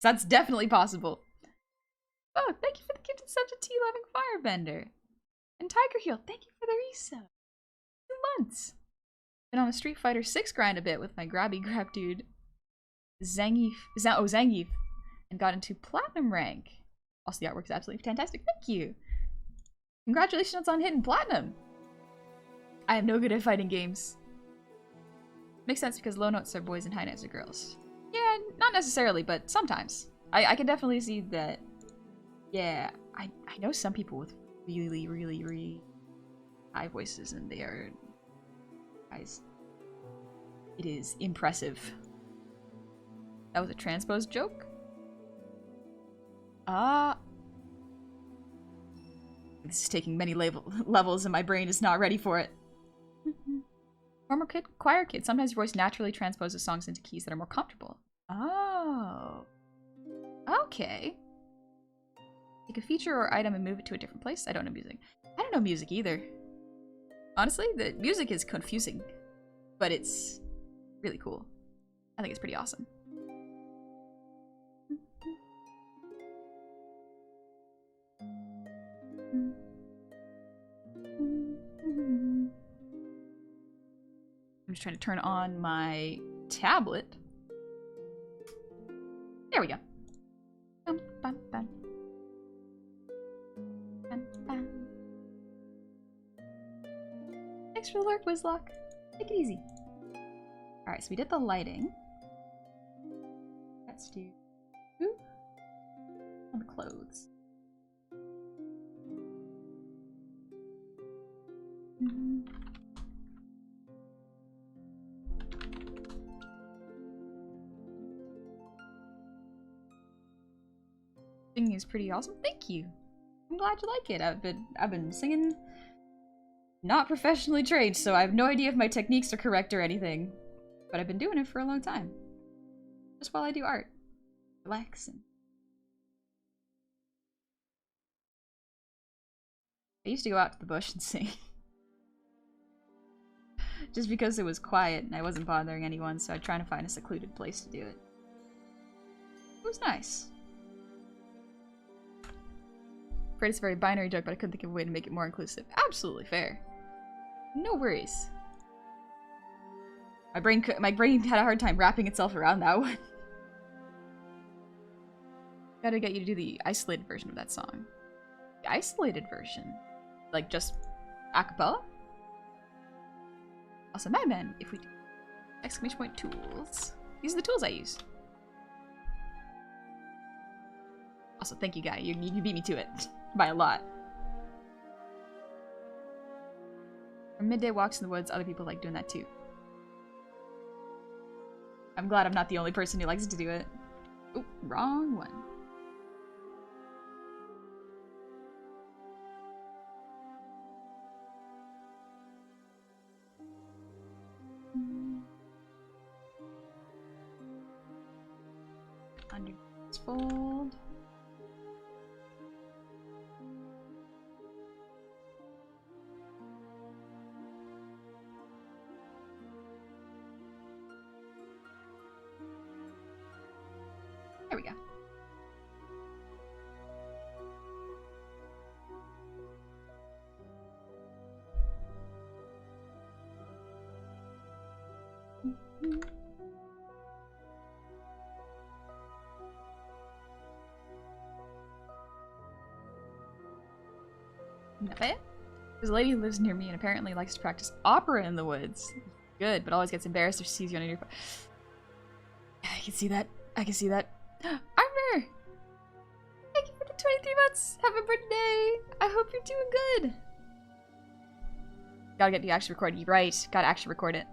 That's definitely possible. Oh, thank you for the gift of such a tea-loving firebender. And Tiger Heel, thank you for the resub. 2 months. Been on the Street Fighter 6 grind a bit with my grabby grab dude, Zangief, and got into platinum rank. Also, the artwork is absolutely fantastic. Thank you. Congratulations on hitting platinum. I am no good at fighting games. Makes sense because low notes are boys and high notes are girls. Yeah, not necessarily, but sometimes. I can definitely see that. Yeah, I know some people with really high voices, and they are guys. It is impressive. That was a transposed joke? This is taking many levels and my brain is not ready for it. Former choir kid, sometimes your voice naturally transposes songs into keys that are more comfortable. Oh. Okay. Take a feature or item and move it to a different place? I don't know music. I don't know music either. Honestly, the music is confusing, but it's really cool. I think it's pretty awesome. I'm just trying to turn on my tablet. There we go. Bum, bum, bum. Bum, bum. Thanks for the lurk, Wizlock. Take it easy. Alright, so we did the lighting. Let's do on the clothes. Singing is pretty awesome. Thank you. I'm glad you like it. I've been singing, not professionally trained, so I have no idea if my techniques are correct or anything. But I've been doing it for a long time. Just while I do art. Relaxing. I used to go out to the bush and sing. Just because it was quiet and I wasn't bothering anyone, so I'd try to find a secluded place to do it. It was nice. Afraid it's a very binary joke, but I couldn't think of a way to make it more inclusive. Absolutely fair. No worries. My brain had a hard time wrapping itself around that one. Gotta get you to do the isolated version of that song. The isolated version? Like just a cappella? Also, my man, if we do exclamation point tools. These are the tools I use. Also, thank you, guy. You beat me to it. By a lot. For midday walks in the woods, other people like doing that too. I'm glad I'm not the only person who likes to do it. Oop, wrong one. Under this fold. There we go. There's a lady who lives near me and apparently likes to practice opera in the woods. Good, but always gets embarrassed if she sees you on your phone. I can see that. I can see that. Armor! Thank you for the 23 months! Have a birthday! I hope you're doing good! Gotta get the action recorded. You're right. Gotta actually record it.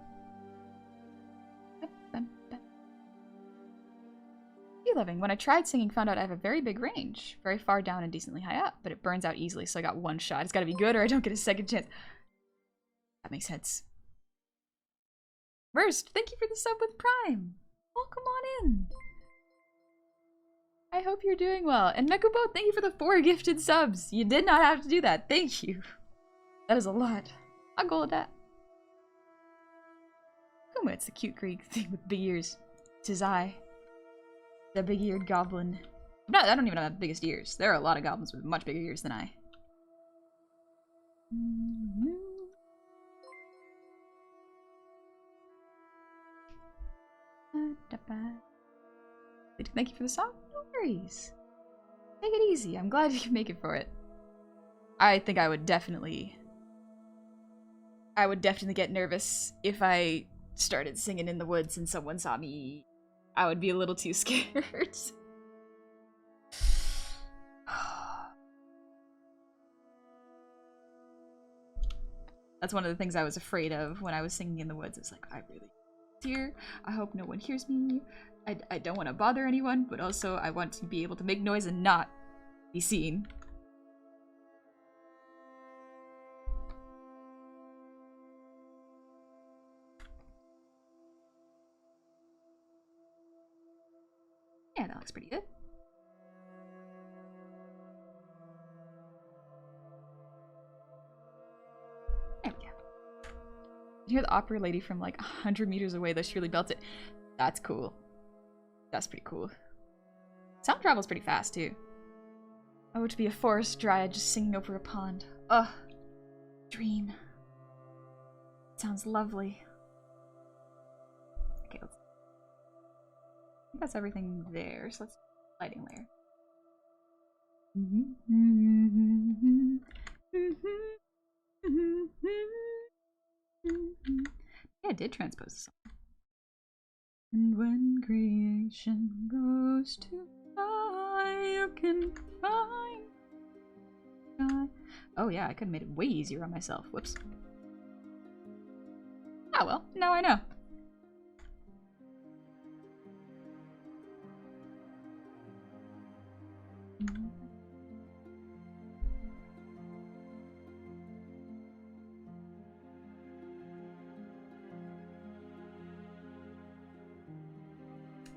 Loving. When I tried singing, found out I have a very big range. Very far down and decently high up, but it burns out easily, so I got one shot. It's gotta be good or I don't get a second chance. That makes sense. First, thank you for the sub with Prime. Welcome on in. I hope you're doing well. And Mekubo, thank you for the 4 gifted subs. You did not have to do that. Thank you. That is a lot. I'll go with that. Kuma, it's the cute Greek thing with big ears. It's his eye. The big-eared goblin. No, I don't even have the biggest ears. There are a lot of goblins with much bigger ears than I. Thank you for the song. No worries. Take it easy. I'm glad you can make it for it. I think I would definitely get nervous if I started singing in the woods and someone saw me. I would be a little too scared. That's one of the things I was afraid of when I was singing in the woods. It's like, I really here. I hope no one hears me. I don't want to bother anyone, but also I want to be able to make noise and not be seen. Yeah, that looks pretty good. There we go. You hear the opera lady from like 100 meters away, though she really belts it. That's cool. That's pretty cool. Sound travels pretty fast, too. Oh, to be a forest dryad just singing over a pond. Ugh. Dream. Sounds lovely. Okay, let's... I think that's everything there, so let's... Lighting layer. Yeah, it did transpose the song. And when creation goes to die, you can find God. Oh yeah, I could have made it way easier on myself. Whoops. Oh well, now I know.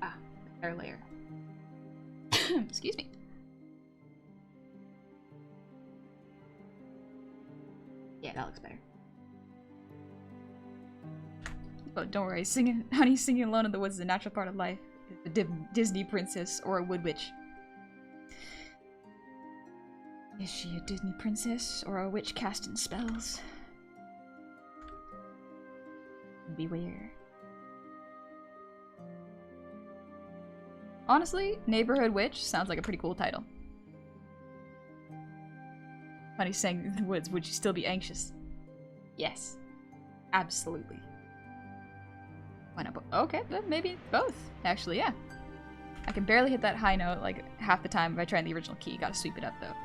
Ah, hair layer. Excuse me. Yeah, that looks better. But don't worry, honey singing alone in the woods is a natural part of life. A Disney princess or a wood witch. Is she a Disney princess or a witch casting spells? Beware. Honestly, Neighborhood Witch sounds like a pretty cool title. Honey sang in the woods, would you still be anxious? Yes. Absolutely. Why not both? Okay, then maybe both. Actually, yeah. I can barely hit that high note like half the time if I try in the original key. Gotta sweep it up though.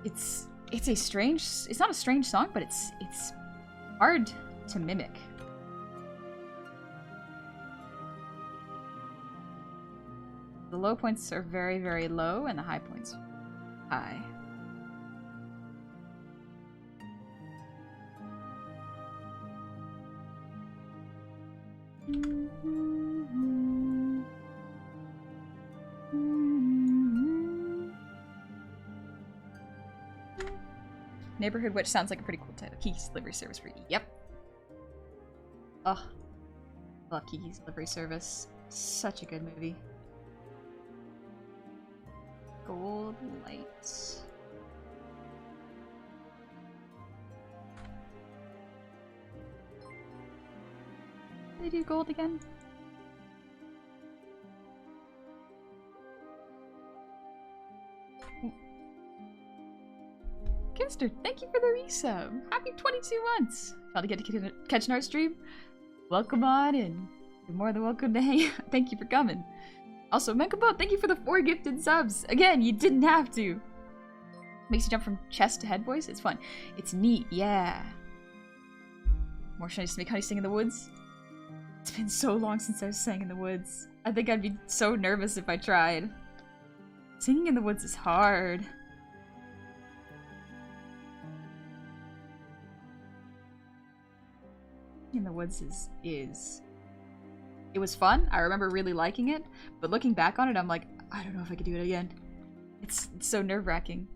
It's a strange... It's not a strange song, but it's hard to mimic. The low points are very, very low, and the high points high. Neighborhood Witch sounds like a pretty cool title. Kiki's Delivery Service for Yep. Ugh. Love Kiki's Delivery Service. Such a good movie. Gold lights. Did they do gold again? Kinster, thank you for the resub. Happy 22 months. About to get to catch an art stream? Welcome on in. You're more than welcome to hang out. Thank you for coming. Also, Menkabot, thank you for the 4 gifted subs. Again, you didn't have to. Makes you jump from chest to head voice. It's fun. It's neat, yeah. More shinies to make honey sing in the woods. It's been so long since I sang in the woods. I think I'd be so nervous if I tried. Singing in the woods is hard. In the woods is it was fun. I remember really liking it, but looking back on it, I'm like, I don't know if I could do it again. It's so nerve-wracking.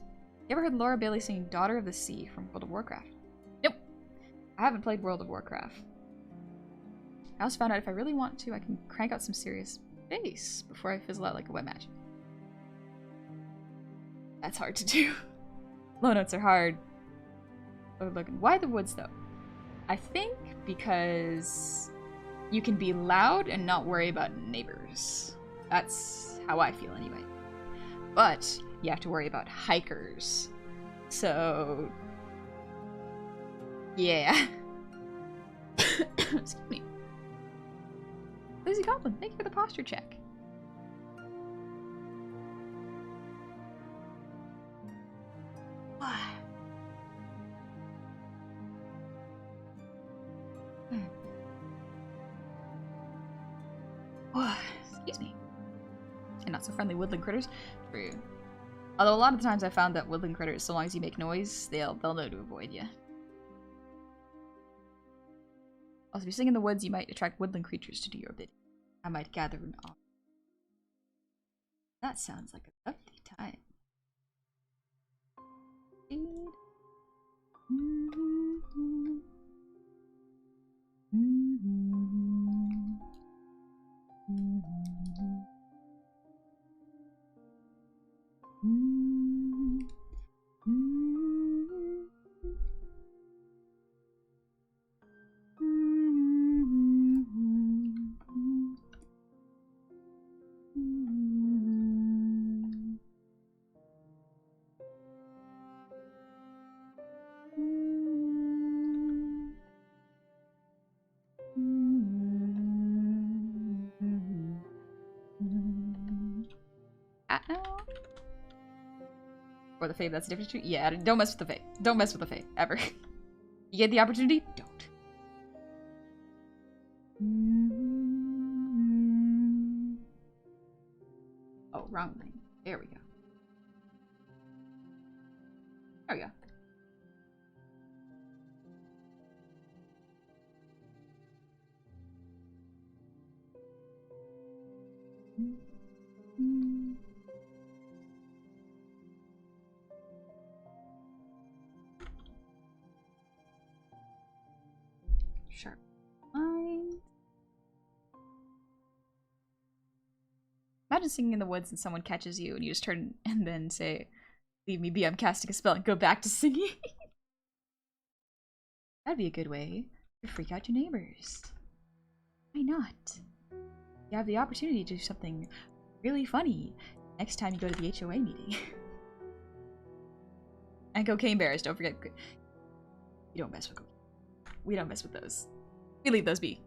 You ever heard Laura Bailey singing Daughter of the Sea from World of Warcraft? Nope. I haven't played World of Warcraft. I also found out if I really want to, I can crank out some serious bass before I fizzle out like a wet match. That's hard to do. Low notes are hard. Oh, look. Why the woods, though? I think because you can be loud and not worry about neighbors. That's how I feel anyway. But you have to worry about hikers. So... yeah. Excuse me. Lazy Goblin, thank you for the posture check. Excuse me. And not so friendly woodland critters. True. Although a lot of the times I found that woodland critters, so long as you make noise, they'll know to avoid you. Also, if you sing in the woods, you might attract woodland creatures to do your bidding. I might gather an That sounds like a lovely time. Or the Fae, that's the difference between— yeah, don't mess with the Fae. Don't mess with the Fae, ever. You get the opportunity? Don't. Oh, wrong thing. There we go. There we go. Sharp lines. Imagine singing in the woods and someone catches you and you just turn and then say, "Leave me be, I'm casting a spell," and go back to singing. That'd be a good way to freak out your neighbors. Why not? You have the opportunity to do something really funny next time you go to the HOA meeting. And cocaine bears, don't forget. You don't mess with cocaine. We don't mess with those. We leave those be.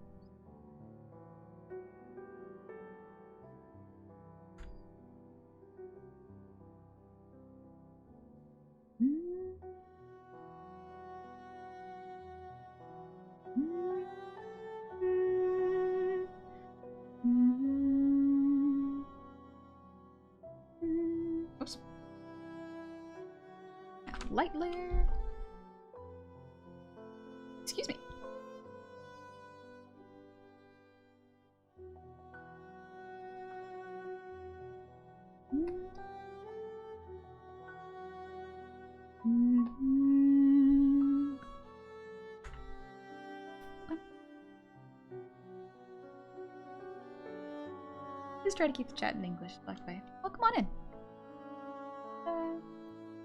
Oops. Light layer. Excuse me. Please try to keep the chat in English, Black Bay. Well, come on in.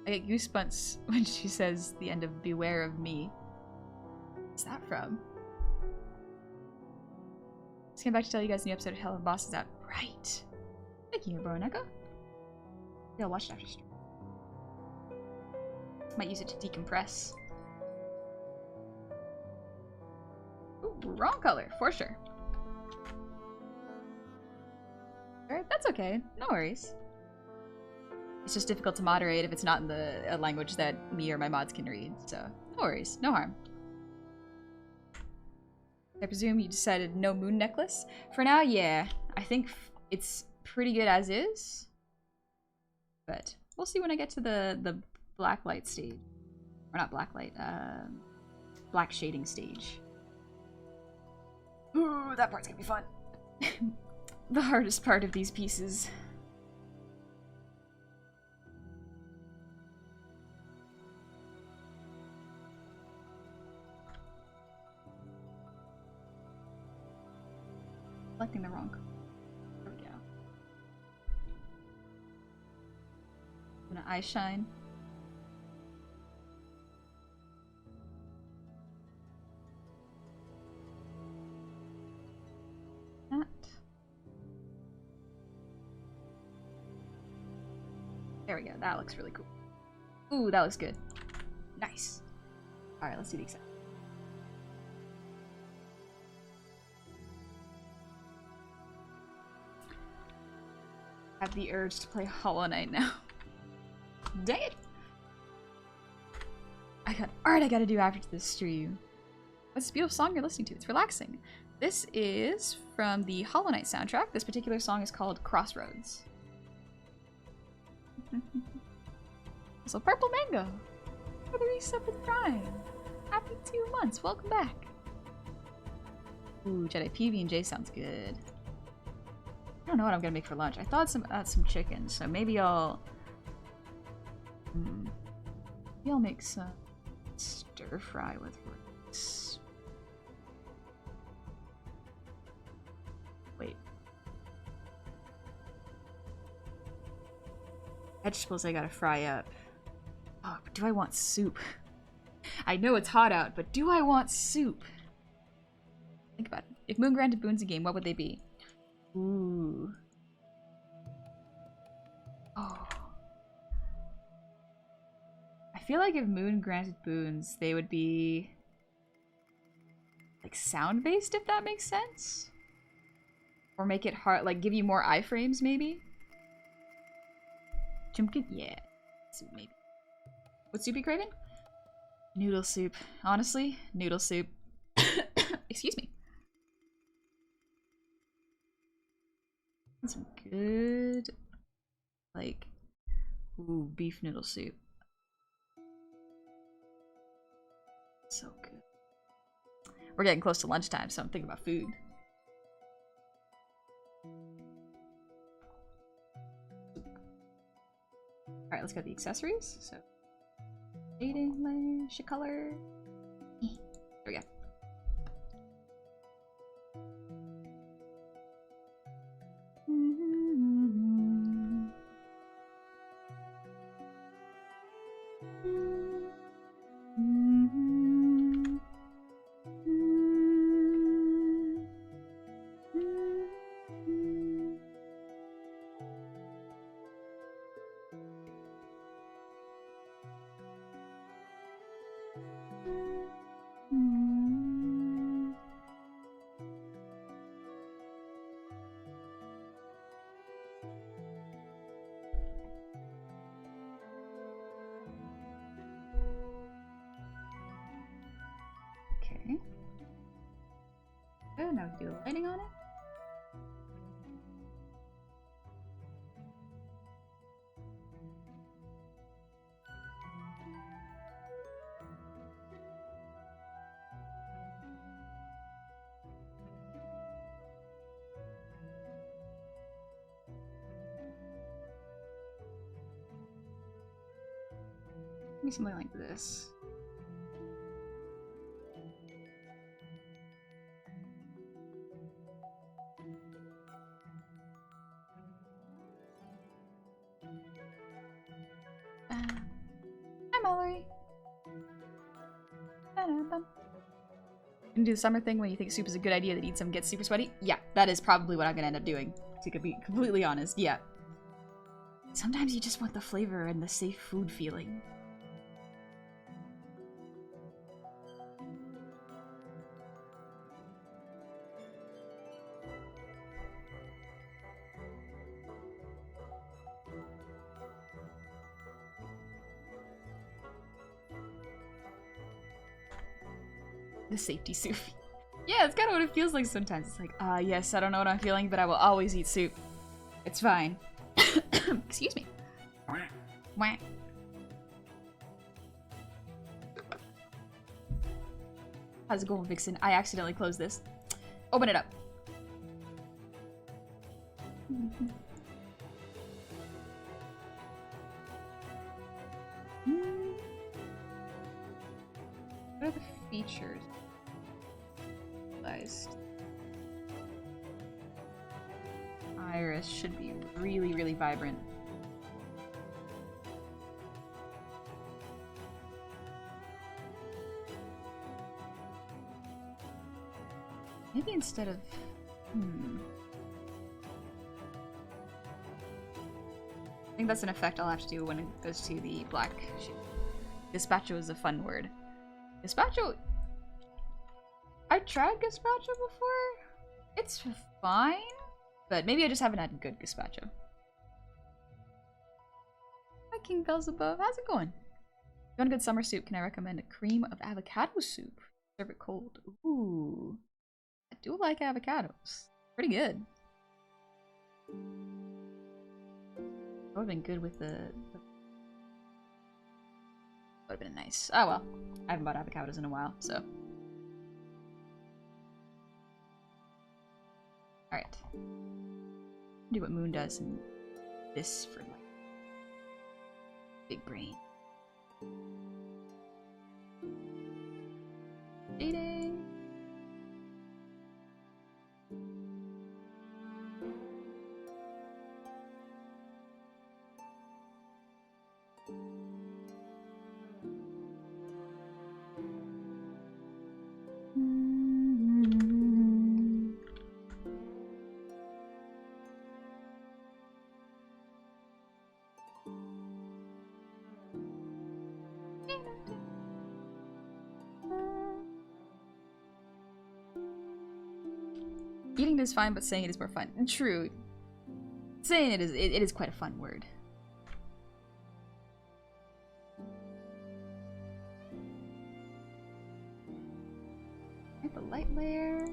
I get goosebumps when she says the end of "Beware of Me." What's that from? Just came back to tell you guys the new episode of Hell of Boss is out. Right. Thank you, Boroneko. Yeah, I'll watch it after stream. Might use it to decompress. Ooh, wrong color, for sure. Alright, that's okay. No worries. It's just difficult to moderate if it's not in a language that me or my mods can read, so no worries, no harm. I presume you decided no moon necklace? For now, yeah. I think it's pretty good as is. But we'll see when I get to the black light stage. Or not black light, black shading stage. Ooh, that part's gonna be fun. The hardest part of these pieces. Selecting the wrong color. There we go. I'm gonna eye shine. That. There we go. That looks really cool. Ooh, that looks good. Nice. Alright, let's do the exact. I have the urge to play Hollow Knight now. Dang it! I got art I gotta do after this stream. What's this beautiful song you're listening to? It's relaxing. This is from the Hollow Knight soundtrack. This particular song is called Crossroads. So Purple Mango for the resub with Prime. Happy 2 months. Welcome back. Ooh, Jedi PB&J sounds good. I don't know what I'm gonna make for lunch. I thought some chicken, so maybe I'll maybe I'll make some stir fry with rice. Wait. Vegetables I gotta fry up. Oh, but do I want soup? I know it's hot out, but do I want soup? Think about it. If Moon granted boons a game, what would they be? Ooh. Oh. I feel like if Moon granted boons, they would be like sound-based, if that makes sense. Or make it hard, like give you more iframes, maybe? Jumpkin? Yeah. Soup, maybe. What soup you craving? Noodle soup. Honestly, noodle soup. Excuse me. Some good, like, ooh, beef noodle soup. So good. We're getting close to lunchtime, so I'm thinking about food. Alright, let's go to the accessories. So, shading, layer, color. There we go. Okay. Good, now we do the lighting on it. Maybe something like this. Hi, Mallory. You can do the summer thing when you think soup is a good idea that eat some gets super sweaty? Yeah, that is probably what I'm gonna end up doing, to be completely honest. Yeah. Sometimes you just want the flavor and the safe food feeling. The safety soup. Yeah, it's kind of what it feels like sometimes. It's like, yes, I don't know what I'm feeling, but I will always eat soup. It's fine. Excuse me. Wah. How's it going, Vixen? I accidentally closed this. Open it up. What are the features? Iris should be really, really vibrant. Maybe instead of... I think that's an effect I'll have to do when it goes to the black sheet. Gazpacho is a fun word. Gazpacho... I tried gazpacho before. It's fine, but maybe I just haven't had good gazpacho. Hi, King Beelzebub. How's it going? If you want a good summer soup, can I recommend a cream of avocado soup? Serve it cold. Ooh. I do like avocados. Pretty good. That would have been good with the... Would have been nice. Oh well. I haven't bought avocados in a while, so... Alright. Do what Moon does and this for like big brain. Dating. Eating it is fine, but saying it is more fun. True. Saying it is quite a fun word. The light layer.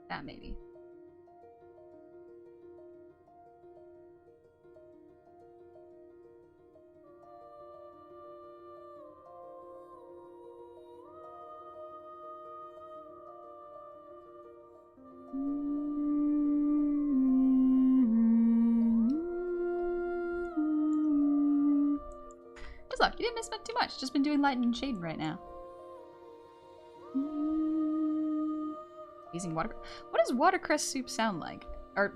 That maybe. What's up? You didn't miss too much. Just been doing lighting and shading right now. Using water. What does watercress soup sound like? Or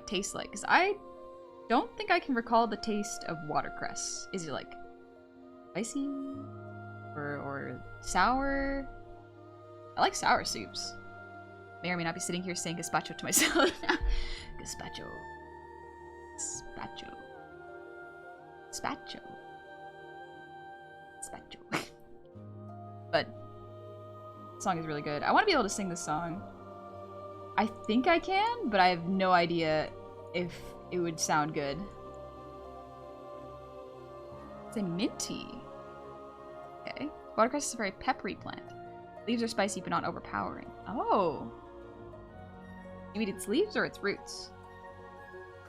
taste like? Because I don't think I can recall the taste of watercress. Is it like spicy? Or sour? I like sour soups. May or may not be sitting here saying gazpacho to myself. Gazpacho. Gazpacho. Gazpacho. Gazpacho. But the song is really good. I want to be able to sing this song. I think I can, but I have no idea if it would sound good. It's a minty. Okay. Watercress is a very peppery plant. Leaves are spicy but not overpowering. Oh. You eat its leaves or its roots?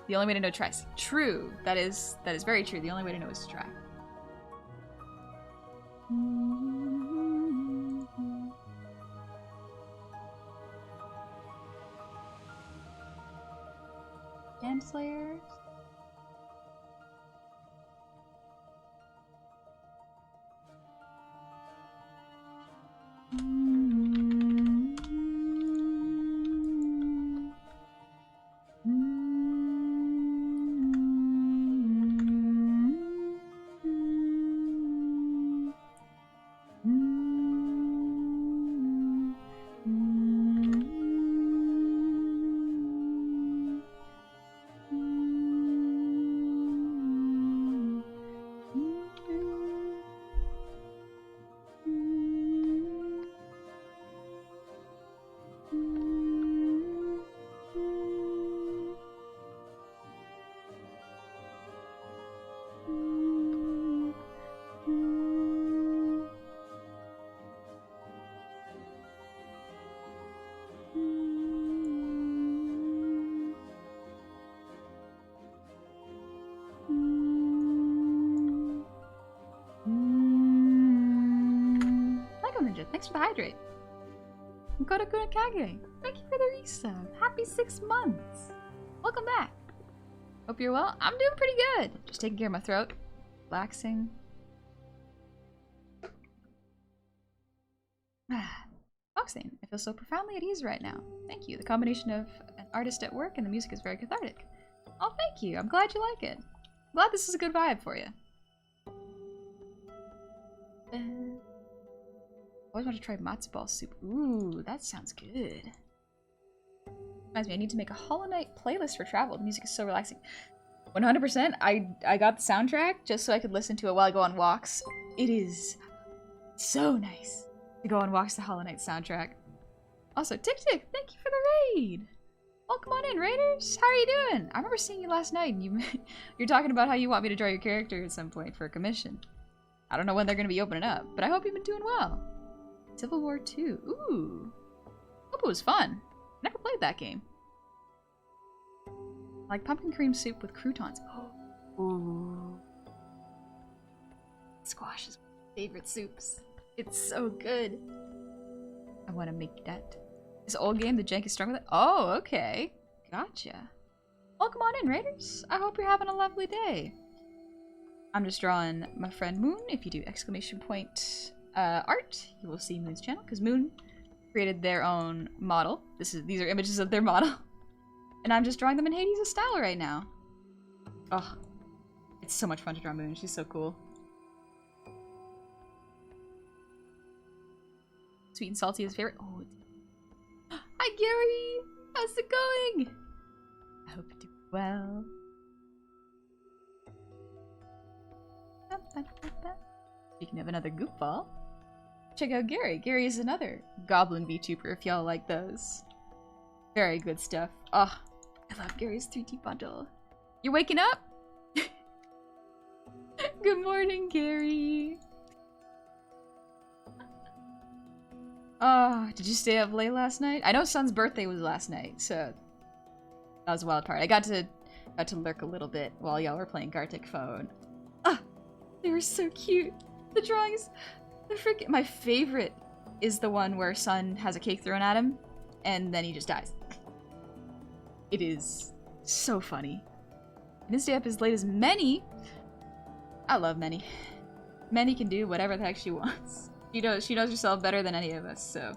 The only way to know tries. True. That is very true. The only way to know is to try. Hand Slayers. Thanks for the hydrate. Kotakuna Kage, thank you for the resub. Happy 6 months. Welcome back. Hope you're well. I'm doing pretty good. Just taking care of my throat. Relaxing. Foxane, I feel so profoundly at ease right now. Thank you. The combination of an artist at work and the music is very cathartic. Oh, thank you. I'm glad you like it. I'm glad this is a good vibe for you. I always want to try matzo ball soup. Ooh, that sounds good. Reminds me, I need to make a Hollow Knight playlist for travel. The music is so relaxing. 100%. I got the soundtrack just so I could listen to it while I go on walks. It is so nice to go on walks to Hollow Knight soundtrack. Also, Tick Tick, thank you for the raid. Welcome on in, Raiders. How are you doing? I remember seeing you last night, and you're talking about how you want me to draw your character at some point for a commission. I don't know when they're gonna be opening up, but I hope you've been doing well. Civil War 2. Ooh. Hope it was fun. Never played that game. Like pumpkin cream soup with croutons. Ooh. Squash is my favorite soups. It's so good. I want to make that. This old game, the jank is strong with it? Oh, okay. Gotcha. Welcome on in, Raiders. I hope you're having a lovely day. I'm just drawing my friend Moon. If you do exclamation point art, you will see Moon's channel, because Moon created their own model. These are images of their model. And I'm just drawing them in Hades' style right now. Oh, it's so much fun to draw Moon. She's so cool. Sweet and salty is favorite. Oh, hi Gary! How's it going? I hope you do well. Speaking of another goofball, check out Gary. Gary is another Goblin VTuber if y'all like those. Very good stuff. Oh, I love Gary's 3D bundle. You're waking up? Good morning, Gary. Oh, did you stay up late last night? I know Son's birthday was last night, so that was a wild part. I got to lurk a little bit while y'all were playing Gartic Phone. Ah, they were so cute. The drawings, they're freaking. My favorite is the one where Son has a cake thrown at him, and then he just dies. It is so funny. I didn't stay up as late as Many. I love Many. Many can do whatever the heck she wants. She knows herself better than any of us, so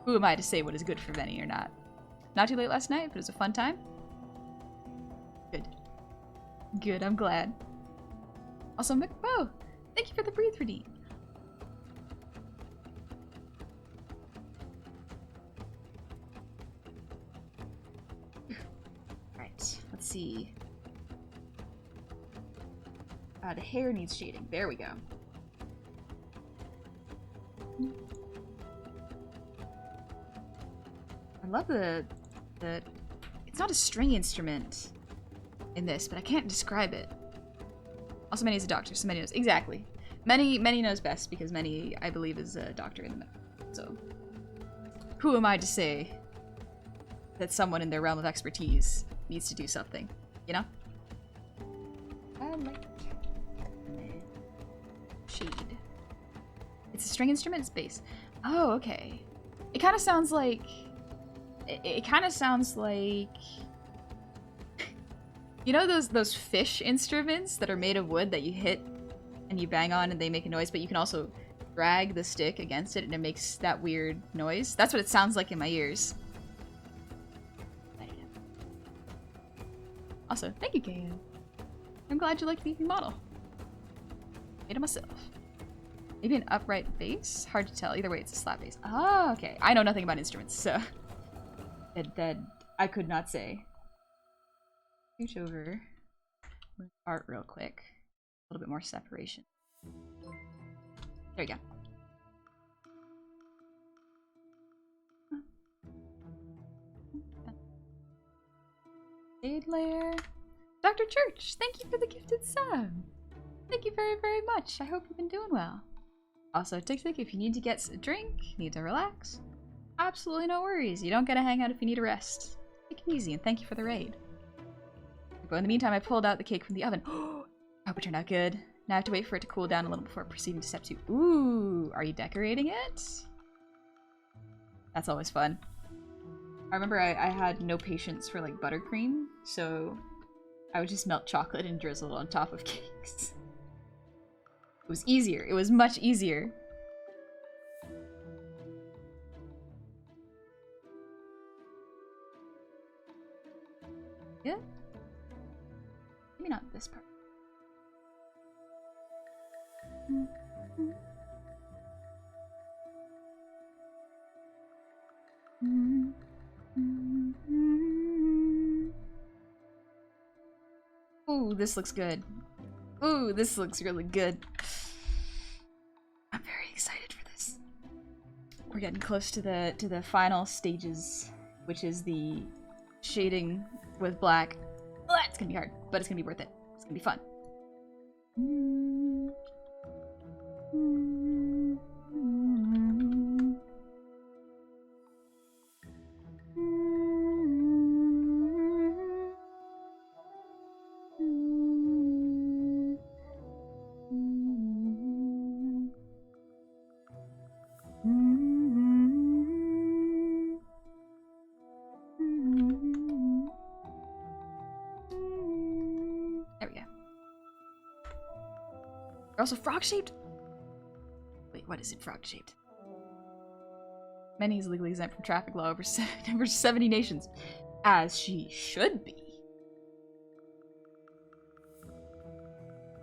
who am I to say what is good for Many or not? Not too late last night, but it was a fun time. Good. Good, I'm glad. Also, McBo, thank you for the breathe redeem. Right, let's see. The hair needs shading. There we go. I love the it's not a string instrument in this, but I can't describe it. Also, Many is a doctor, so Many knows. Exactly. Many knows best, because Many, I believe, is a doctor in the middle. So, who am I to say that someone in their realm of expertise needs to do something, you know? I like shade. It's a string instrument? It's bass. Oh, okay. It kind of sounds like... It kind of sounds like... You know those fish instruments that are made of wood that you hit and you bang on and they make a noise, but you can also drag the stick against it and it makes that weird noise? That's what it sounds like in my ears. Also, thank you, KN. I'm glad you like the model. Made it myself. Maybe an upright bass? Hard to tell. Either way, it's a slap bass. Oh, okay. I know nothing about instruments, so that I could not say. Scooch over art real quick. A little bit more separation. There you go. Shade layer. Dr. Church, thank you for the gifted sub. Thank you very, very much. I hope you've been doing well. Also, Tick Tick, if you need to get a drink, need to relax, absolutely no worries. You don't gotta hang out if you need a rest. Take it easy, and thank you for the raid. But in the meantime, I pulled out the cake from the oven. I hope it turned out good. Now I have to wait for it to cool down a little before proceeding to step 2. Ooh, are you decorating it? That's always fun. I remember I had no patience for, like, buttercream, so I would just melt chocolate and drizzle on top of cakes. It was easier. It was much easier. Yeah? Maybe not this part. Ooh, this looks good. Ooh, this looks really good. I'm very excited for this. We're getting close to the final stages, which is the shading with black. Well, it's gonna be hard, but it's gonna be worth it. It's gonna be fun. also frog-shaped? Wait, what is it frog-shaped? Many is legally exempt from traffic law over 70 nations. As she should be.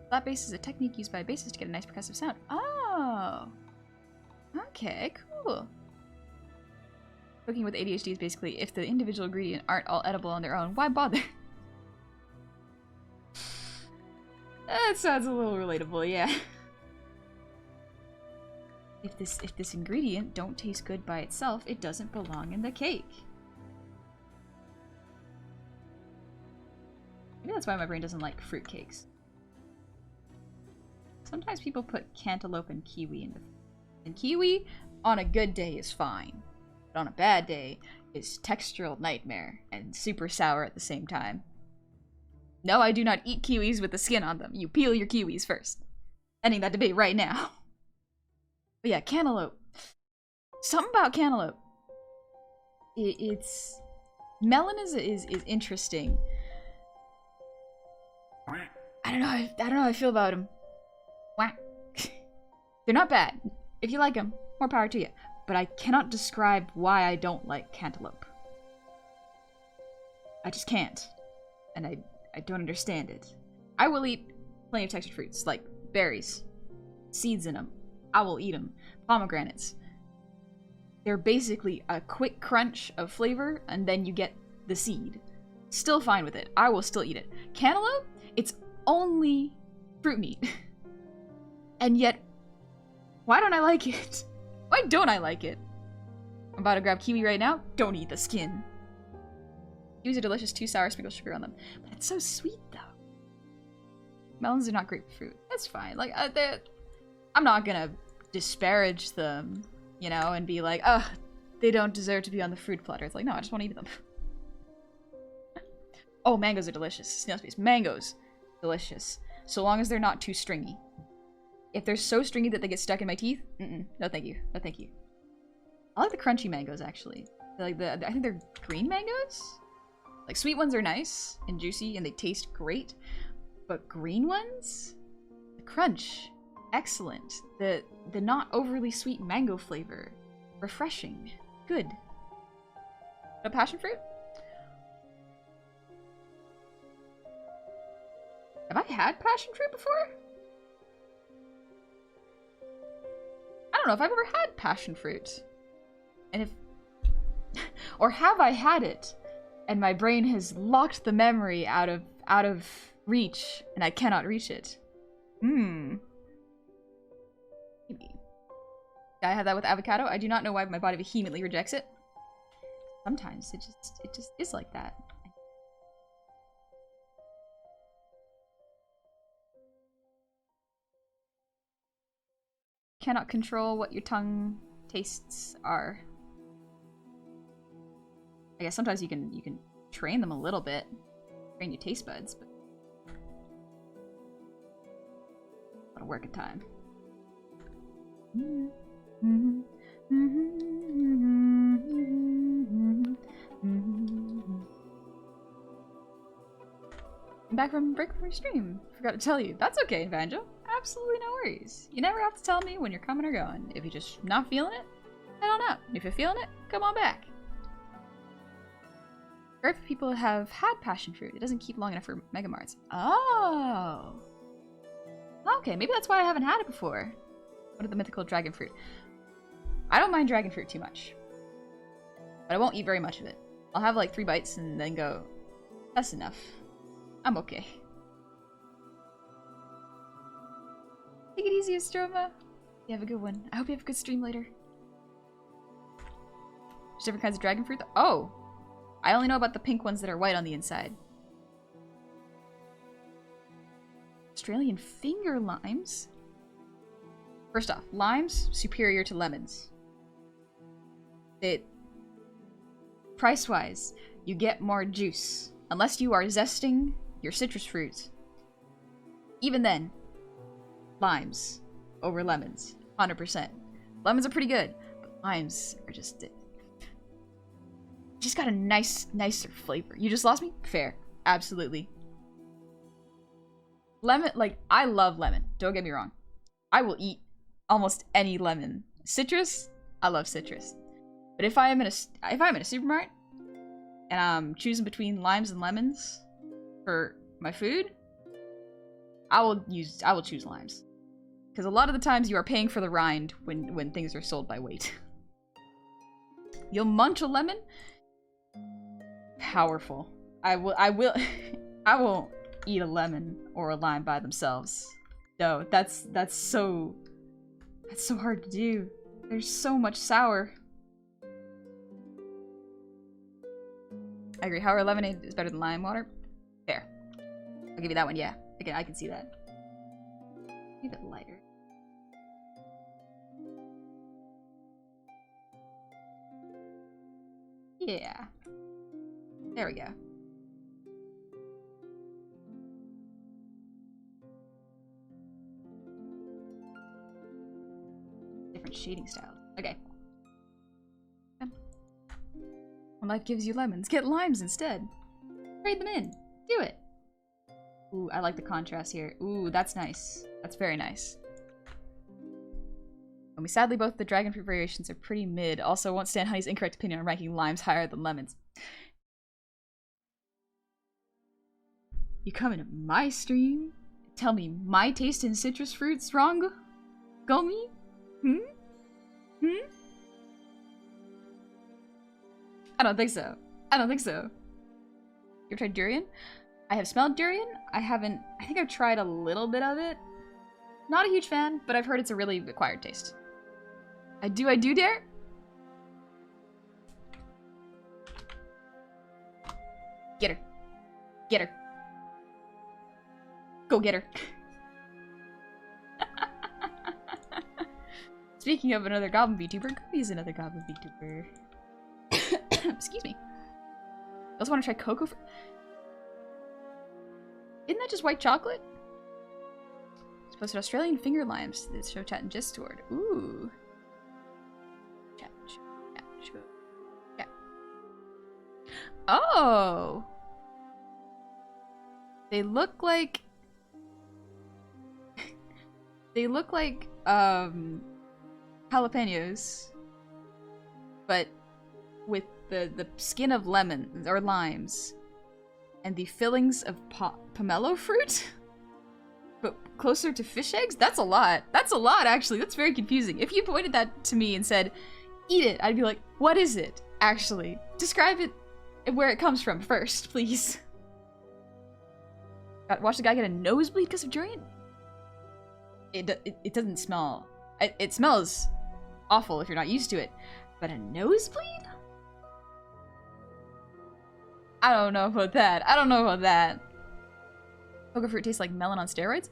Flat bass is a technique used by a bassist to get a nice percussive sound. Oh. Okay, cool. Cooking with ADHD is basically if the individual ingredients aren't all edible on their own, why bother? That sounds a little relatable, yeah. If this ingredient don't taste good by itself, it doesn't belong in the cake. Maybe that's why my brain doesn't like fruitcakes. Sometimes people put cantaloupe and kiwi in the food. And kiwi, on a good day, is fine. But on a bad day, is textural nightmare and super sour at the same time. No, I do not eat kiwis with the skin on them. You peel your kiwis first. Ending that debate right now. But yeah, cantaloupe. Something about cantaloupe. It's... Melon is interesting. I don't know how I feel about them. Whack. They're not bad. If you like them, more power to you. But I cannot describe why I don't like cantaloupe. I just can't. And I don't understand it. I will eat plenty of textured fruits, like berries. Seeds in them. I will eat them. Pomegranates. They're basically a quick crunch of flavor, and then you get the seed. Still fine with it. I will still eat it. Cantaloupe? It's only fruit meat. And yet, why don't I like it? Why don't I like it? I'm about to grab kiwi right now. Don't eat the skin. Kiwis are delicious, too sour, sprinkle sugar on them. But it's so sweet, though. Melons are not grapefruit. That's fine. Like, I'm not gonna disparage them, you know, and be like, ugh, they don't deserve to be on the fruit platter. It's like, no, I just want to eat them. Oh, mangoes are delicious. Snail space. Mangoes. Delicious. So long as they're not too stringy. If they're so stringy that they get stuck in my teeth, no thank you. No thank you. I like the crunchy mangoes, actually. I think they're green mangoes? Like, sweet ones are nice and juicy and they taste great. But green ones? The crunch. Excellent. The not overly sweet mango flavor. Refreshing. Good. A passion fruit? Have I had passion fruit before? I don't know if I've ever had passion fruit. And if... or have I had it, and my brain has locked the memory out of reach, and I cannot reach it? Maybe. Did I have that with avocado? I do not know why my body vehemently rejects it. Sometimes it just is like that. Cannot control what your tongue tastes are. I guess sometimes you can train them a little bit. Train your taste buds, but a lot of work and time. I'm back from break from your stream. Forgot to tell you. That's okay, Evangel. Absolutely no worries. You never have to tell me when you're coming or going. If you're just not feeling it, head on out. If you're feeling it, come on back. Or if people have had passion fruit, it doesn't keep long enough for Megamarts. Oh. Okay, maybe that's why I haven't had it before. What are the mythical dragon fruit? I don't mind dragon fruit too much. But I won't eat very much of it. I'll have like 3 bites and then go, that's enough. I'm okay. Take it easy, Astroma. You have a good one. I hope you have a good stream later. There's different kinds of dragon fruit. Oh! I only know about the pink ones that are white on the inside. Australian finger limes? First off, limes, superior to lemons. Price-wise, you get more juice. Unless you are zesting your citrus fruit. Even then, limes over lemons. 100%. Lemons are pretty good, but limes are just got a nicer flavor. You just lost me? Fair. Absolutely. Lemon, like, I love lemon. Don't get me wrong. I will eat almost any lemon. Citrus, I love citrus. But if I'm in a supermarket and I'm choosing between limes and lemons for my food, I will choose limes. Because a lot of the times you are paying for the rind when things are sold by weight. You'll munch a lemon? Powerful. I won't eat a lemon or a lime by themselves. No, that's so hard to do. There's so much sour. I agree. However, lemonade is better than lime water. Fair. I'll give you that one. Yeah, I can see that. Leave it lighter. Yeah. There we go. Different shading styles. Okay. When life gives you lemons, get limes instead. Trade them in. Do it. Ooh, I like the contrast here. Ooh, that's nice. That's very nice. Sadly, both the dragon fruit variations are pretty mid. Also, won't stand Honey's incorrect opinion on ranking limes higher than lemons. You come into my stream, tell me my taste in citrus fruits wrong? Gummy? Hmm? I don't think so. I don't think so. You ever tried durian? I have smelled durian. I think I've tried a little bit of it. Not a huge fan, but I've heard it's a really acquired taste. I do dare? Get her. Get her. Go get her. Speaking of another Goblin VTuber, Goofy's another Goblin VTuber. Excuse me. I also want to try cocoa. Isn't that just white chocolate? It's posted Australian finger limes that show chat and Discord. Ooh. Chat. Oh. They look like jalapenos, but with the skin of lemons or limes and the fillings of pomelo fruit, but closer to fish eggs. That's a lot. That's a lot, actually. That's very confusing. If you pointed that to me and said, "Eat it," I'd be like, "What is it? Actually, describe it and where it comes from first, please." Watch the guy get a nosebleed because of durian. It doesn't smell. It smells awful if you're not used to it, but a nosebleed? I don't know about that. I don't know about that. Cocoa fruit tastes like melon on steroids?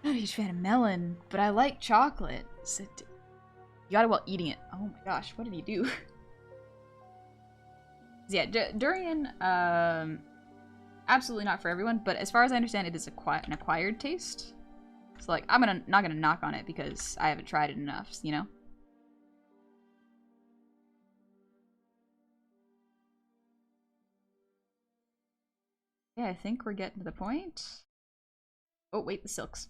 I'm not a huge fan of melon, but I like chocolate. So you got it while eating it. Oh my gosh, what did you do? Yeah, durian, absolutely not for everyone, but as far as I understand, it is an acquired taste. So, like, I'm not gonna knock on it because I haven't tried it enough, you know? Yeah, I think we're getting to the point. Oh, wait, the silks.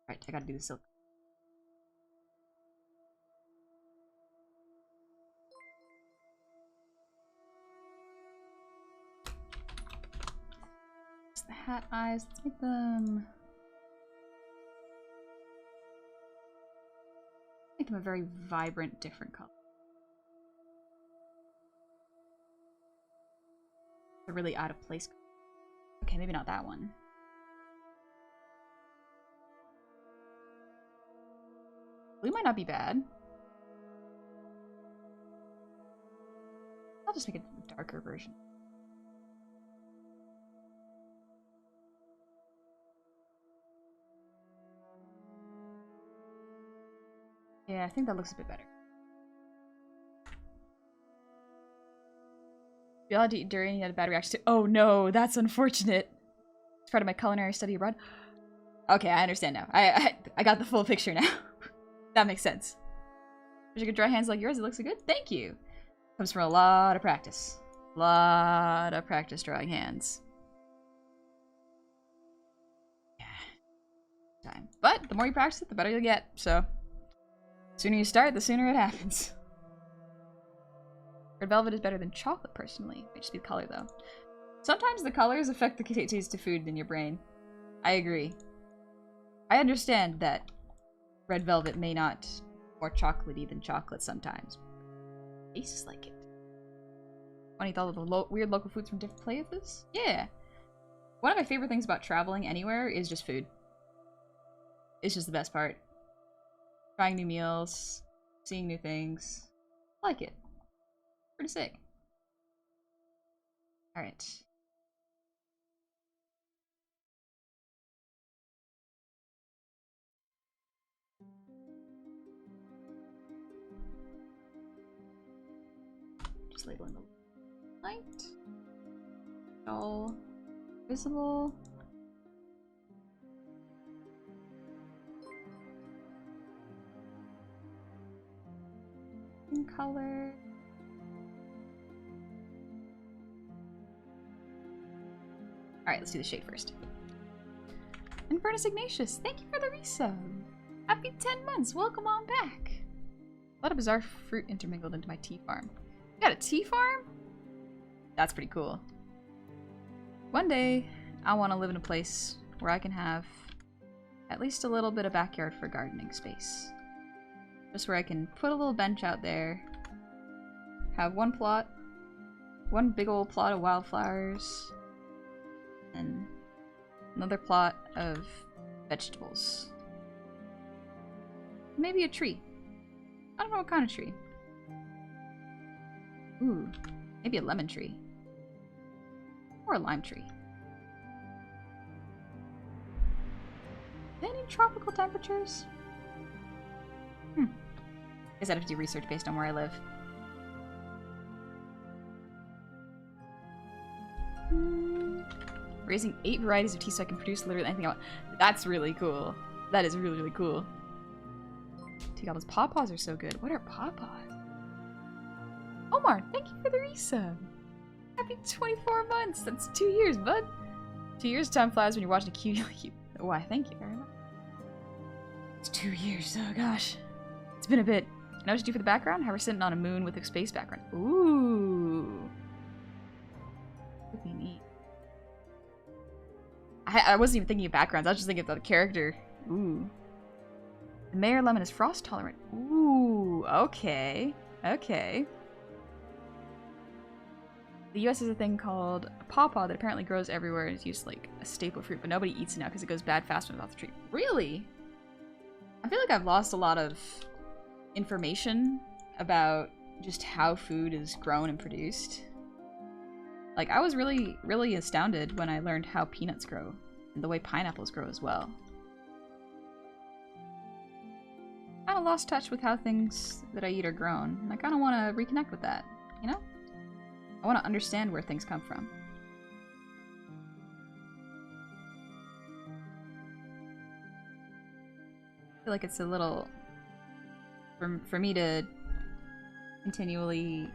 Right, I gotta do the silk. It's the hat eyes. Let's make them... Make them a very vibrant, different color. A really out of place. Okay, maybe not that one. Blue might not be bad. I'll just make a darker version. Yeah, I think that looks a bit better. You're allowed to eat durian, you had a bad reaction to— Oh no, that's unfortunate. It's part of my culinary study abroad. Okay, I understand now. I got the full picture now. That makes sense. Wish I could draw hands like yours, it looks so good. Thank you. Comes from a lot of practice. A lot of practice drawing hands. Yeah. But the more you practice it, the better you'll get. So, the sooner you start, the sooner it happens. Red velvet is better than chocolate, personally. Might just be the color, though. Sometimes the colors affect the taste of food in your brain. I agree. I understand that red velvet may not be more chocolatey than chocolate sometimes. It tastes like it. Want to eat all of the weird local foods from different places? Yeah. One of my favorite things about traveling anywhere is just food. It's just the best part. Trying new meals, seeing new things. I like it. Pretty sick. Alright. Just labeling the light. All visible. In color. Alright, let's do the shade first. Infernus Ignatius, thank you for the resub. Happy 10 months, welcome on back. A lot of bizarre fruit intermingled into my tea farm. You got a tea farm? That's pretty cool. One day, I want to live in a place where I can have at least a little bit of backyard for gardening space. Just where I can put a little bench out there, have one big old plot of wildflowers, and another plot of vegetables. Maybe a tree. I don't know what kind of tree. Ooh, maybe a lemon tree. Or a lime tree. Any tropical temperatures? Guess I'd have to do research based on where I live. Raising 8 varieties of tea so I can produce literally anything I want. That's really cool. That is really, really cool. Tea Goblin's pawpaws are so good. What are pawpaws? Omar, thank you for the resub. Happy 24 months. That's 2 years, bud. 2 years time flies when you're watching a cute. Why, thank you very much. It's 2 years. Oh gosh. It's been a bit. You know what to do for the background? Have her sitting on a moon with a space background. Ooh. Would be neat. I wasn't even thinking of backgrounds. I was just thinking about the character. Ooh. The Mayor Lemon is frost tolerant. Ooh. Okay. Okay. The US has a thing called a pawpaw that apparently grows everywhere and is used like a staple fruit, but nobody eats it now because it goes bad fast when it's off the tree. Really? I feel like I've lost a lot of information about just how food is grown and produced. Like, I was really, really astounded when I learned how peanuts grow and the way pineapples grow as well. I kind of lost touch with how things that I eat are grown, and I kind of want to reconnect with that, you know? I want to understand where things come from. I feel like it's a little... For me to continually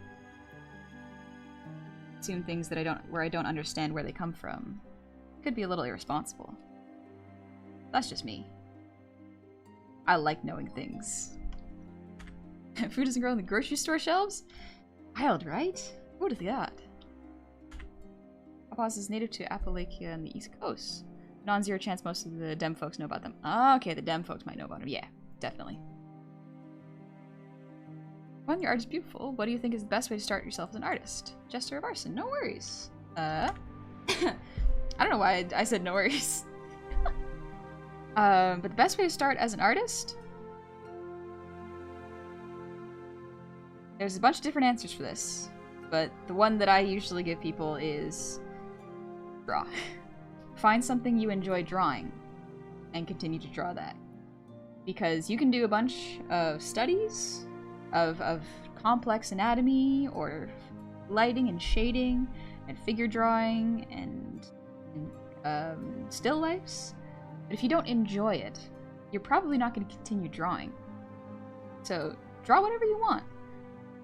assume things that I don't understand where they come from could be a little irresponsible. That's just me. I like knowing things. Food doesn't grow on the grocery store shelves? Wild, right? Who would have thought? Pawpaws is native to Appalachia and the East Coast. Non-zero chance most of the Dem folks know about them. Ah, okay, the Dem folks might know about them. Yeah, definitely. When your art is beautiful, what do you think is the best way to start yourself as an artist? Jester of Arson, no worries. I don't know why I said no worries. But the best way to start as an artist? There's a bunch of different answers for this, but the one that I usually give people is draw. Find something you enjoy drawing and continue to draw that. Because you can do a bunch of studies of complex anatomy or lighting and shading and figure drawing and still lifes. But if you don't enjoy it, you're probably not going to continue drawing. So draw whatever you want.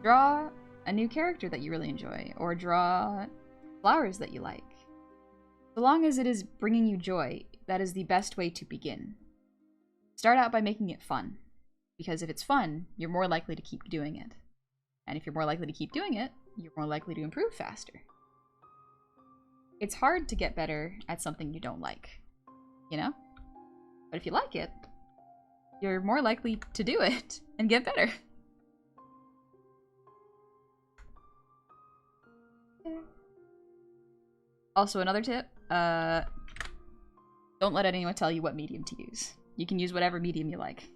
Draw a new character that you really enjoy, or draw flowers that you like. So long as it is bringing you joy, that is the best way to begin. Start out by making it fun. Because if it's fun, you're more likely to keep doing it. And if you're more likely to keep doing it, you're more likely to improve faster. It's hard to get better at something you don't like, you know? But if you like it, you're more likely to do it and get better. Also, another tip, don't let anyone tell you what medium to use. You can use whatever medium you like.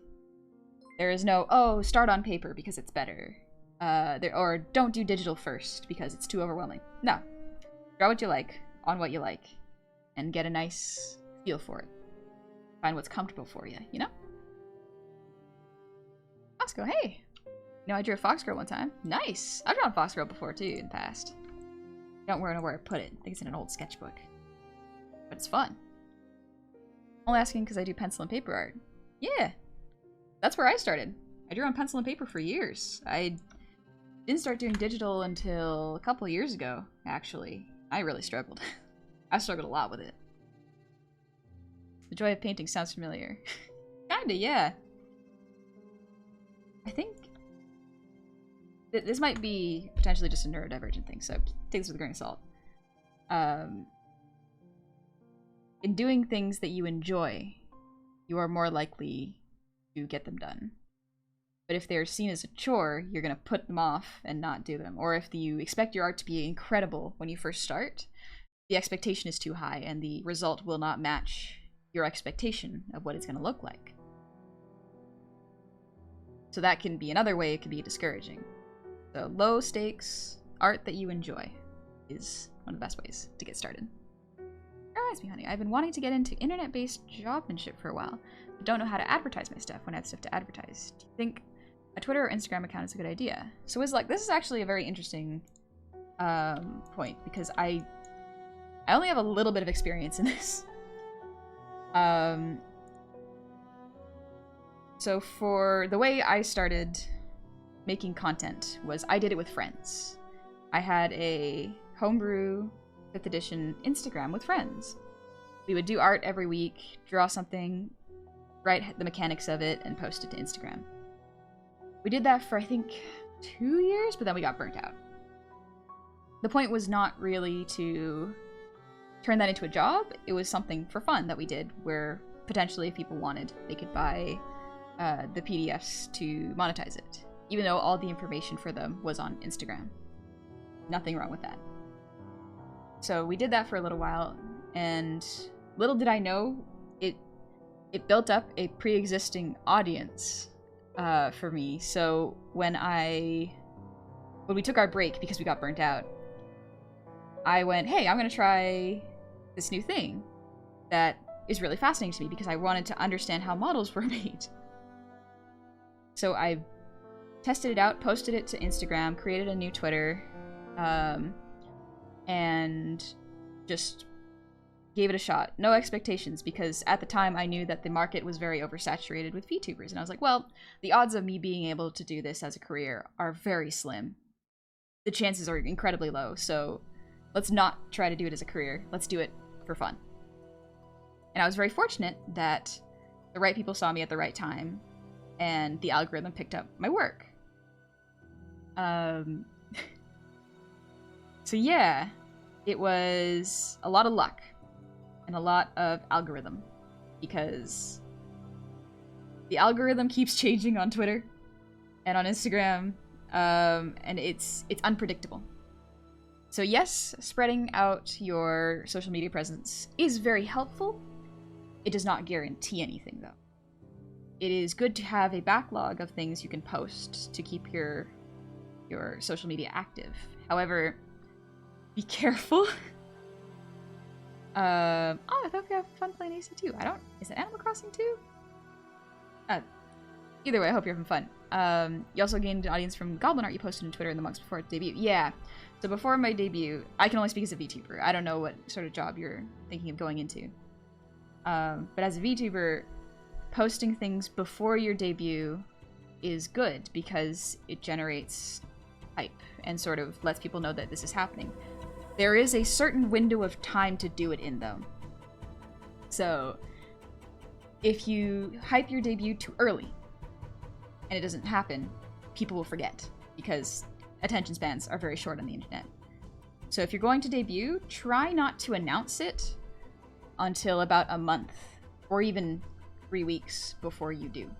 There is no, oh, start on paper because it's better. Or don't do digital first because it's too overwhelming. No. Draw what you like, on what you like, and get a nice feel for it. Find what's comfortable for you, you know? Foxgirl, hey! You know, I drew a Foxgirl one time. Nice! I've drawn Foxgirl before, too, in the past. I don't know where I put it. I think it's in an old sketchbook. But it's fun. Only asking because I do pencil and paper art. Yeah! That's where I started. I drew on pencil and paper for years. I didn't start doing digital until a couple years ago, actually. I really struggled. I struggled a lot with it. The joy of painting sounds familiar. Kinda, yeah. I think this might be potentially just a neurodivergent thing, so take this with a grain of salt. In doing things that you enjoy, you are more likely to get them done. But if they're seen as a chore, you're going to put them off and not do them. Or if you expect your art to be incredible when you first start, the expectation is too high and the result will not match your expectation of what it's going to look like. So that can be another way it can be discouraging. So low stakes art that you enjoy is one of the best ways to get started. Reminds me, honey, I've been wanting to get into internet-based jobmanship for a while, but don't know how to advertise my stuff when I have stuff to advertise. Do you think a Twitter or Instagram account is a good idea? So it's like, this is actually a very interesting point, because I only have a little bit of experience in this. So for the way I started making content was I did it with friends. I had a homebrew 5th edition Instagram with friends. We would do art every week, draw something, write the mechanics of it, and post it to Instagram. We did that for, I think, 2 years, but then we got burnt out. The point was not really to turn that into a job. It was something for fun that we did, where potentially if people wanted, they could buy the PDFs to monetize it, even though all the information for them was on Instagram. Nothing wrong with that. So we did that for a little while, and little did I know, it built up a pre-existing audience for me. So when we took our break because we got burnt out, I went, hey, I'm gonna try this new thing that is really fascinating to me because I wanted to understand how models were made. So I tested it out, posted it to Instagram, created a new Twitter, and just gave it a shot. No expectations, because at the time I knew that the market was very oversaturated with VTubers, and I was like, well, the odds of me being able to do this as a career are very slim. The chances are incredibly low, so let's not try to do it as a career. Let's do it for fun. And I was very fortunate that the right people saw me at the right time, and the algorithm picked up my work. So yeah, it was a lot of luck and a lot of algorithm, because the algorithm keeps changing on Twitter and on Instagram, and it's unpredictable. So yes, spreading out your social media presence is very helpful. It does not guarantee anything, though. It is good to have a backlog of things you can post to keep your social media active. However, be careful. I thought we have fun playing AC2. Is it Animal Crossing 2? Either way, I hope you're having fun. You also gained an audience from Goblin art you posted on Twitter in the months before its debut. Yeah. So before my debut, I can only speak as a VTuber. I don't know what sort of job you're thinking of going into. But as a VTuber, posting things before your debut is good because it generates hype and sort of lets people know that this is happening. There is a certain window of time to do it in, though. So if you hype your debut too early and it doesn't happen, people will forget because attention spans are very short on the internet. So if you're going to debut, try not to announce it until about a month or even 3 weeks before you do.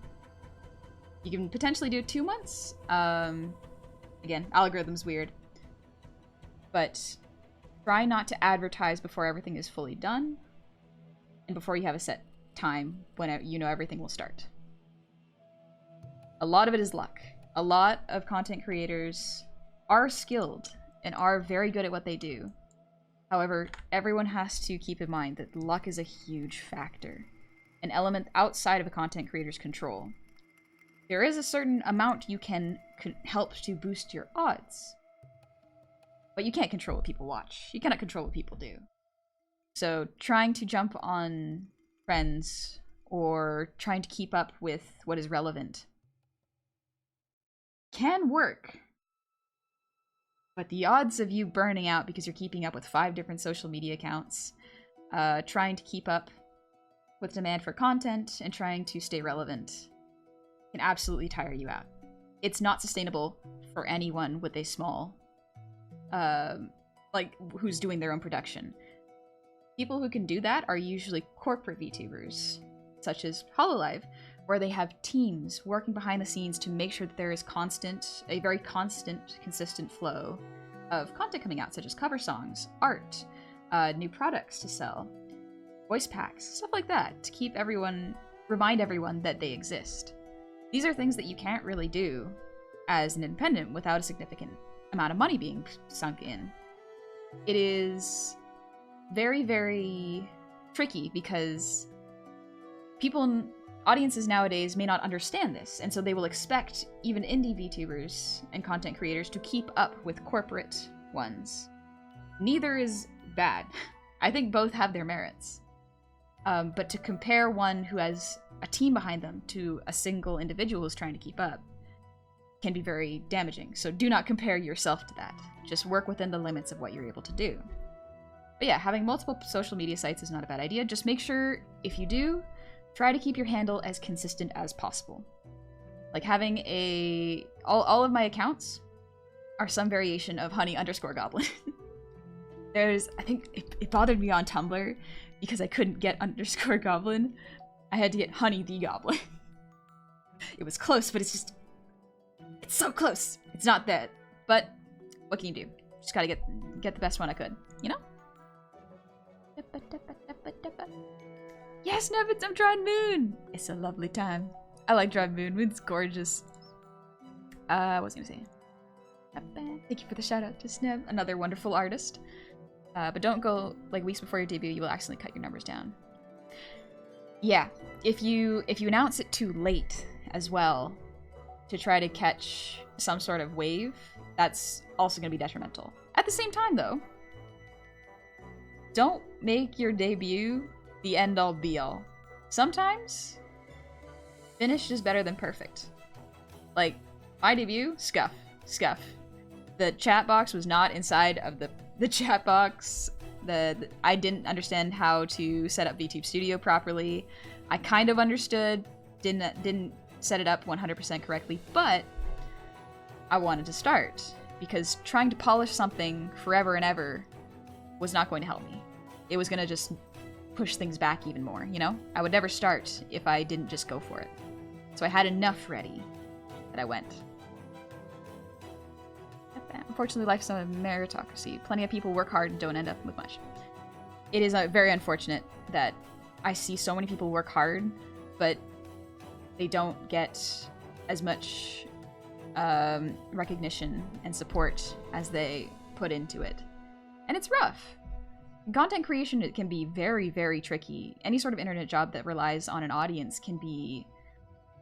You can potentially do 2 months. Again, algorithm's weird. But try not to advertise before everything is fully done and before you have a set time when you know everything will start. A lot of it is luck. A lot of content creators are skilled and are very good at what they do. However, everyone has to keep in mind that luck is a huge factor, an element outside of a content creator's control. There is a certain amount you can help to boost your odds, but you can't control what people watch. You cannot control what people do. So trying to jump on trends or trying to keep up with what is relevant can work. But the odds of you burning out because you're keeping up with 5 different social media accounts, trying to keep up with demand for content and trying to stay relevant can absolutely tire you out. It's not sustainable for anyone with a small, who's doing their own production. People who can do that are usually corporate VTubers, such as Hololive, where they have teams working behind the scenes to make sure that there is a very constant, consistent flow of content coming out, such as cover songs, art, new products to sell, voice packs, stuff like that, to remind everyone that they exist. These are things that you can't really do as an independent without a significant amount of money being sunk in. It is very, very tricky because audiences nowadays may not understand this, and so they will expect even indie VTubers and content creators to keep up with corporate ones. Neither is bad. I think both have their merits. But to compare one who has a team behind them to a single individual who's trying to keep up can be very damaging. So do not compare yourself to that. Just work within the limits of what you're able to do. But yeah, having multiple social media sites is not a bad idea. Just make sure, if you do, try to keep your handle as consistent as possible. Like having all of my accounts are some variation of honey_goblin. I think it bothered me on Tumblr because I couldn't get _goblin. I had to get honey the goblin. It was close, but it's so close. It's not that. But what can you do? Just gotta get the best one I could, you know? Yes, Nevitz, I'm drawing Moon! It's a lovely time. I like drawing Moon. Moon's gorgeous. What was I gonna say? Thank you for the shout out to Sneb, another wonderful artist. But don't go like weeks before your debut, you will accidentally cut your numbers down. Yeah, if you announce it too late as well to try to catch some sort of wave, that's also gonna be detrimental. At the same time though, don't make your debut the end-all be-all. Sometimes finished is better than perfect. Like, my debut, scuff. The chat box was not inside of the chat box. I didn't understand how to set up VTube Studio properly. I kind of understood, didn't set it up 100% correctly, but I wanted to start because trying to polish something forever and ever was not going to help me. It was going to just push things back even more, you know? I would never start if I didn't just go for it. So I had enough ready that I went. Unfortunately, life's a meritocracy. Plenty of people work hard and don't end up with much. It is very unfortunate that I see so many people work hard, but they don't get as much recognition and support as they put into it. And it's rough. Content creation, it can be very, very tricky. Any sort of internet job that relies on an audience can be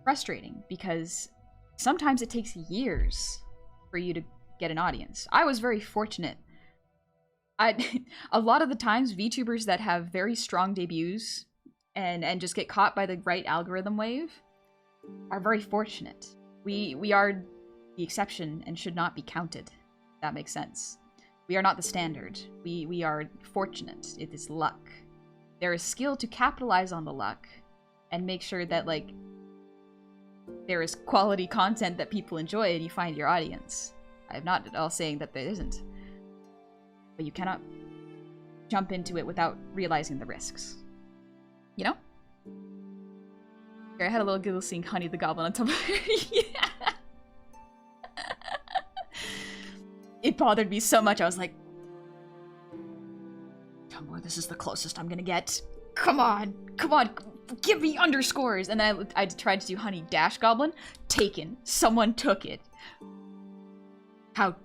frustrating because sometimes it takes years for you to get an audience. I was very fortunate. A lot of the times, VTubers that have very strong debuts and just get caught by the right algorithm wave are very fortunate. We are the exception and should not be counted. If that makes sense. We are not the standard. We are fortunate. It is luck. There is skill to capitalize on the luck, and make sure that, like, there is quality content that people enjoy and you find your audience. I'm not at all saying that there isn't. But you cannot jump into it without realizing the risks. You know? Here, I had a little giggle seeing Honey the Goblin on top of it. Yeah. It bothered me so much, I was like, Tumblr, this is the closest I'm gonna get. Come on, give me underscores! And then I tried to do Honey dash Goblin. Taken. Someone took it. How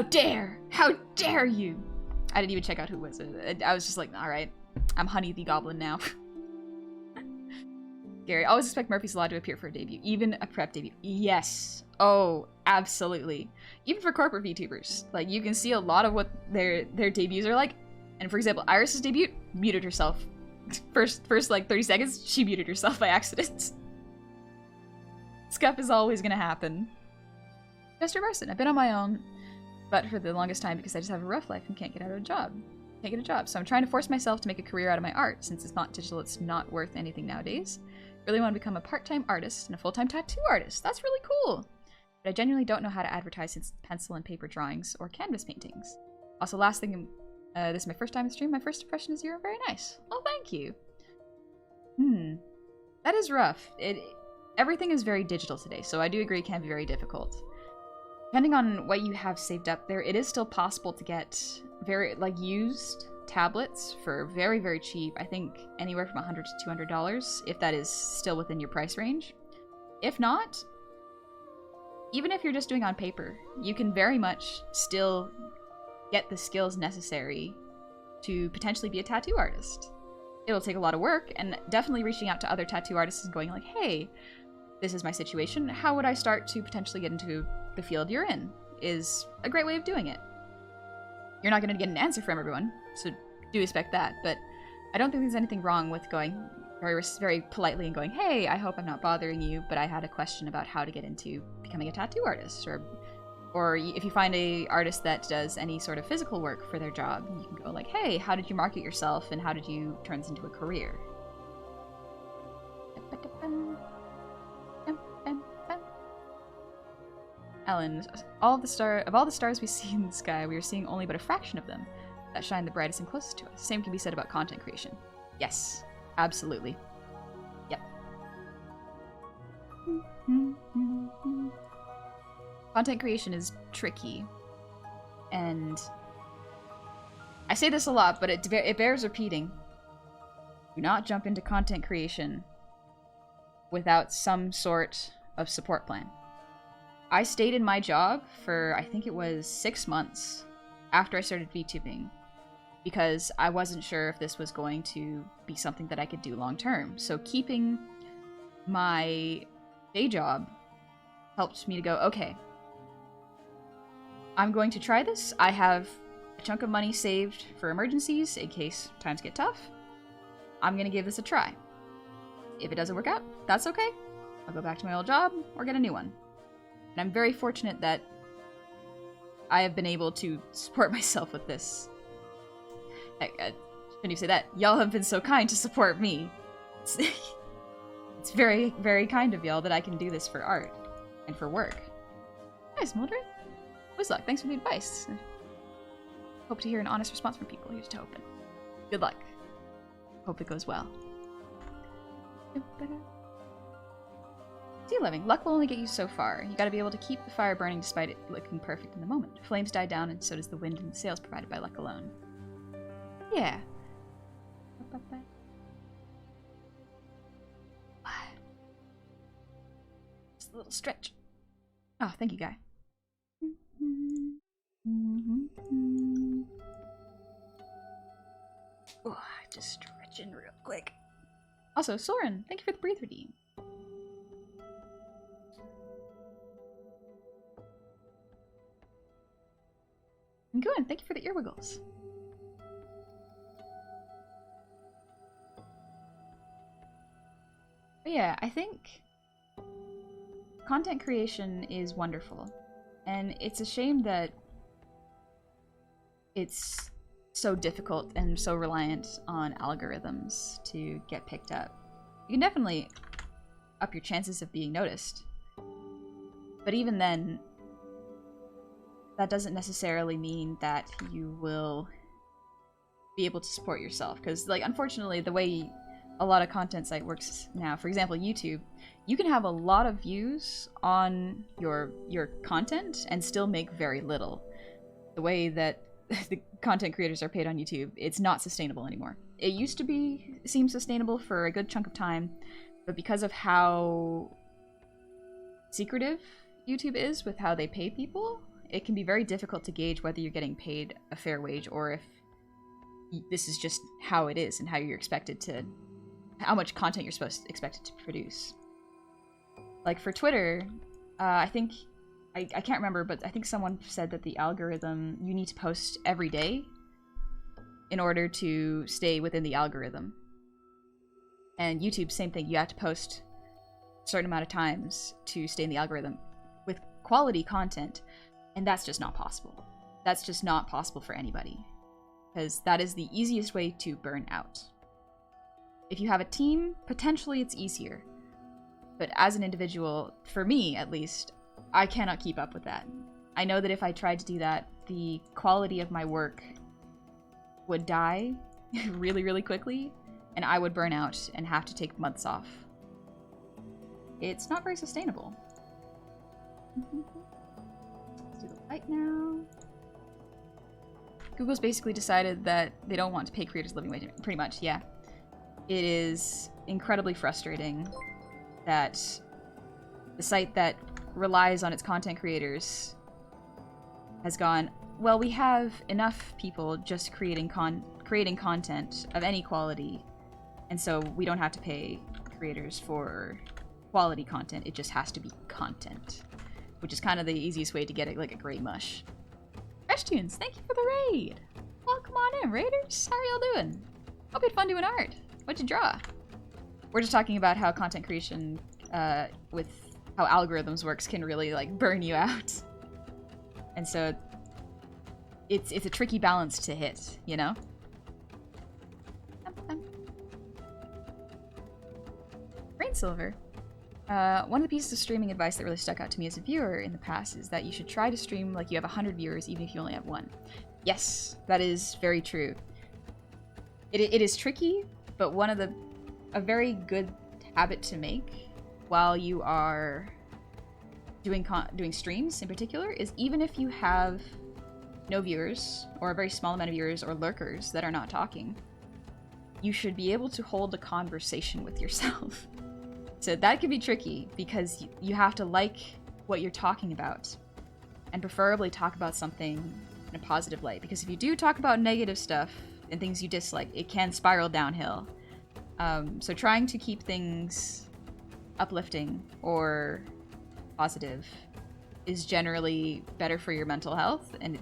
dare you! I didn't even check out who was it. I was just like, alright, I'm Honey the Goblin now. Gary, always expect Murphy's Law to appear for a debut, even a prep debut. Yes. Oh, absolutely. Even for corporate VTubers. Like, you can see a lot of what their debuts are like. And for example, Iris's debut muted herself. First like 30 seconds, she muted herself by accident. Scuff is always gonna happen. Mr. Merson, I've been on my own, but for the longest time because I just have a rough life and can't get out of a job. Can't get a job. So I'm trying to force myself to make a career out of my art. Since it's not digital, it's not worth anything nowadays. Really want to become a part-time artist and a full-time tattoo artist. That's really cool. But I genuinely don't know how to advertise since pencil and paper drawings or canvas paintings. Also, last thing, this is my first time in the stream. My first impression is you're very nice. Oh, thank you. That is rough. Everything is very digital today, so I do agree it can be very difficult. Depending on what you have saved up there, it is still possible to get used tablets for very, very cheap. I think anywhere from $100 to $200, if that is still within your price range. If not, even if you're just doing on paper, you can very much still get the skills necessary to potentially be a tattoo artist. It'll take a lot of work, and definitely reaching out to other tattoo artists and going like, hey, this is my situation, how would I start to potentially get into the field you're in, is a great way of doing it. You're not going to get an answer from everyone, so do expect that, but I don't think there's anything wrong with going very politely and going, hey, I hope I'm not bothering you, but I had a question about how to get into becoming a tattoo artist, or if you find a artist that does any sort of physical work for their job, you can go like, hey, how did you market yourself and how did you turn this into a career? Ellen, of all the stars we see in the sky, we are seeing only but a fraction of them that shine the brightest and closest to us. Same can be said about content creation. Yes, absolutely. Yep. Content creation is tricky, and I say this a lot, but it bears repeating. Do not jump into content creation without some sort of support plan. I stayed in my job for, I think it was 6 months after I started VTubing, because I wasn't sure if this was going to be something that I could do long term. So keeping my day job helped me to go, okay, I'm going to try this. I have a chunk of money saved for emergencies in case times get tough. I'm gonna give this a try. If it doesn't work out, that's okay. I'll go back to my old job or get a new one. And I'm very fortunate that I have been able to support myself with this. When you say that, y'all have been so kind to support me. It's very, very kind of y'all that I can do this for art and for work. Nice, Mildred. Wish luck. Thanks for the advice. Hope to hear an honest response from people. Here's to hoping. Good luck. Hope it goes well. Sea living. Luck will only get you so far. You gotta be able to keep the fire burning despite it looking perfect in the moment. Flames die down, and so does the wind and the sails provided by luck alone. Yeah. Just a little stretch. Oh, thank you, Guy. Oh, just stretching real quick. Also, Soren, thank you for the breathe redeem. And good, thank you for the ear wiggles. But yeah, I think content creation is wonderful. And it's a shame that it's so difficult and so reliant on algorithms to get picked up. you can definitely up your chances of being noticed. But even then, that doesn't necessarily mean that you will be able to support yourself. Because, like, unfortunately, the way a lot of content site works now, for example, YouTube, you can have a lot of views on your content and still make very little. The way that the content creators are paid on YouTube, it's not sustainable anymore. It used to seem sustainable for a good chunk of time, but because of how secretive YouTube is with how they pay people, it can be very difficult to gauge whether you're getting paid a fair wage or if this is just how it is and how you're expected to, how much content you're expected to produce. Like for Twitter, I think, I can't remember, but I think someone said that the algorithm, you need to post every day in order to stay within the algorithm. And YouTube, same thing, you have to post a certain amount of times to stay in the algorithm with quality content, and that's just not possible. That's just not possible for anybody, because that is the easiest way to burn out. If you have a team, potentially it's easier. But as an individual, for me at least, I cannot keep up with that. I know that if I tried to do that, the quality of my work would die really, really quickly, and I would burn out and have to take months off. It's not very sustainable. Let's do the light now. Google's basically decided that they don't want to pay creators a living wage, pretty much, yeah. It is incredibly frustrating that the site that relies on its content creators has gone, well, we have enough people just creating content of any quality, and so we don't have to pay creators for quality content, it just has to be content. Which is kind of the easiest way to get it, like a gray mush. Fresh Tunes, thank you for the raid! Welcome on in, raiders! How are y'all doing? Hope you had fun doing art. What'd you draw? We're just talking about how content creation, with how algorithms works, can really, like, burn you out. And so, it's a tricky balance to hit, you know? Rain Silver. One of the pieces of streaming advice that really stuck out to me as a viewer in the past is that you should try to stream like you have 100 viewers, even if you only have one. Yes, that is very true. It is tricky, but a very good habit to make while you are doing streams in particular is, even if you have no viewers or a very small amount of viewers or lurkers that are not talking, you should be able to hold a conversation with yourself. So that can be tricky because you have to like what you're talking about and preferably talk about something in a positive light, because if you do talk about negative stuff and things you dislike, it can spiral downhill. So trying to keep things uplifting or positive is generally better for your mental health, and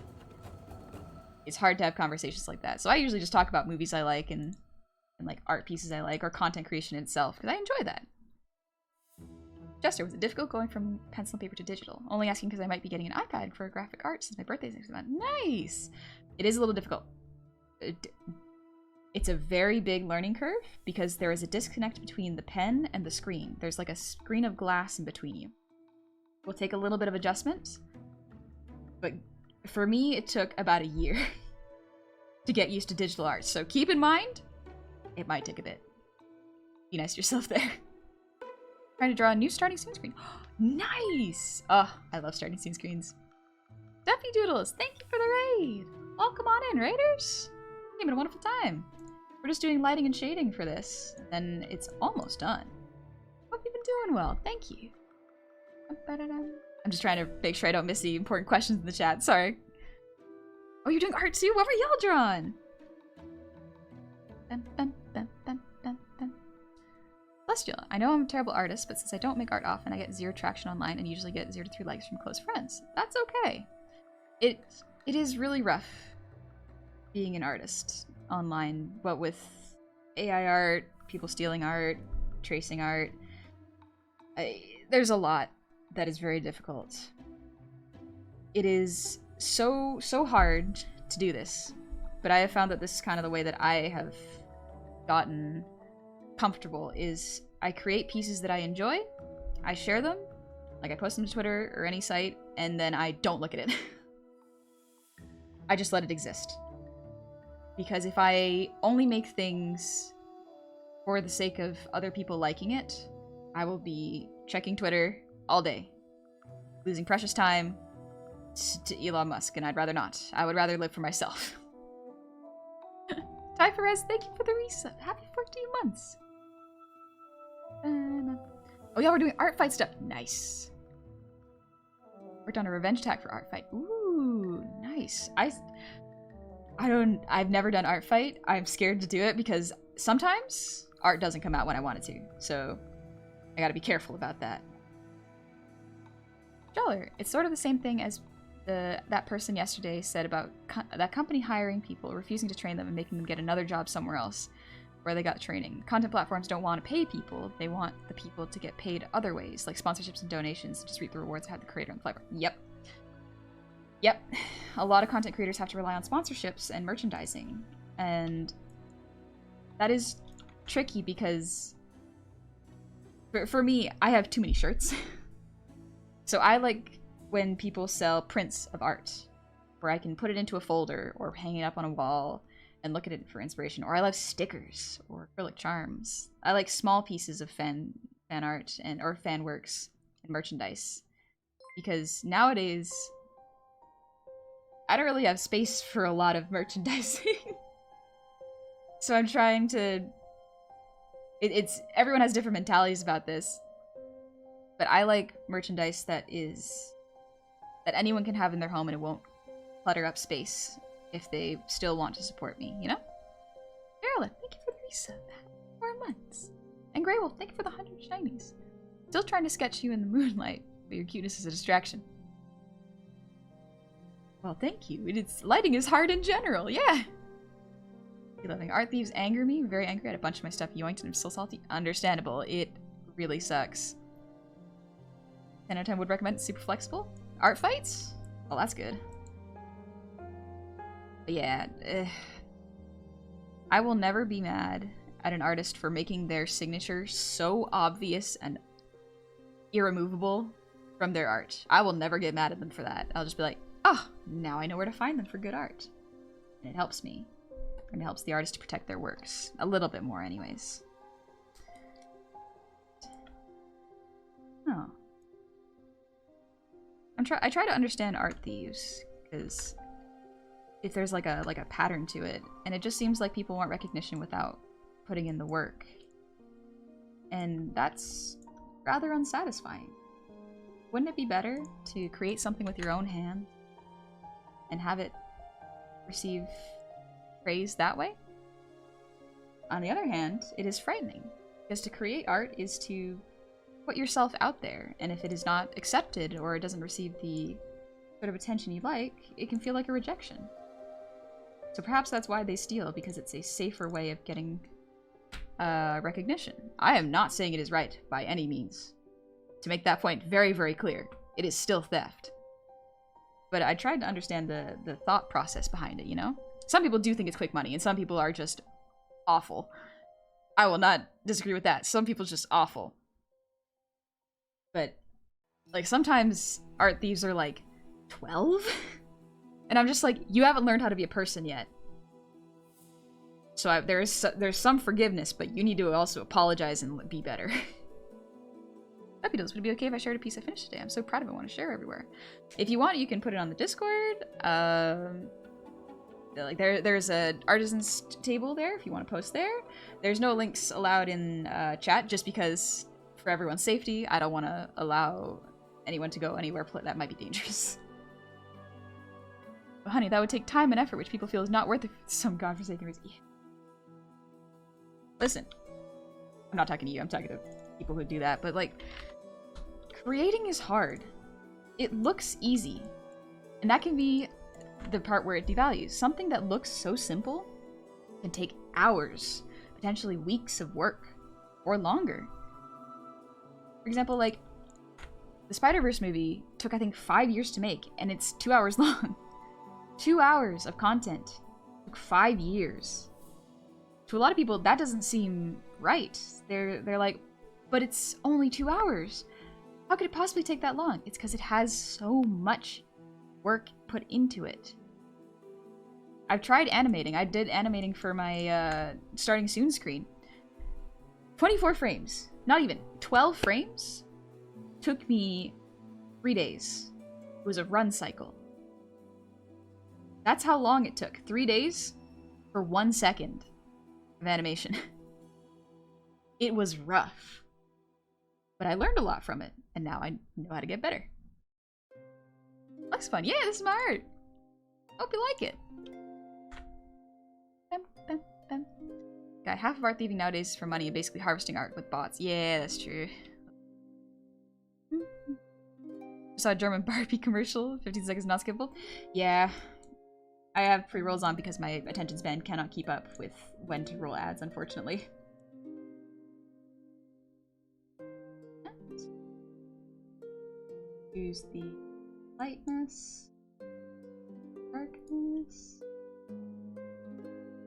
it's hard to have conversations like that. So I usually just talk about movies I like and like art pieces I like or content creation itself, because I enjoy that. Jester, was it difficult going from pencil and paper to digital? Only asking because I might be getting an iPad for graphic art since my birthday's next month. Nice! It is a little difficult. It's a very big learning curve because there is a disconnect between the pen and the screen. There's like a screen of glass in between you. It will take a little bit of adjustment, but for me, it took about a year to get used to digital art. So keep in mind, it might take a bit. Be nice to yourself there. Trying to draw a new starting scene screen. Nice! Oh, I love starting scene screens. Duffy Doodles, thank you for the raid! Welcome on in, raiders! It's been a wonderful time. We're just doing lighting and shading for this, and it's almost done. Hope you've been doing well. Thank you. I'm just trying to make sure I don't miss the important questions in the chat. Sorry. Oh, you're doing art too? What were y'all drawing? Dun, dun, dun, dun, dun, dun. Celestial, I know I'm a terrible artist, but since I don't make art often, I get 0 traction online and usually get 0 to 3 likes from close friends. That's okay. It is really rough being an artist online, but with AI art, people stealing art, tracing art, there's a lot that is very difficult. It is so hard to do this, but I have found that this is kind of the way that I have gotten comfortable, is I create pieces that I enjoy, I share them, like I post them to Twitter or any site, and then I don't look at it. I just let it exist. Because if I only make things for the sake of other people liking it, I will be checking Twitter all day, losing precious time to Elon Musk, and I'd rather not. I would rather live for myself. Ty Perez, thank you for the reset. Happy 14 months. Oh yeah, we're doing art fight stuff. Nice. Worked on a revenge attack for art fight. Ooh, nice. I've never done art fight. I'm scared to do it because sometimes art doesn't come out when I want it to. So I gotta be careful about that. Joller, it's sort of the same thing as that person yesterday said about that company hiring people, refusing to train them and making them get another job somewhere else where they got training. Content platforms don't want to pay people. They want the people to get paid other ways, like sponsorships and donations, to just reap the rewards of having the creator on the platform. Yep. A lot of content creators have to rely on sponsorships and merchandising. And that is tricky because for me, I have too many shirts. So I like when people sell prints of art where I can put it into a folder or hang it up on a wall and look at it for inspiration. Or I love stickers or acrylic charms. I like small pieces of fan art or fan works and merchandise. Because nowadays, I don't really have space for a lot of merchandising. So I'm trying to... everyone has different mentalities about this. But I like merchandise that anyone can have in their home and it won't clutter up space if they still want to support me, you know? Carolyn, thank you for the resub. 4 months. And Grey Wolf, thank you for the 100 shinies. Still trying to sketch you in the moonlight, but your cuteness is a distraction. Well, thank you. Lighting is hard in general, yeah! Loving art thieves anger me. Very angry. I had a bunch of my stuff yoinked and I'm still salty. Understandable. It really sucks. 10 out of 10 would recommend. It's super flexible. Art fights? Well, that's good. But yeah, I will never be mad at an artist for making their signature so obvious and irremovable from their art. I will never get mad at them for that. I'll just be like, oh, now I know where to find them for good art. And it helps me. And it helps the artist to protect their works. A little bit more anyways. Oh. I try to understand art thieves, because if there's like a pattern to it, and it just seems like people want recognition without putting in the work. And that's rather unsatisfying. Wouldn't it be better to create something with your own hand and have it receive praise that way? On the other hand, it is frightening, because to create art is to put yourself out there, and if it is not accepted or it doesn't receive the sort of attention you like, it can feel like a rejection. So perhaps that's why they steal, because it's a safer way of getting recognition. I am not saying it is right by any means. To make that point very, very clear, it is still theft. But I tried to understand the thought process behind it, you know? Some people do think it's quick money, and some people are just awful. I will not disagree with that. Some people's just awful. But, like, sometimes art thieves are, like, 12? And I'm just like, you haven't learned how to be a person yet. So there's some forgiveness, but you need to also apologize and be better. Does would it be okay if I shared a piece I finished today? I'm so proud of it. I want to share everywhere. If you want, you can put it on the Discord. Like there's an artisan's table there if you want to post there. There's no links allowed in chat just because for everyone's safety, I don't want to allow anyone to go anywhere that might be dangerous. But honey, that would take time and effort, which people feel is not worth it for some godforsaken reason. Yeah. Listen, I'm not talking to you. I'm talking to people who do that. But like, creating is hard. It looks easy, and that can be the part where it devalues. Something that looks so simple can take hours, potentially weeks of work, or longer. For example, like, the Spider-Verse movie took, I think, 5 years to make, and it's 2 hours long. 2 hours of content took 5 years. To a lot of people, that doesn't seem right. They're like, but it's only 2 hours. How could it possibly take that long? It's because it has so much work put into it. I've tried animating. I did animating for my starting soon screen. 24 frames. Not even. 12 frames? Took me 3 days. It was a run cycle. That's how long it took. 3 days for 1 second of animation. It was rough. But I learned a lot from it, and now I know how to get better. Looks fun. Yeah, this is my art. Hope you like it. Bum, bum, bum. Guy, half of art thieving nowadays is for money and basically harvesting art with bots. Yeah, that's true. Just saw a German Barbie commercial. 15 seconds not skippable. Yeah. I have pre-rolls on because my attention span cannot keep up with when to roll ads, unfortunately. Use the lightness, darkness.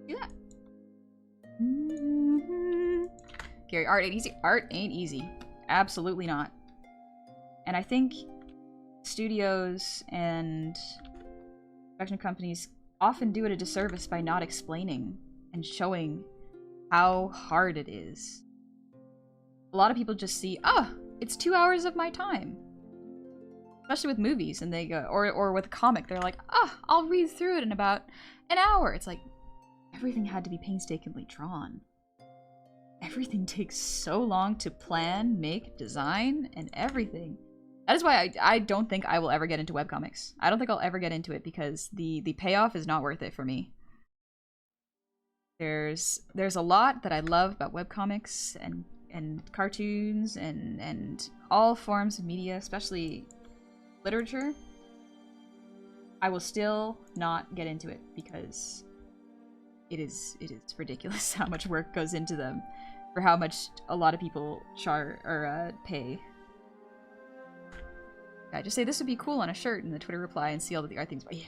Do that. Gary, art ain't easy. Art ain't easy. Absolutely not. And I think studios and production companies often do it a disservice by not explaining and showing how hard it is. A lot of people just see, oh, it's 2 hours of my time. Especially with movies, and they go, or with a comic, they're like, oh, I'll read through it in about an hour. It's like, everything had to be painstakingly drawn. Everything takes so long to plan, make, design, and everything. That is why I don't think I will ever get into webcomics. I don't think I'll ever get into it because the payoff is not worth it for me. There's a lot that I love about webcomics and cartoons and all forms of media, especially literature. I will still not get into it because it is ridiculous how much work goes into them for how much a lot of people pay. I just say this would be cool on a shirt in the Twitter reply and see all the art things. But yeah,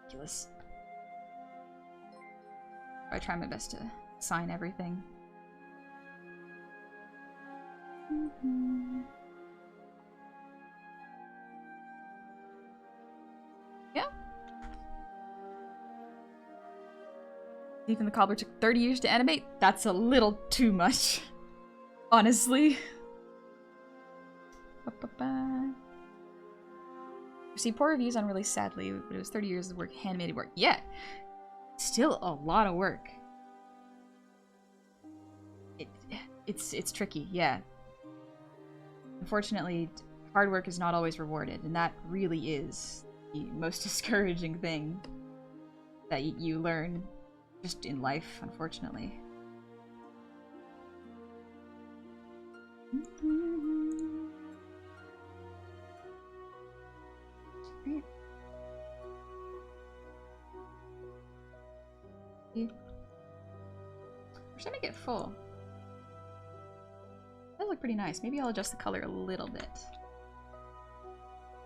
ridiculous. I try my best to sign everything. Yeah. Thief and the Cobbler took 30 years to animate? That's a little too much. Honestly. See, poor reviews on release, sadly, but it was 30 years of work, handmade work. Yeah. Still a lot of work. It's tricky, yeah. Unfortunately, hard work is not always rewarded, and that really is the most discouraging thing that you learn just in life, unfortunately. Or should I make it full? That look pretty nice. Maybe I'll adjust the color a little bit.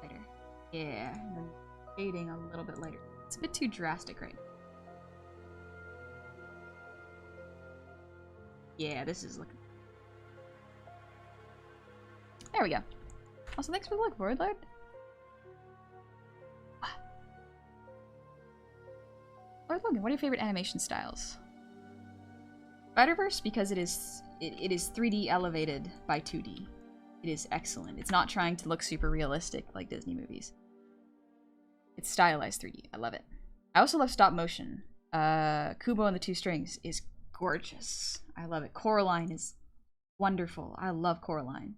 Lighter. Yeah, and then shading a little bit lighter. It's a bit too drastic right now. Yeah, this is looking... There we go. Also, thanks for the look, Void Lord. Lord Logan, what are your favorite animation styles? Spider-Verse, because it is 3D elevated by 2D. It is excellent. It's not trying to look super realistic like Disney movies. It's stylized 3D. I love it. I also love stop motion. Kubo and the Two Strings is gorgeous. I love it. Coraline is wonderful. I love Coraline.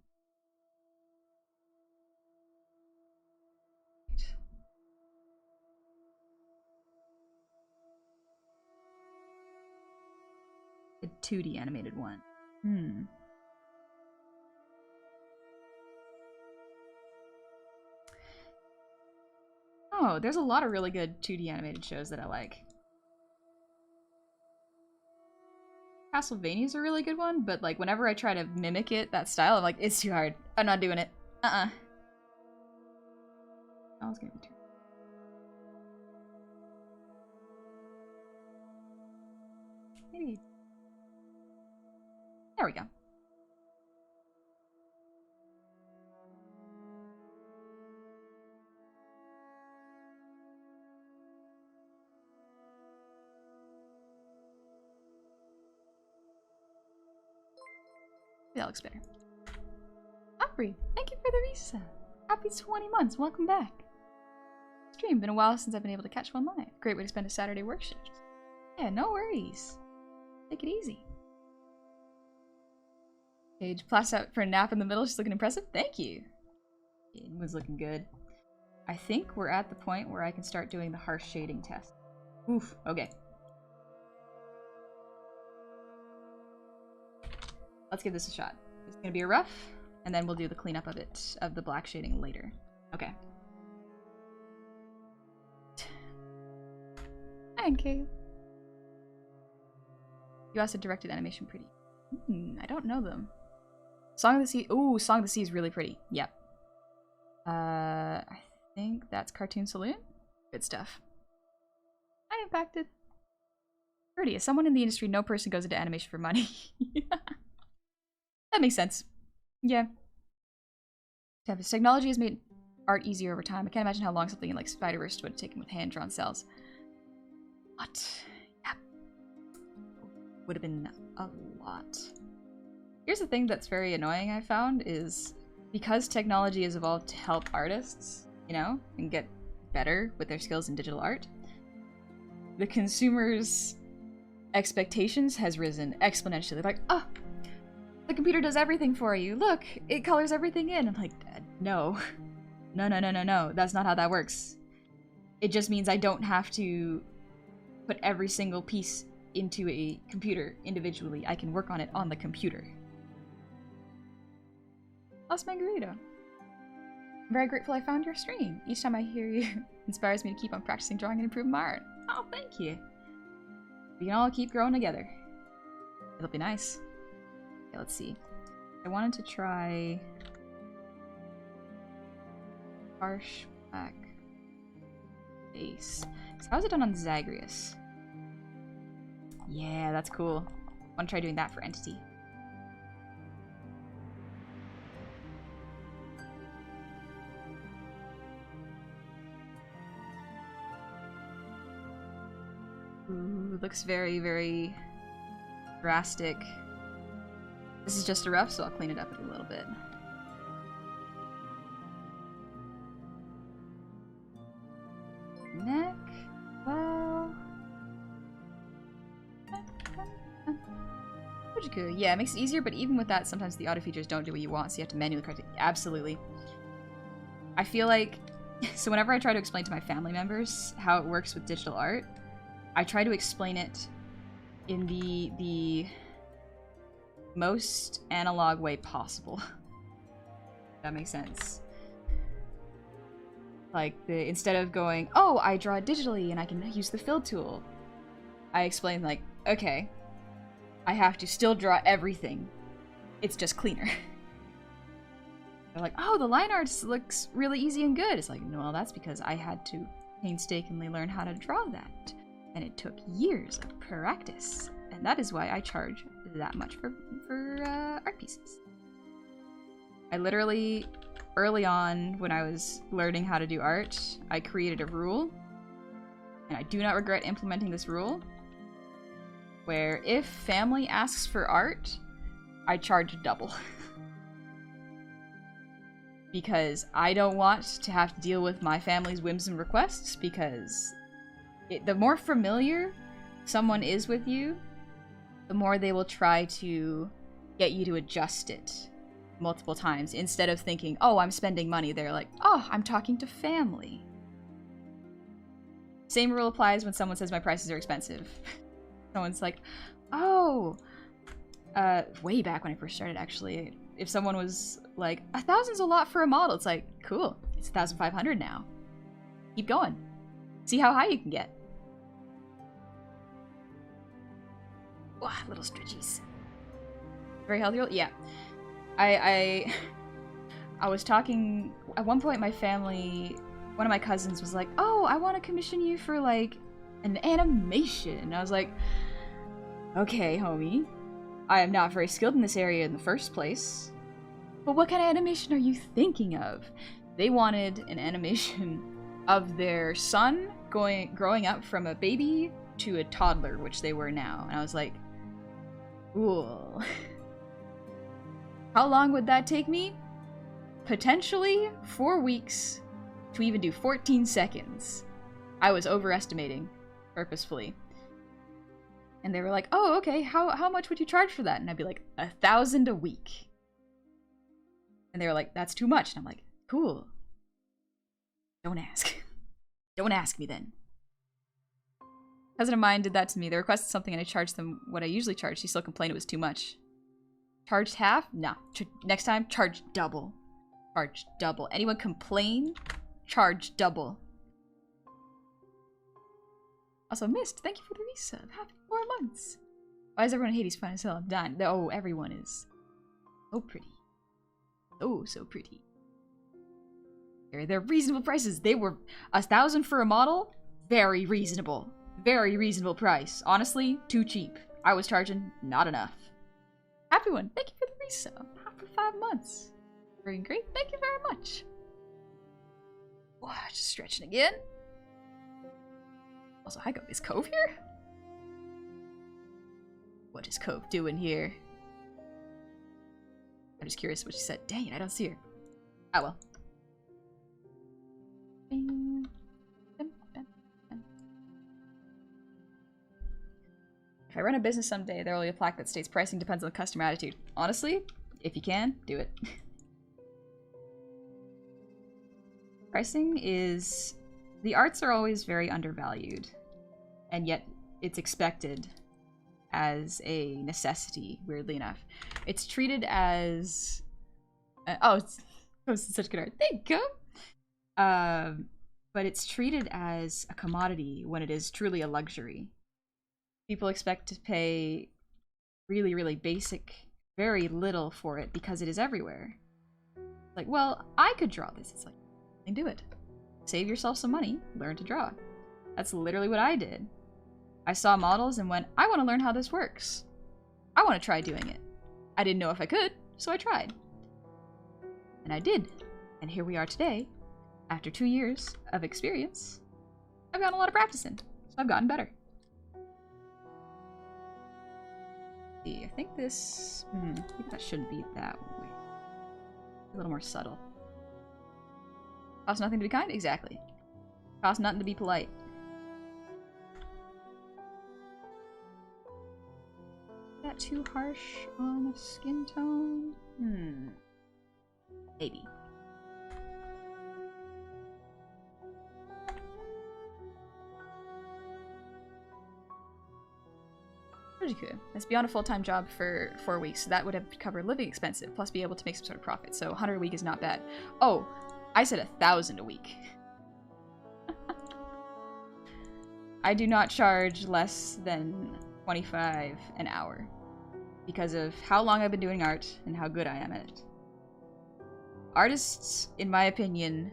The 2D animated one. Oh, there's a lot of really good 2D animated shows that I like. Castlevania's a really good one, but like whenever I try to mimic it, that style, I'm like, it's too hard. I'm not doing it. I was gonna be too. Maybe. There we go. that looks better. Opry, thank you for the resub. Happy 20 months. Welcome back. Stream. Been a while since I've been able to catch one live. Great way to spend a Saturday work shift. Yeah, no worries. Take it easy. Paige passed out for a nap in the middle. She's looking impressive. Thank you. It was looking good. I think we're at the point where I can start doing the harsh shading test. Oof. Okay. Let's give this a shot. It's gonna be a rough, and then we'll do the cleanup of it, of the black shading later. Okay. Thank you. You also directed animation pretty. I don't know them. Song of the Sea. Ooh, Song of the Sea is really pretty. Yep. I think that's Cartoon Saloon. Good stuff. I impacted. Pretty. As someone in the industry, no person goes into animation for money. That makes sense. Yeah. Technology has made art easier over time. I can't imagine how long something like Spider-Verse would have taken with hand-drawn cells. What? Yeah. Would have been a lot. Here's the thing that's very annoying I found is because technology has evolved to help artists, you know, and get better with their skills in digital art, the consumer's expectations has risen exponentially. Like, oh, the computer does everything for you. Look, it colors everything in. I'm like, no. No. That's not how that works. It just means I don't have to put every single piece into a computer individually. I can work on it on the computer. Lost Margarita. I'm very grateful I found your stream. Each time I hear you inspires me to keep on practicing drawing and improving my art. Oh, thank you. We can all keep growing together. It'll be nice. Okay, let's see. I wanted to try harsh black base. So how is it done on Zagreus? Yeah, that's cool. I want to try doing that for Entity. Ooh, looks very, very drastic. This is just a rough, so I'll clean it up a little bit. Neck. Well. Yeah, it makes it easier, but even with that, sometimes the auto features don't do what you want, so you have to manually correct it. Absolutely. I feel like, so whenever I try to explain to my family members how it works with digital art, I try to explain it in the most analog way possible. If that makes sense. Like, instead of going, oh, I draw digitally and I can use the fill tool, I explain, like, okay, I have to still draw everything. It's just cleaner. They're like, oh, the line art looks really easy and good. It's like, no, well, that's because I had to painstakingly learn how to draw that. And it took years of practice. And that is why I charge that much for art pieces. I literally, early on, when I was learning how to do art, I created a rule. And I do not regret implementing this rule. Where if family asks for art, I charge double. Because I don't want to have to deal with my family's whims and requests, because the more familiar someone is with you, the more they will try to get you to adjust it multiple times. Instead of thinking, oh, I'm spending money, they're like, oh, I'm talking to family. Same rule applies when someone says my prices are expensive. Someone's like, oh, way back when I first started, actually, if someone was like, 1,000's a lot for a model, it's like, cool, it's 1,500 now. Keep going. See how high you can get. Wow, little stretchies. Very healthy. Yeah. I was talking, at one point my family, one of my cousins was like, oh, I want to commission you for like an animation. And I was like, okay, homie, I am not very skilled in this area in the first place, but what kind of animation are you thinking of? They wanted an animation of their son growing up from a baby to a toddler, which they were now. And I was like, cool. How long would that take me? Potentially 4 weeks to even do 14 seconds. I was overestimating purposefully. And they were like, oh, okay, how much would you charge for that? And I'd be like, 1,000 a week. And they were like, that's too much. And I'm like, cool. Don't ask. Don't ask me then. A cousin of mine did that to me. They requested something and I charged them what I usually charge. She still complained it was too much. Charged half? No. Next time, charge double. Charge double. Anyone complain? Charge double. Also, Mist, thank you for the resub. Happy 4 months. Why is everyone in Hades fun as hell? I'm dying. Oh, everyone is. So pretty. So pretty. They're reasonable prices. They were 1,000 for a model. Very reasonable. Very reasonable price. Honestly, too cheap. I was charging not enough. Happy one. Thank you for the resub. Happy 5 months. Very great. Thank you very much. Wow, just stretching again. Also, hi, is Cove here? What is Cove doing here? I'm just curious what she said. Dang it, I don't see her. Oh well. If I run a business someday, there will be a plaque that states pricing depends on the customer attitude. Honestly, if you can, do it. Pricing is... The arts are always very undervalued, and yet it's expected as a necessity, weirdly enough. It's treated as... it's such good art. Thank you! But it's treated as a commodity when it is truly a luxury. People expect to pay really, really basic, very little for it because it is everywhere. Like, well, I could draw this. It's like, then do it. Save yourself some money, learn to draw. That's literally what I did. I saw models and went, I want to learn how this works. I want to try doing it. I didn't know if I could, so I tried. And I did. And here we are today. After 2 years of experience, I've gotten a lot of practice in, so I've gotten better. See, I think this... I think that shouldn't be that way. A little more subtle. Costs nothing to be kind? Exactly. Costs nothing to be polite. Is that too harsh on a skin tone? Maybe. Pretty good. That's beyond a full-time job for 4 weeks, so that would have covered living expenses, plus be able to make some sort of profit. So 100 a week is not bad. Oh, I said 1,000 a week. I do not charge less than 25 an hour because of how long I've been doing art and how good I am at it. Artists, in my opinion,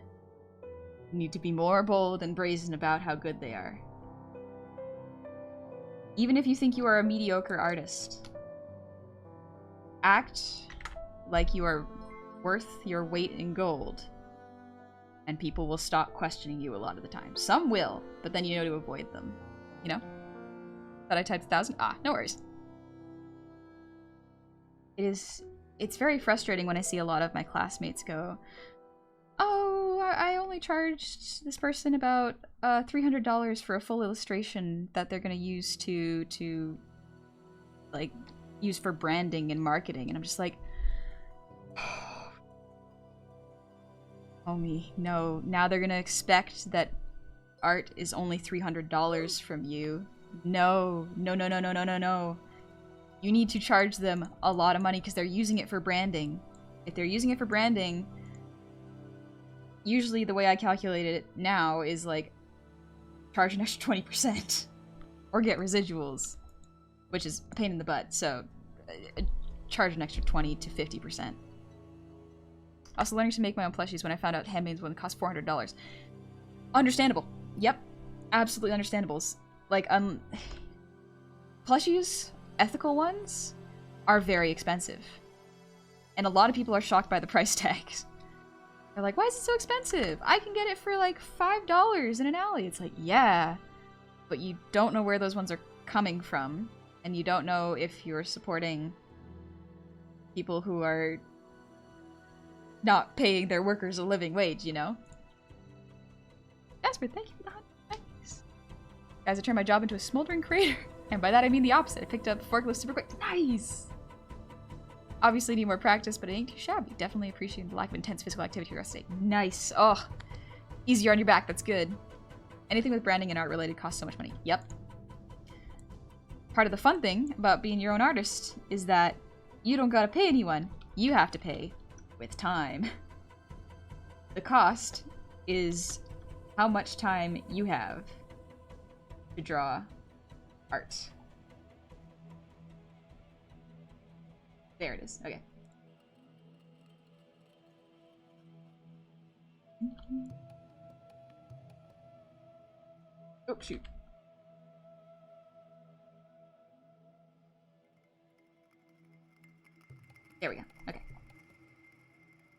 need to be more bold and brazen about how good they are. Even if you think you are a mediocre artist, act like you are worth your weight in gold, and people will stop questioning you a lot of the time. Some will, but then you know to avoid them. You know? Thought I typed 1,000? Ah, no worries. It's very frustrating when I see a lot of my classmates go, oh, I only charged this person about $300 for a full illustration that they're gonna use to like use for branding and marketing, and I'm just like, homie, no. Now they're gonna expect that art is only $300 from you. No. You need to charge them a lot of money because they're using it for branding. If they're using it for branding, usually the way I calculate it now is like charge an extra 20% or get residuals, which is a pain in the butt. So charge an extra 20 to 50%. Also learning to make my own plushies when I found out handmade one cost $400. Understandable. Yep. Absolutely understandable. Like, plushies, ethical ones, are very expensive. And a lot of people are shocked by the price tags. They're like, why is it so expensive? I can get it for like $5 in an alley. It's like, yeah, but you don't know where those ones are coming from, and you don't know if you're supporting people who are not paying their workers a living wage, you know? Jasper, thank you for the 100. Nice. Guys, I turned my job into a smoldering crater. And by that I mean the opposite. I picked up a forklift super quick. Nice! Obviously need more practice, but it ain't too shabby. Definitely appreciating the lack of intense physical activity for the rest of the day. Nice. Oh, easier on your back. That's good. Anything with branding and art related costs so much money. Yep. Part of the fun thing about being your own artist is that you don't gotta pay anyone. You have to pay with time. The cost is how much time you have to draw art. There it is. Okay. Oh, shoot. There we go. Okay.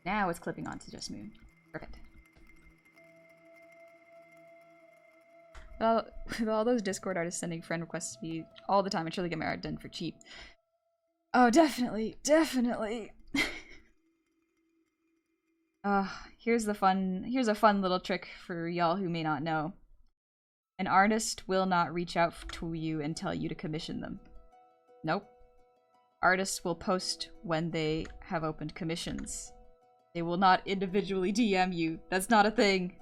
Now it's clipping onto Just Moon. Perfect. With all those Discord artists sending friend requests to me all the time, I surely get my art done for cheap. Oh, definitely. Definitely. Here's a fun little trick for y'all who may not know. An artist will not reach out to you and tell you to commission them. Nope. Artists will post when they have opened commissions. They will not individually DM you. That's not a thing.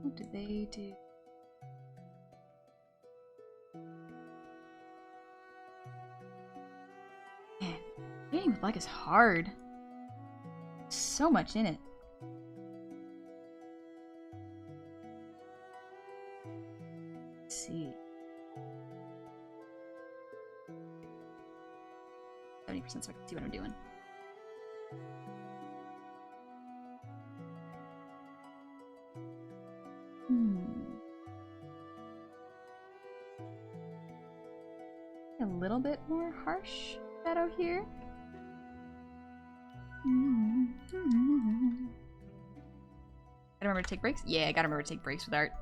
What do they do? Man, painting with like is hard. So much in it. Let's see. 70% so I can see what I'm doing. A little bit more harsh shadow here. Gotta remember to take breaks? Yeah, I gotta remember to take breaks with art.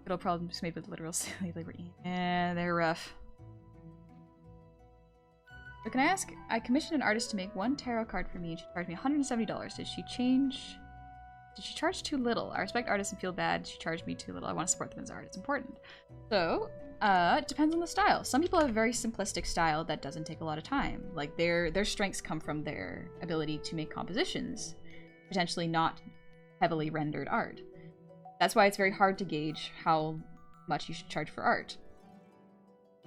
Good old problems made with literal silly labor. Yeah, they're rough. So can I ask? I commissioned an artist to make one tarot card for me and she charged me $170. Did she charge too little? I respect artists and feel bad. She charged me too little. I want to support them as art. It's important. So, it depends on the style. Some people have a very simplistic style that doesn't take a lot of time. Like, their strengths come from their ability to make compositions, potentially not heavily rendered art. That's why it's very hard to gauge how much you should charge for art.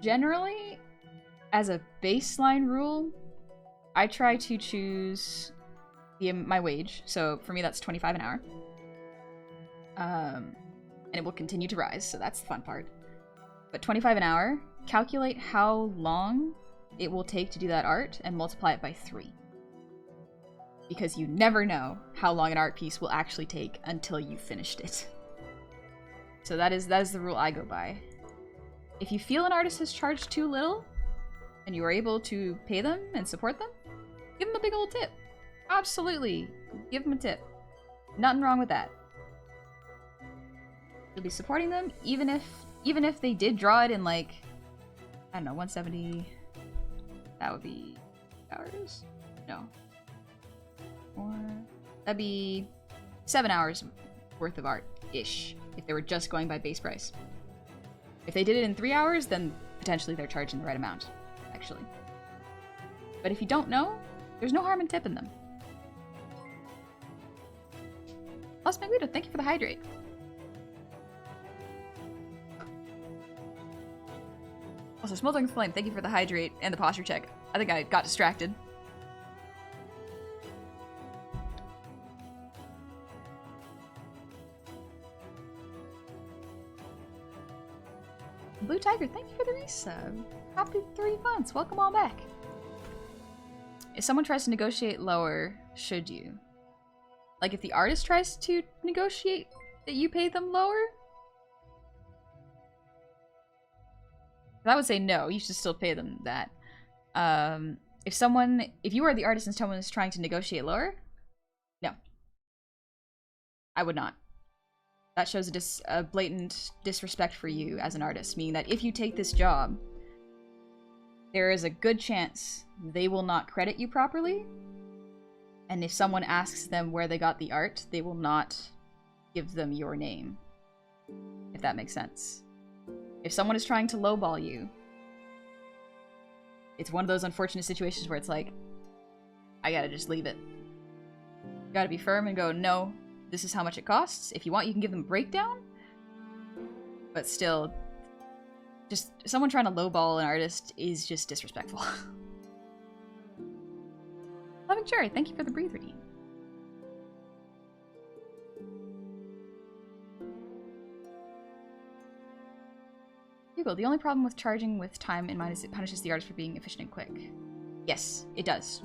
Generally, as a baseline rule, I try to choose my wage. So for me, that's $25 an hour. And it will continue to rise, so that's the fun part. But $25 an hour, calculate how long it will take to do that art and multiply it by 3. Because you never know how long an art piece will actually take until you've finished it. So that is the rule I go by. If you feel an artist has charged too little, and you are able to pay them and support them, give them a big old tip. Absolutely. Give them a tip. Nothing wrong with that. You'll be supporting them even if they did draw it in like, I don't know, 170. That would be hours? No. Or that'd be 7 hours worth of art-ish if they were just going by base price. If they did it in 3 hours, then potentially they're charging the right amount, actually. But if you don't know, there's no harm in tipping them. Plus, Magneto, thank you for the hydrate. Also, Smoldering Flame, thank you for the hydrate and the posture check. I think I got distracted. Blue Tiger, thank you for the resub. Happy 3 months. Welcome all back. If someone tries to negotiate lower, should you? Like if the artist tries to negotiate that you pay them lower? I would say no, you should still pay them that. If you are the artist and someone is trying to negotiate lower, no. I would not. That shows a blatant disrespect for you as an artist, meaning that if you take this job, there is a good chance they will not credit you properly, and if someone asks them where they got the art, they will not give them your name. If that makes sense. If someone is trying to lowball you, it's one of those unfortunate situations where it's like, I gotta just leave it. You gotta be firm and go, no, this is how much it costs. If you want, you can give them a breakdown. But still, just someone trying to lowball an artist is just disrespectful. Loving Cherry, thank you for the breathe reading. Hugo, the only problem with charging with time in mind is it punishes the artist for being efficient and quick. Yes, it does.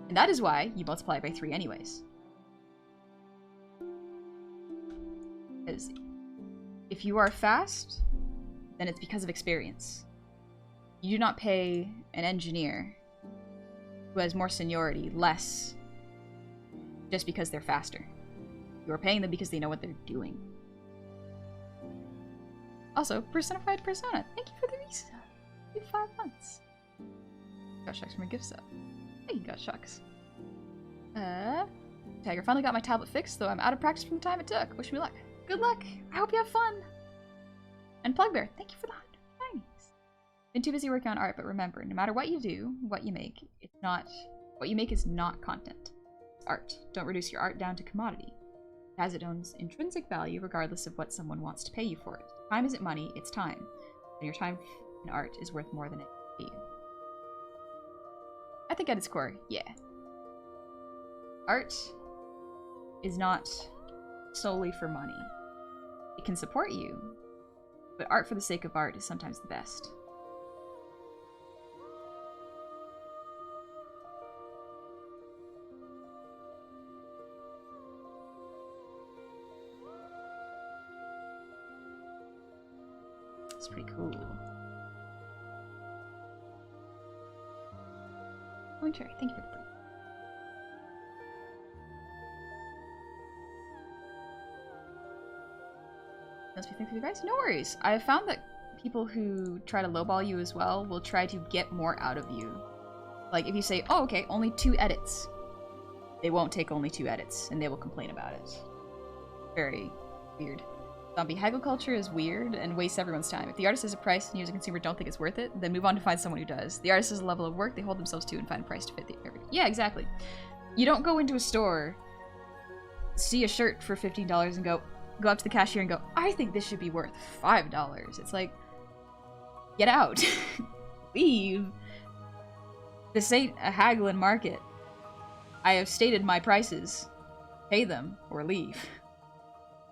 And that is why you multiply it by 3 anyways. Because if you are fast, then it's because of experience. You do not pay an engineer who has more seniority less just because they're faster. You are paying them because they know what they're doing. Also, personified persona. Thank you for the visa. You 5 months. Got Shucks from my gift set. Hey, got Shucks. Tiger, finally got my tablet fixed, though I'm out of practice from the time it took. Wish me luck. Good luck. I hope you have fun. And Plugbear, thank you for the 100 thanks. Been too busy working on art, but remember, no matter what you do, what you make, what you make is not content. It's art. Don't reduce your art down to commodity. It has its own intrinsic value regardless of what someone wants to pay you for it. Time isn't money, it's time. And your time in art is worth more than it can pay you. I think at its core, yeah. Art is not solely for money. It can support you, but art for the sake of art is sometimes the best. It's pretty cool. Oh, Cherry, thank you for the break. Must be thankful for you guys. No worries. I have found that people who try to lowball you as well will try to get more out of you. Like, if you say, oh, okay, only 2 edits. They won't take only 2 edits, and they will complain about it. Very weird. Zombie haggle culture is weird and wastes everyone's time. If the artist has a price and you as a consumer don't think it's worth it, then move on to find someone who does. The artist has a level of work they hold themselves to and find a price to fit the everything. Yeah, exactly. You don't go into a store, see a shirt for $15 and go up to the cashier and go, I think this should be worth $5. It's like, get out. Leave. This ain't a haggling market. I have stated my prices. Pay them or leave.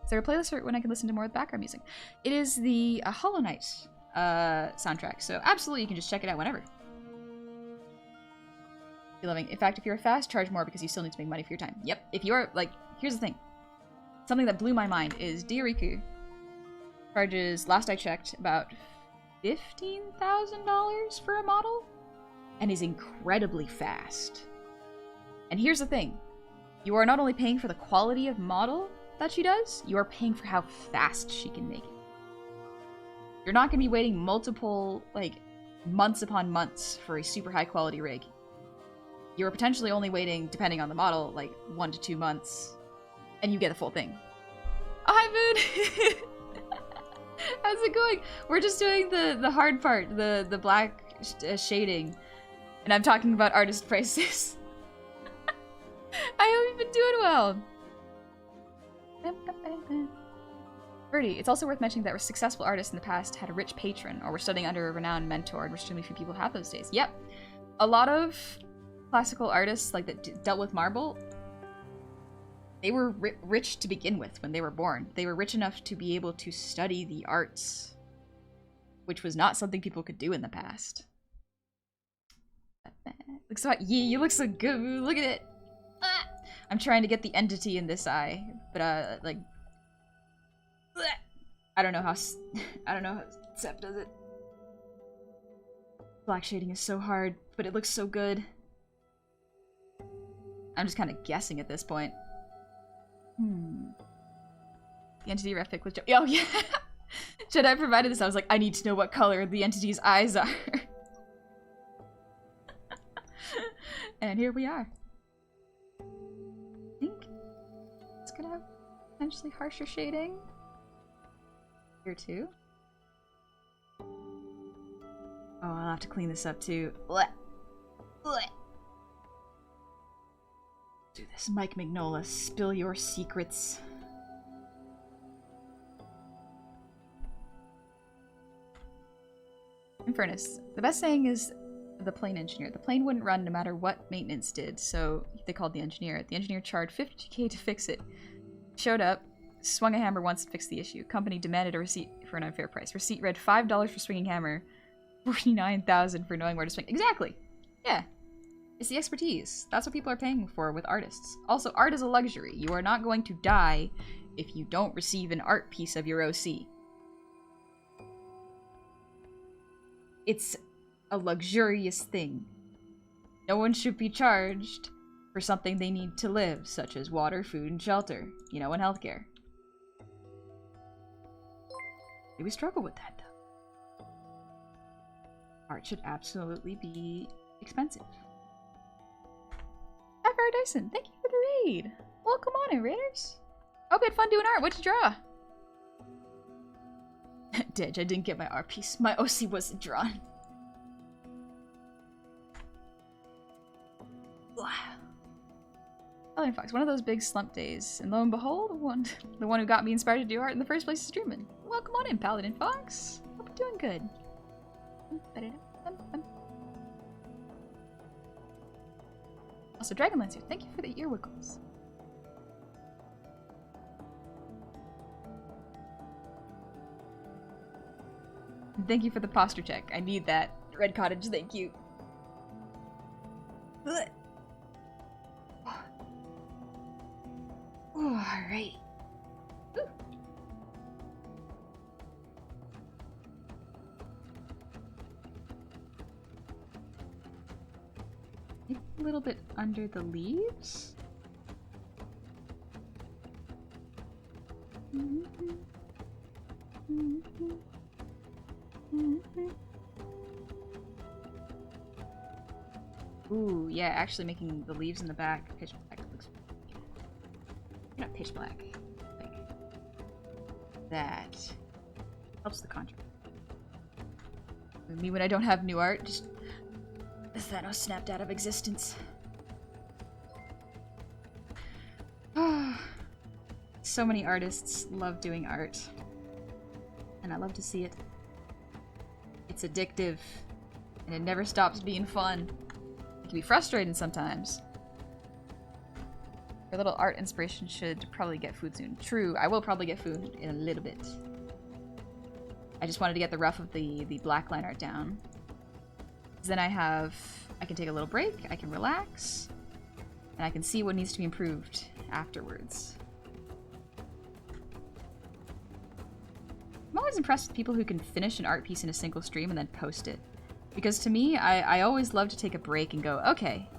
Is there a playlist for when I can listen to more background music? It is the Hollow Knight soundtrack, so absolutely you can just check it out whenever. You're loving. In fact, if you're fast, charge more because you still need to make money for your time. Yep. If you're like, here's the thing. Something that blew my mind is Diariku charges, last I checked, about $15,000 for a model, and is incredibly fast. And here's the thing. You are not only paying for the quality of model that she does, you are paying for how fast she can make it. You're not going to be waiting multiple, like, months upon months for a super high quality rig. You're potentially only waiting, depending on the model, like 1 to 2 months, and you get the full thing. Oh, hi, Moon! How's it going? We're just doing the hard part, the black shading, and I'm talking about artist prices. I hope you've been doing well. Birdie, it's also worth mentioning that successful artists in the past had a rich patron or were studying under a renowned mentor, and extremely few people have those days. Yep. A lot of classical artists like that dealt with marble, they were rich to begin with when they were born. They were rich enough to be able to study the arts, which was not something people could do in the past. Looks so hot. Yeah, you look so good. Look at it. Ah! I'm trying to get the entity in this eye, but like, I don't know how Sep does it. Black shading is so hard, but it looks so good. I'm just kind of guessing at this point. The entity ref pick with oh yeah. Jedi provided this. I was like, I need to know what color the entity's eyes are. And here we are. I think it's gonna have potentially harsher shading. Here too. Oh, I'll have to clean this up too. Blech. Blech. Do this, Mike Mignola. Spill your secrets. In fairness, the best saying is the plane engineer. The plane wouldn't run no matter what maintenance did, so they called the engineer. The engineer charged $50K to fix it. Showed up, swung a hammer once and fixed the issue. Company demanded a receipt for an unfair price. Receipt read $5 for swinging hammer, $49,000 for knowing where to swing. Exactly. Yeah. It's the expertise. That's what people are paying for with artists. Also, art is a luxury. You are not going to die if you don't receive an art piece of your OC. It's a luxurious thing. No one should be charged for something they need to live, such as water, food, and shelter. You know, and healthcare. We struggle with that, though. Art should absolutely be expensive. Sapphire Dyson, thank you for the raid. Welcome on in, Raiders. Hope you had fun doing art. What'd you draw? Didge, I didn't get my art piece. My OC wasn't drawn. Elder Fox, one of those big slump days, and lo and behold, the one who got me inspired to do art in the first place is streaming. Welcome on in, Paladin Fox. Hope you're doing good. Also, Dragonlancer, thank you for the ear wiggles. And thank you for the posture check. I need that. Red Cottage, thank you. Ugh. Oh, alright. Maybe a little bit under the leaves? Ooh, yeah, actually making the leaves in the back pitch black looks... Not pitch black. Like... that. Helps the contrast. Me when I don't have new art, just... Thanos snapped out of existence. So many artists love doing art. And I love to see it. It's addictive. And it never stops being fun. It can be frustrating sometimes. Your little art inspiration should probably get food soon. True, I will probably get food in a little bit. I just wanted to get the rough of the black line art down. Then I can take a little break, I can relax, and I can see what needs to be improved afterwards. I'm always impressed with people who can finish an art piece in a single stream and then post it. Because to me, I always love to take a break and go, okay,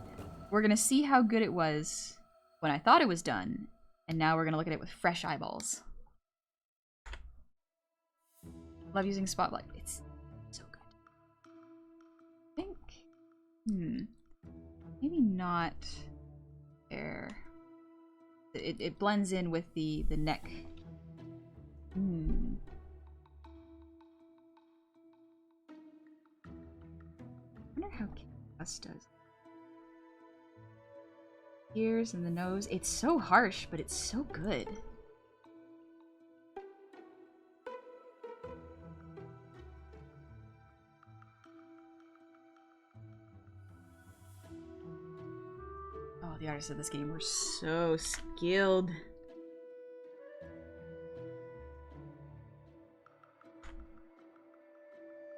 we're gonna see how good it was when I thought it was done, and now we're gonna look at it with fresh eyeballs. Love using Spotlight. It's so good. I think... maybe not there. It blends in with the neck. I wonder how Chaos does. Ears and the nose. It's so harsh, but it's so good. Oh, the artists of this game were so skilled.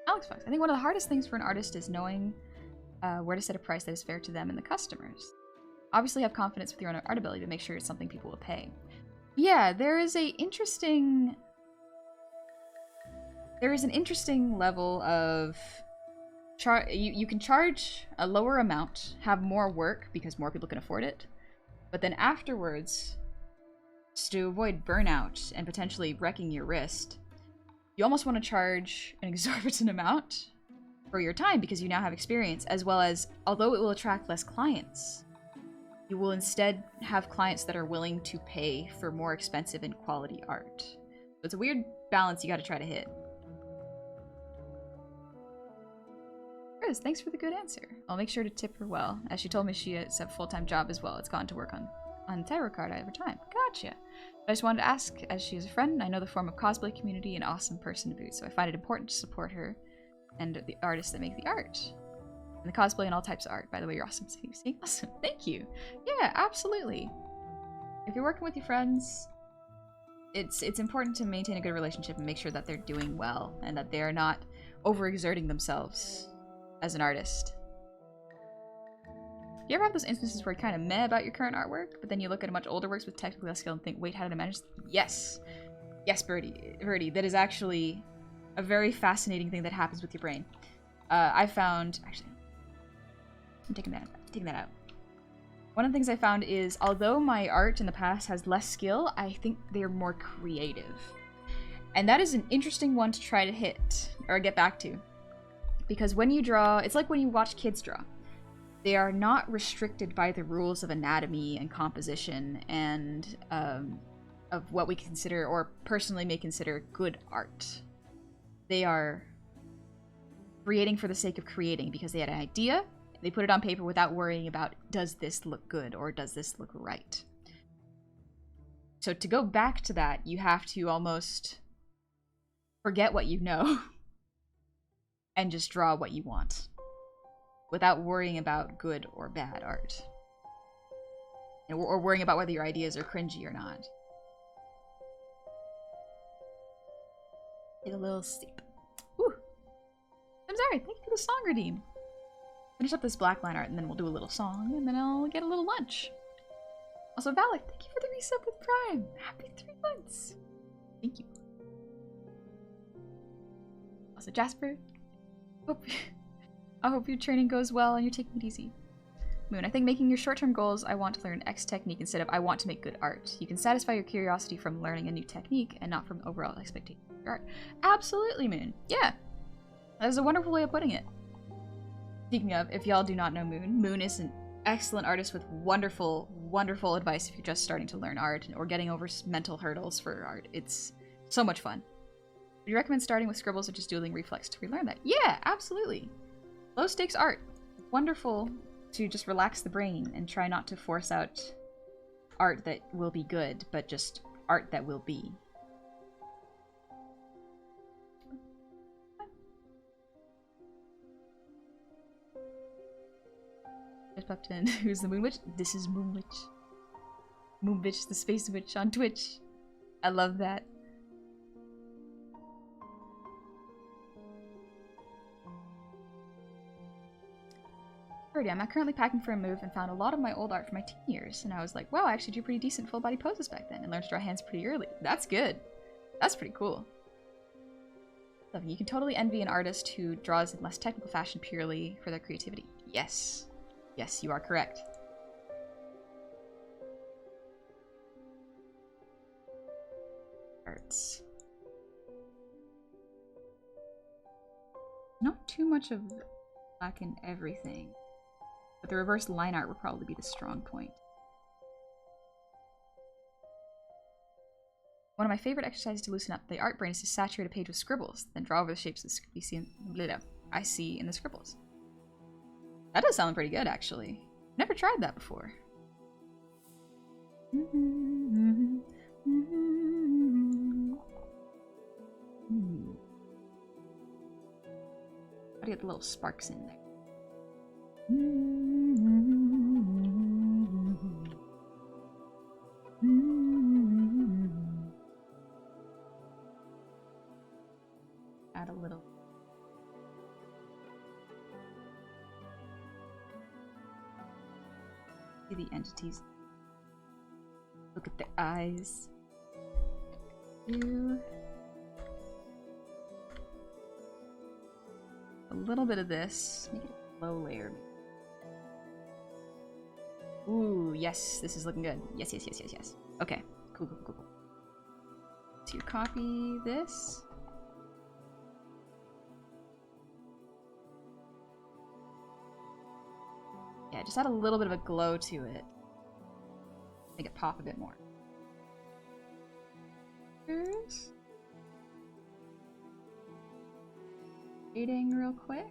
Alex Fox, I think one of the hardest things for an artist is knowing where to set a price that is fair to them and the customers. Obviously have confidence with your own art ability to make sure it's something people will pay. Yeah, there is an interesting level of you can charge a lower amount, have more work because more people can afford it, but then afterwards So to avoid burnout and potentially wrecking your wrist, you almost want to charge an exorbitant amount for your time because you now have experience, as well as, although it will attract less clients, you will instead have clients that are willing to pay for more expensive and quality art. So it's a weird balance you got to try to hit. Chris, thanks for the good answer. I'll make sure to tip her well, as she told me she has a full-time job as well. It's gone to work on tarot card over time. Gotcha. I just wanted to ask, as she is a friend, I know the form of cosplay community, an awesome person to boot, so I find it important to support her and the artists that make the art. And the cosplay and all types of art. By the way, you're awesome. Awesome. Thank you. Yeah, absolutely. If you're working with your friends, it's important to maintain a good relationship and make sure that they're doing well and that they are not overexerting themselves as an artist. Do you ever have those instances where you're kind of meh about your current artwork, but then you look at much older works with technically less skill and think, wait, how did I manage? Yes. Yes, Birdie. That is actually a very fascinating thing that happens with your brain. I found... Actually, I'm taking that out. One of the things I found is, although my art in the past has less skill, I think they're more creative. And that is an interesting one to try to hit, or get back to. Because when you draw, it's like when you watch kids draw. They are not restricted by the rules of anatomy and composition and of what we consider, or personally may consider, good art. They are creating for the sake of creating because they had an idea, they put it on paper without worrying about, does this look good or does this look right? So to go back to that, you have to almost forget what you know and just draw what you want, without worrying about good or bad art. Or worrying about whether your ideas are cringy or not. Get a little steep. Ooh. I'm sorry, thank you for the song redeem. Finish up this black line art and then we'll do a little song and then I'll get a little lunch. Also, Valak, thank you for the resub with Prime. Happy 3 months. Thank you. Also, Jasper, I hope your training goes well and you're taking it easy. Moon, I think making your short-term goals, I want to learn X technique instead of I want to make good art. You can satisfy your curiosity from learning a new technique and not from overall expectation of your art. Absolutely, Moon. Yeah. That is a wonderful way of putting it. Speaking of, if y'all do not know Moon, Moon is an excellent artist with wonderful, wonderful advice if you're just starting to learn art or getting over mental hurdles for art. It's so much fun. Would you recommend starting with scribbles or just doodling reflex to relearn that? Yeah, absolutely. Low stakes art. Wonderful to just relax the brain and try not to force out art that will be good, but just art that will be. Just popped in. Who's the Moonbtch? This is Moonbtch. Moonbtch the Space Witch on Twitch. I love that. I'm currently packing for a move and found a lot of my old art from my teen years, and I was like, wow, I actually drew pretty decent full body poses back then and learned to draw hands pretty early. That's good. That's pretty cool. So you can totally envy an artist who draws in less technical fashion purely for their creativity. Yes. Yes, you are correct. Arts. Not too much of black in everything. But the reverse line art would probably be the strong point. One of my favorite exercises to loosen up the art brain is to saturate a page with scribbles, then draw over the shapes I see in the scribbles. That does sound pretty good, actually. Never tried that before. How do you get the little sparks in there? Add a little. See the entities. Look at the eyes. A little bit of this. Make it a low layer. Ooh, yes, this is looking good. Yes. Okay, Cool, cool, cool, cool. To copy this. Yeah, just add a little bit of a glow to it. Make it pop a bit more. Shading real quick.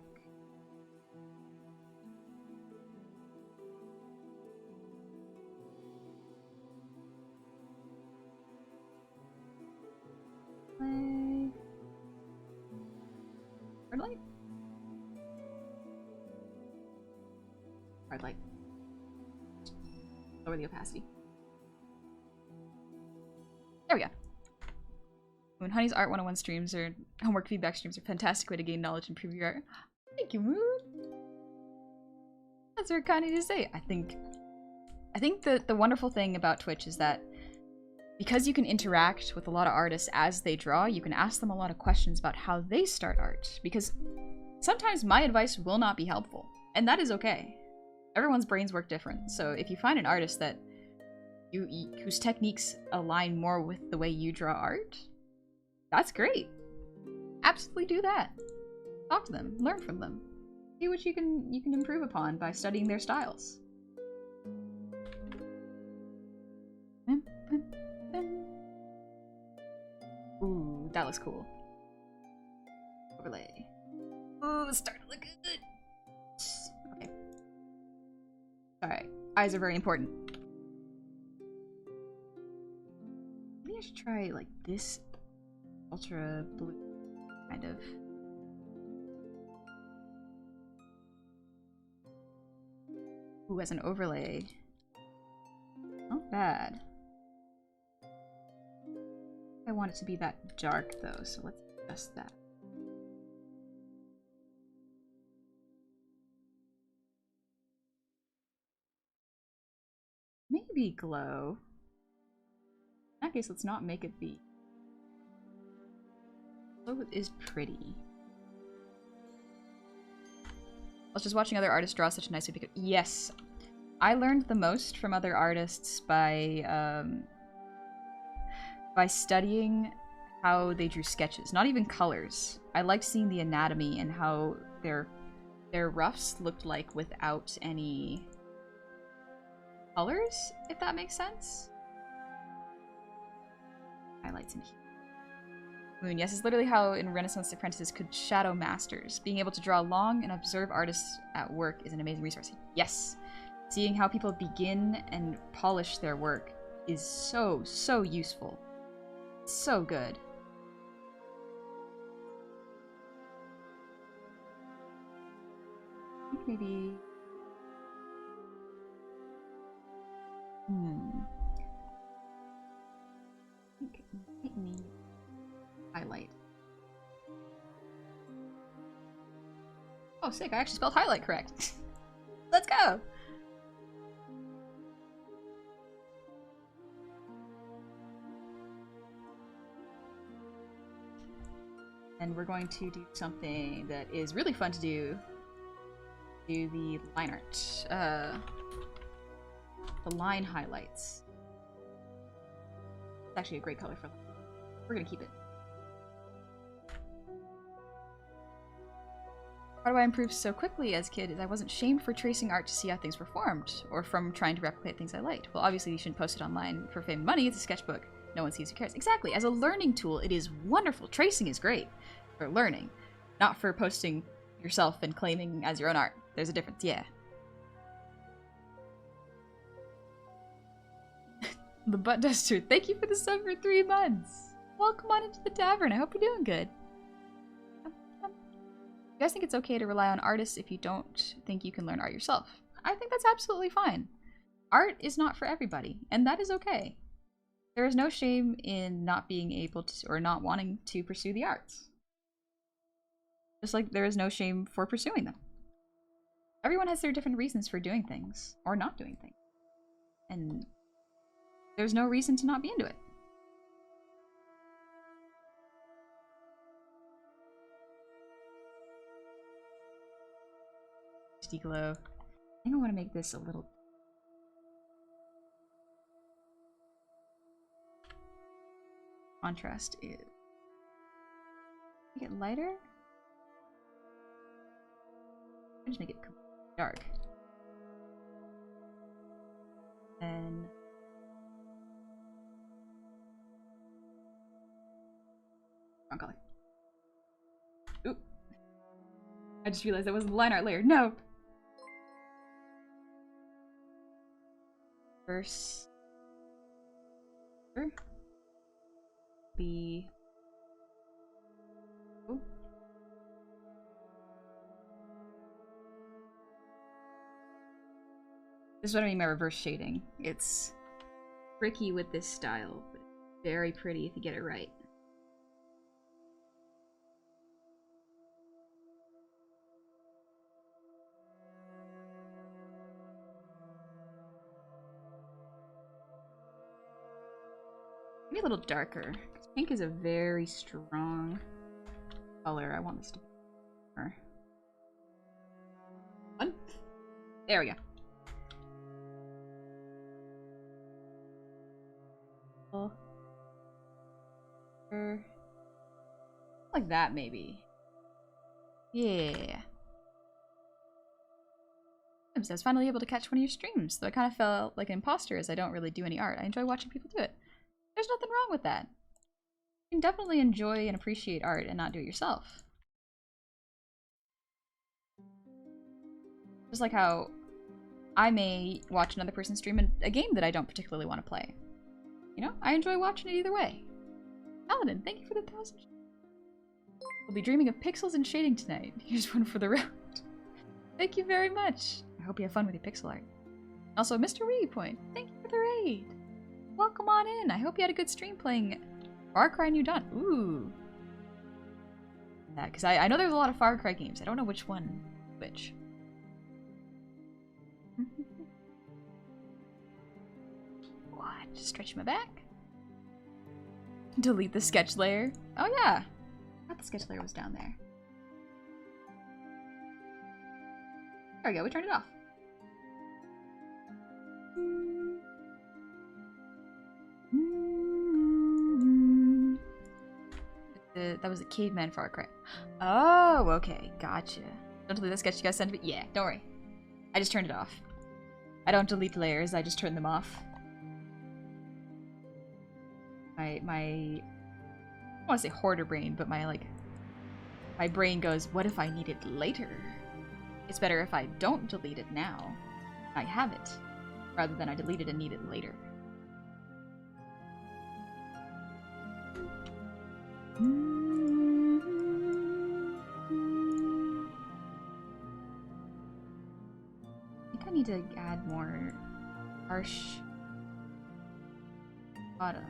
Play. Hard light? Hard light. Lower the opacity. There we go. Moon Honey's Art 101 streams or homework feedback streams are a fantastic way to gain knowledge and improve your art. Thank you, Moon. That's very kind of you to say. I think that the wonderful thing about Twitch is that because you can interact with a lot of artists as they draw, you can ask them a lot of questions about how they start art. Because sometimes my advice will not be helpful, and that is okay. Everyone's brains work different, so if you find an artist that whose techniques align more with the way you draw art, that's great. Absolutely do that. Talk to them, learn from them, see what you can improve upon by studying their styles. Ooh, that looks cool. Overlay. Ooh, it's starting to look good. Okay. Alright, eyes are very important. Maybe I should try like this ultra blue kind of. Ooh, as an overlay. Not bad. I want it to be that dark though, so let's adjust that. Maybe glow. In that case, let's not make it be. Glow is pretty. I was just watching other artists draw such a nice way. Yes, I learned the most from other artists by studying how they drew sketches, not even colors. I liked seeing the anatomy and how their roughs looked like without any colors, if that makes sense. Highlights in here. Moon, yes, it's literally how in Renaissance apprentices could shadow masters. Being able to draw long and observe artists at work is an amazing resource. Yes, seeing how people begin and polish their work is so, so useful. So good. I think maybe... I think it might need highlight. Oh, sick. I actually spelled highlight correct. Let's go! And we're going to do something that is really fun to do. Do the line art. The line highlights. It's actually a great color for them. We're gonna keep it. How do I improve so quickly as a kid is I wasn't shamed for tracing art to see how things were formed, or from trying to replicate things I liked. Well, obviously you shouldn't post it online for fame and money. It's a sketchbook. No one sees who cares. Exactly. As a learning tool, it is wonderful. Tracing is great for learning, not for posting yourself and claiming as your own art. There's a difference, yeah. The Butt Duster, thank you for the sub for 3 months. Welcome on into the tavern. I hope you're doing good. You guys think it's okay to rely on artists if you don't think you can learn art yourself? I think that's absolutely fine. Art is not for everybody, and that is okay. There is no shame in not being able to, or not wanting to pursue the arts. Just like there is no shame for pursuing them. Everyone has their different reasons for doing things, or not doing things. And there's no reason to not be into it. Glow. I think I want to make this a little... contrast is. Make it lighter? I just make it dark. And wrong color. Oop. I just realized that wasn't the line art layer. No! Verse. Be. Oh. This is what I mean by reverse shading. It's tricky with this style, but very pretty if you get it right. Maybe a little darker. Pink is a very strong color. I want this to be more. One. There we go. Like that, maybe. Yeah. I was finally able to catch one of your streams, though I kind of felt like an imposter as I don't really do any art. I enjoy watching people do it. There's nothing wrong with that. You can definitely enjoy and appreciate art and not do it yourself. Just like how I may watch another person stream a game that I don't particularly want to play. You know, I enjoy watching it either way. Paladin, thank you for the 1,000. We'll be dreaming of pixels and shading tonight. Here's one for the road. Thank you very much. I hope you have fun with your pixel art. Also, Mr. Wee Point, thank you for the raid. Welcome on in. I hope you had a good stream playing Far Cry New Dawn. Ooh. Yeah, because I know there's a lot of Far Cry games. I don't know which one which. What? Just stretch my back. Delete the sketch layer. Oh yeah. I thought the sketch layer was down there. There we go. We turned it off. That was a caveman Far Cry. Oh, okay. Gotcha. Don't delete the sketch you guys sent me. Yeah, don't worry. I just turned it off. I don't delete layers, I just turn them off. I don't want to say hoarder brain, but my brain goes, what if I need it later? It's better if I don't delete it now. I have it, rather than I delete it and need it later. I think I need to add more harsh bottom.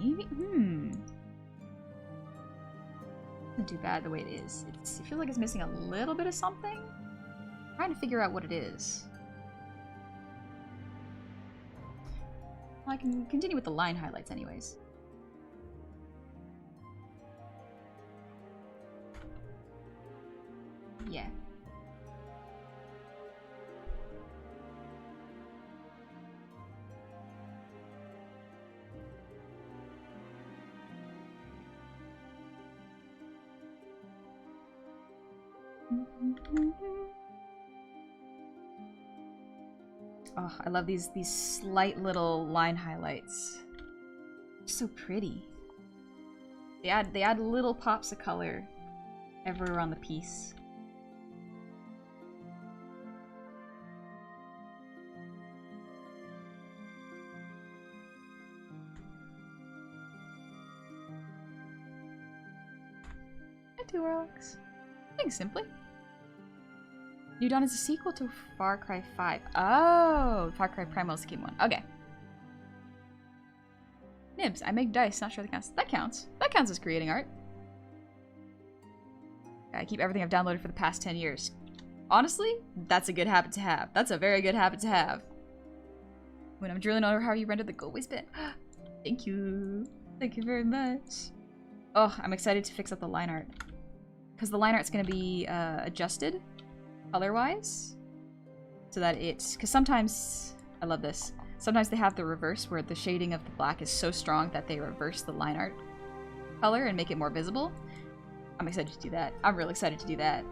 Maybe? Isn't too bad the way it is. It feels like it's missing a little bit of something. I'm trying to figure out what it is. Well, I can continue with the line highlights anyways. Yeah. Oh, I love these slight little line highlights. They're so pretty. They add little pops of color everywhere on the piece. Hi, Two Alex. Thanks, Simply. New Dawn is a sequel to Far Cry 5. Oh, Far Cry Primal is the game one. Okay. Nibs, I make dice. Not sure that counts. That counts. That counts as creating art. I keep everything I've downloaded for the past 10 years. Honestly, that's a good habit to have. That's a very good habit to have. When I'm drilling over how you rendered the Goblin bit. Thank you. Thank you very much. Oh, I'm excited to fix up the line art. Because the line art's going to be adjusted color-wise. So that it's... Because sometimes... I love this. Sometimes they have the reverse, where the shading of the black is so strong that they reverse the line art color and make it more visible. I'm excited to do that. I'm really excited to do that.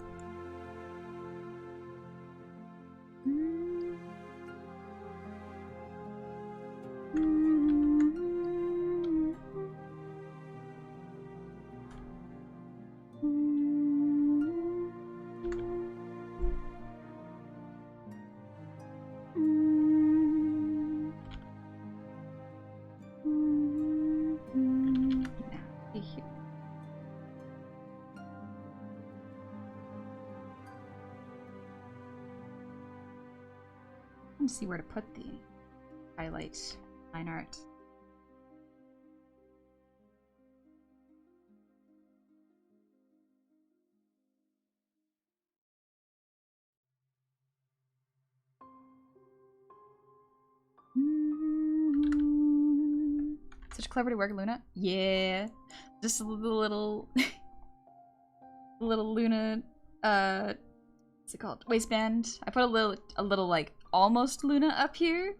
See where to put the highlight line art. Such clever to work, Luna. Yeah, just a little, little Luna. What's it called? Waistband. I put a little like almost Luna up here.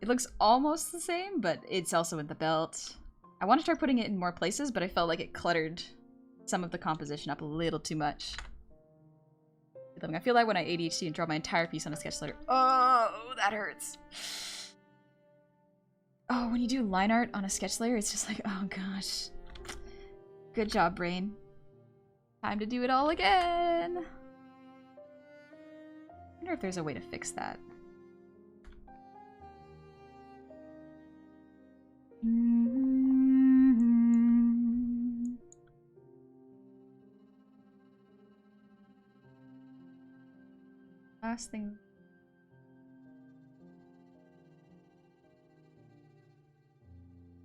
It looks almost the same, but it's also in the belt. I want to try putting it in more places, but I felt like it cluttered some of the composition up a little too much. I feel like when I ADHD and draw my entire piece on a sketch letter. Oh, that hurts. Oh, when you do line art on a sketch layer, it's just like, oh gosh. Good job, brain. Time to do it all again. I wonder if there's a way to fix that. Last thing.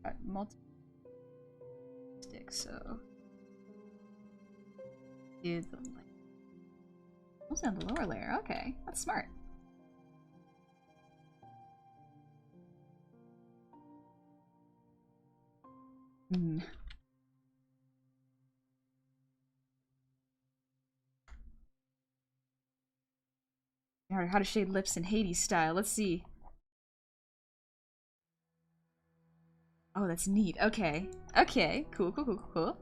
Got multi sticks, so do the layer. Also on the lower layer. Okay, that's smart. Alright, how to shade lips in Hades style. Let's see. Oh, that's neat. Okay. Okay. Cool, cool, cool, cool.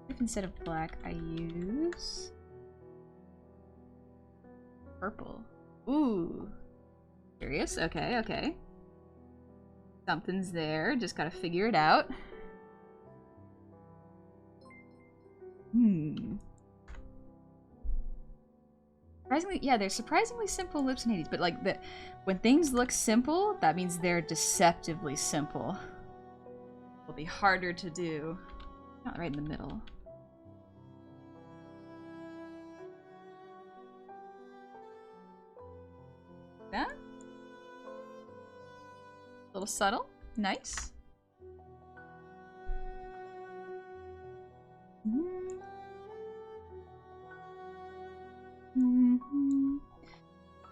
If instead of black, I use purple. Ooh. Curious. Okay, okay. Something's there. Just gotta figure it out. Surprisingly, yeah, they're surprisingly simple lips in Hades, but like when things look simple, that means they're deceptively simple. It'll be harder to do. Not right in the middle. That? A little subtle. Nice.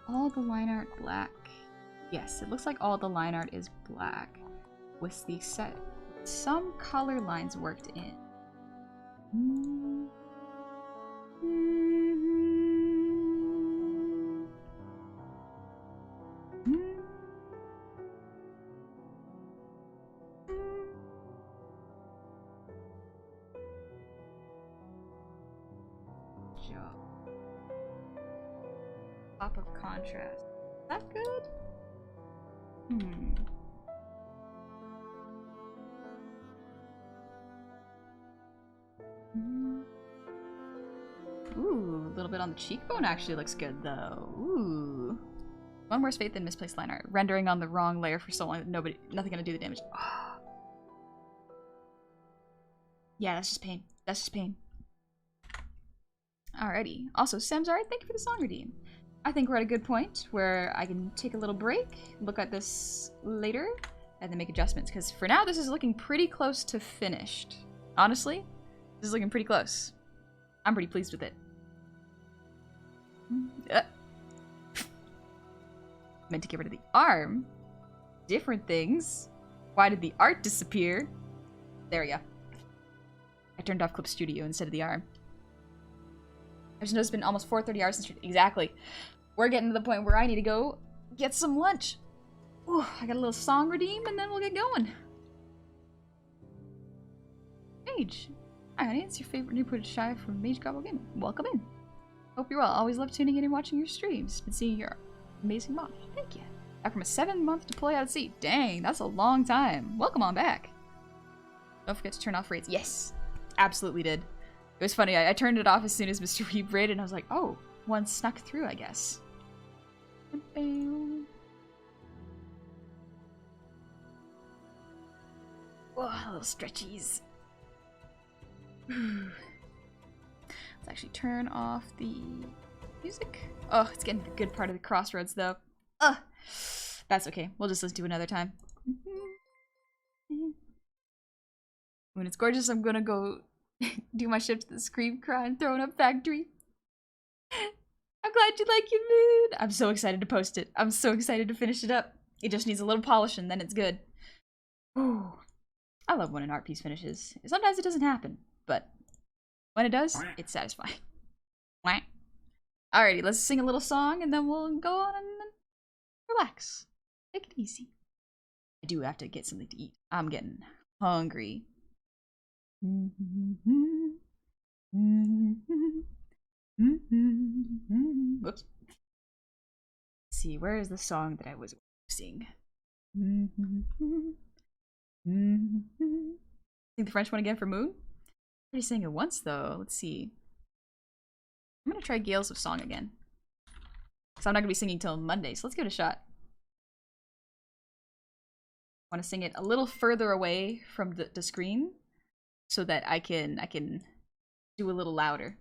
All the line art black. Yes, it looks like all the line art is black with the set some color lines worked in. Pop of contrast. Is that good? Ooh, a little bit on the cheekbone actually looks good though. Ooh. One worse fate than misplaced line art. Rendering on the wrong layer for so long that nothing gonna do the damage. Yeah, that's just pain. That's just pain. Alrighty. Also, Samzari, thank you for the song redeem. I think we're at a good point where I can take a little break, look at this later, and then make adjustments. Because for now, this is looking pretty close to finished. Honestly, this is looking pretty close. I'm pretty pleased with it. Meant to get rid of the arm. Different things. Why did the art disappear? There we go. I turned off Clip Studio instead of the arm. I just noticed it's been almost 4:30 hours since... Exactly. we're getting to the point where I need to go get some lunch. Ooh, I got a little song redeem, and then we'll get going. Mage. Hi, honey. It's your favorite neighborhood shy from Mage Goblin Gaming. Welcome in. Hope you're well. Always love tuning in and watching your streams. Been seeing your amazing mod. Thank you. Back from a 7-month deploy out at sea. Dang, that's a long time. Welcome on back. Don't forget to turn off raids. Yes, absolutely did. It was funny. I turned it off as soon as Mr. Weeb raided, and I was like, oh, one snuck through, I guess. Whoa, little stretchies. Let's actually turn off the music. Oh, it's getting the good part of the crossroads, though. Ugh. That's okay. Let's do another time. When it's gorgeous, I'm gonna go do my shift to the Scream Cry and Throwing Up Factory. I'm glad you like your mood. I'm so excited to post it. I'm so excited to finish it up. It just needs a little polish and then it's good. Ooh. I love when an art piece finishes. Sometimes it doesn't happen, but when it does, it's satisfying. Alrighty, let's sing a little song and then we'll go on and relax. Take it easy. I do have to get something to eat. I'm getting hungry. Whoops. Let's see, where is the song that I was sing? Sing the French one again for Moon? I already sang it once though. Let's see. I'm gonna try Gales of Song again. So I'm not gonna be singing till Monday, so let's give it a shot. I want to sing it a little further away from the screen so that I can do a little louder.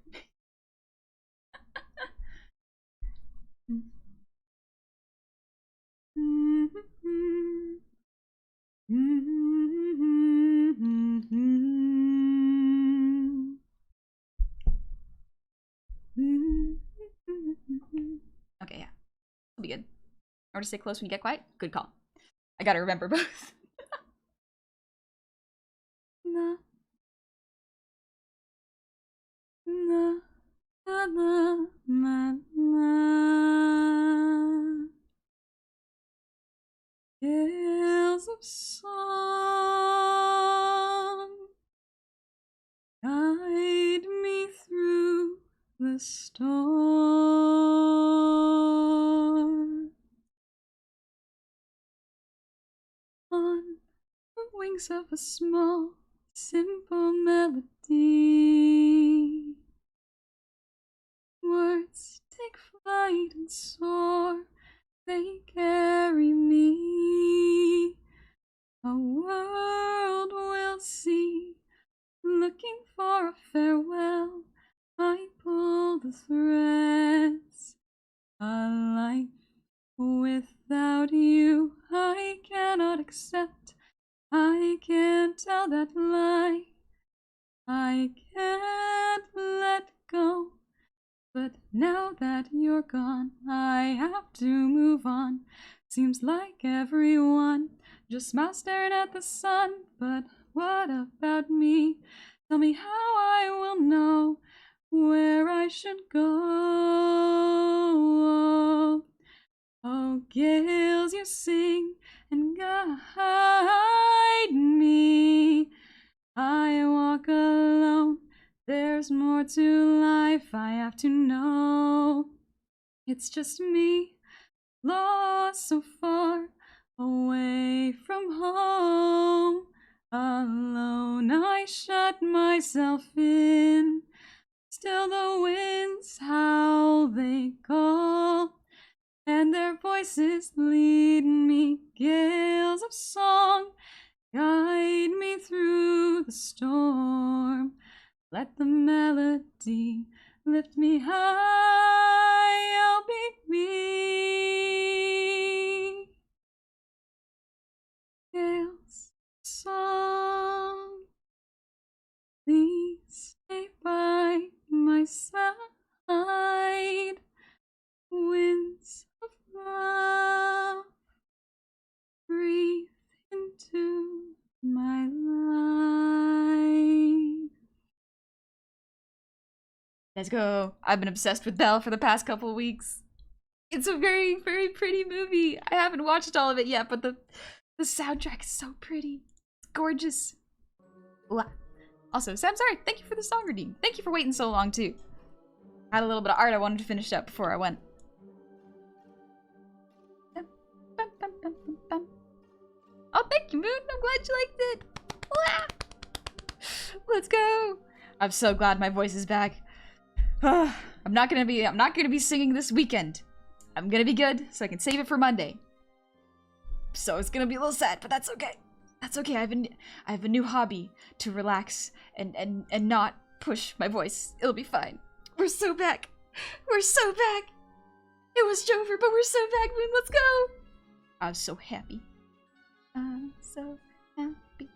Okay, yeah. It'll be good. Or to stay close when you get quiet? Good call. I gotta remember both. Na, na, na, na, na, na. Tales of song guide me through the storm. On the wings of a small, simple melody, words take flight and soar, they carry me. A world we'll see, looking for a farewell. I pull the threads, a life without you I cannot accept. I can't tell that lie. I can't let go. But now that you're gone, I have to move on. Seems like everyone just smiles staring at the sun. But what about me? Tell me how I will know where I should go. Oh, gales, you sing and guide me. I walk alone. There's more to life I have to know. It's just me, lost so far away from home. Alone I shut myself in. Still the winds howl, they call, and their voices lead me. Gales of song guide me through the storm. Let the melody lift me high, I'll be me. Gales of song, please stay by my side. Winds of love, breathe into my life. Let's go. I've been obsessed with Belle for the past couple weeks. It's a very, very pretty movie. I haven't watched all of it yet, but the soundtrack is so pretty. It's gorgeous. Ooh. Also, Sam, sorry, thank you for the song redeem. Thank you for waiting so long, too. I had a little bit of art I wanted to finish up before I went. Oh, thank you, Moon. I'm glad you liked it. Let's go. I'm so glad my voice is back. I'm not gonna be singing this weekend. I'm gonna be good, so I can save it for Monday. So it's gonna be a little sad, but that's okay. That's okay. I have a new hobby to relax and not push my voice. It'll be fine. We're so back. We're so back. It was over, but we're so back, Moon. Let's go. I'm so happy. I'm so happy.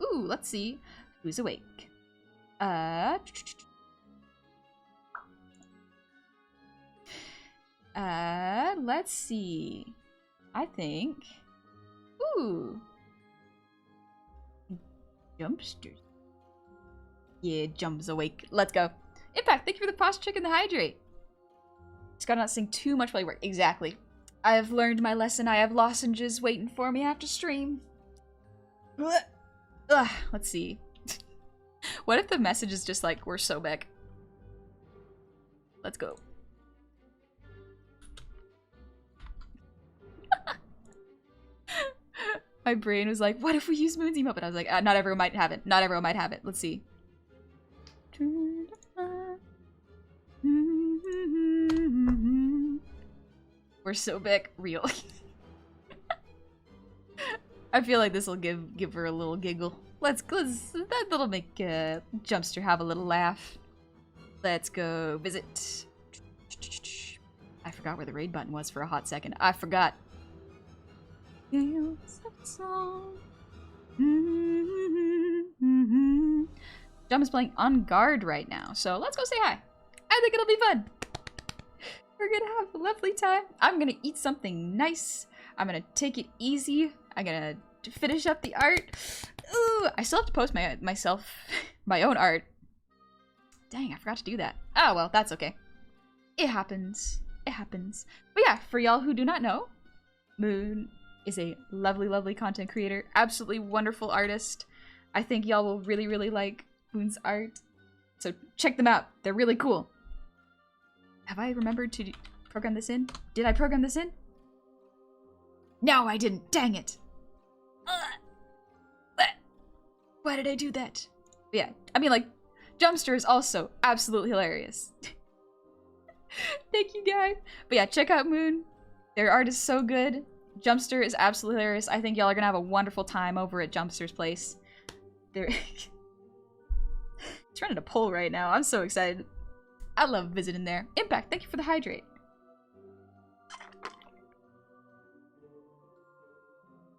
Ooh, let's see who's awake. Let's see. I think. Ooh. Jumpsters. Yeah, Jump's awake. Let's go. Impact, thank you for the posture check and the hydrate. Just gotta not sing too much while you work. Exactly. I have learned my lesson. I have lozenges waiting for me after stream. Ugh, let's see. What if the message is just like, we're so back? Let's go. My brain was like, what if we use Moon's emote? But I was like, not everyone might have it. Not everyone might have it. Let's see. We're so big. Real. I feel like this will give her a little giggle. That'll make Jumpster have a little laugh. Let's go visit. I forgot where the raid button was for a hot second. I forgot. Jump is playing On Guard right now, so let's go say hi. I think it'll be fun. We're gonna have a lovely time. I'm gonna eat something nice. I'm gonna take it easy. I'm gonna finish up the art. Ooh, I still have to post my own art. Dang, I forgot to do that. Oh well, that's okay. It happens. It happens. But yeah, for y'all who do not know, Moon is a lovely, lovely content creator. Absolutely wonderful artist. I think y'all will really, really like Moon's art. So check them out. They're really cool. Have I remembered to program this in? Did I program this in? No, I didn't. Dang it. Why did I do that? But yeah, I mean, like, Jumpster is also absolutely hilarious. Thank you, guys. But yeah, check out Moon. Their art is so good. Jumpster is absolutely hilarious. I think y'all are gonna have a wonderful time over at Jumpster's place. They're it's running a poll right now. I'm so excited. I love visiting there. Impact, thank you for the hydrate.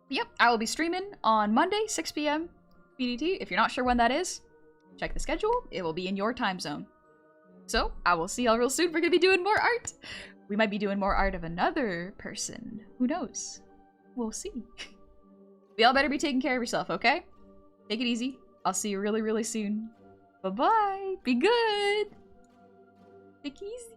Yep, I will be streaming on Monday, 6 p.m. PDT. If you're not sure when that is, check the schedule. It will be in your time zone. So, I will see y'all real soon. We're gonna be doing more art. We might be doing more art of another person. Who knows? We'll see. Y'all better be taking care of yourself, okay? Take it easy. I'll see you really, really soon. Bye-bye. Be good. Take it easy.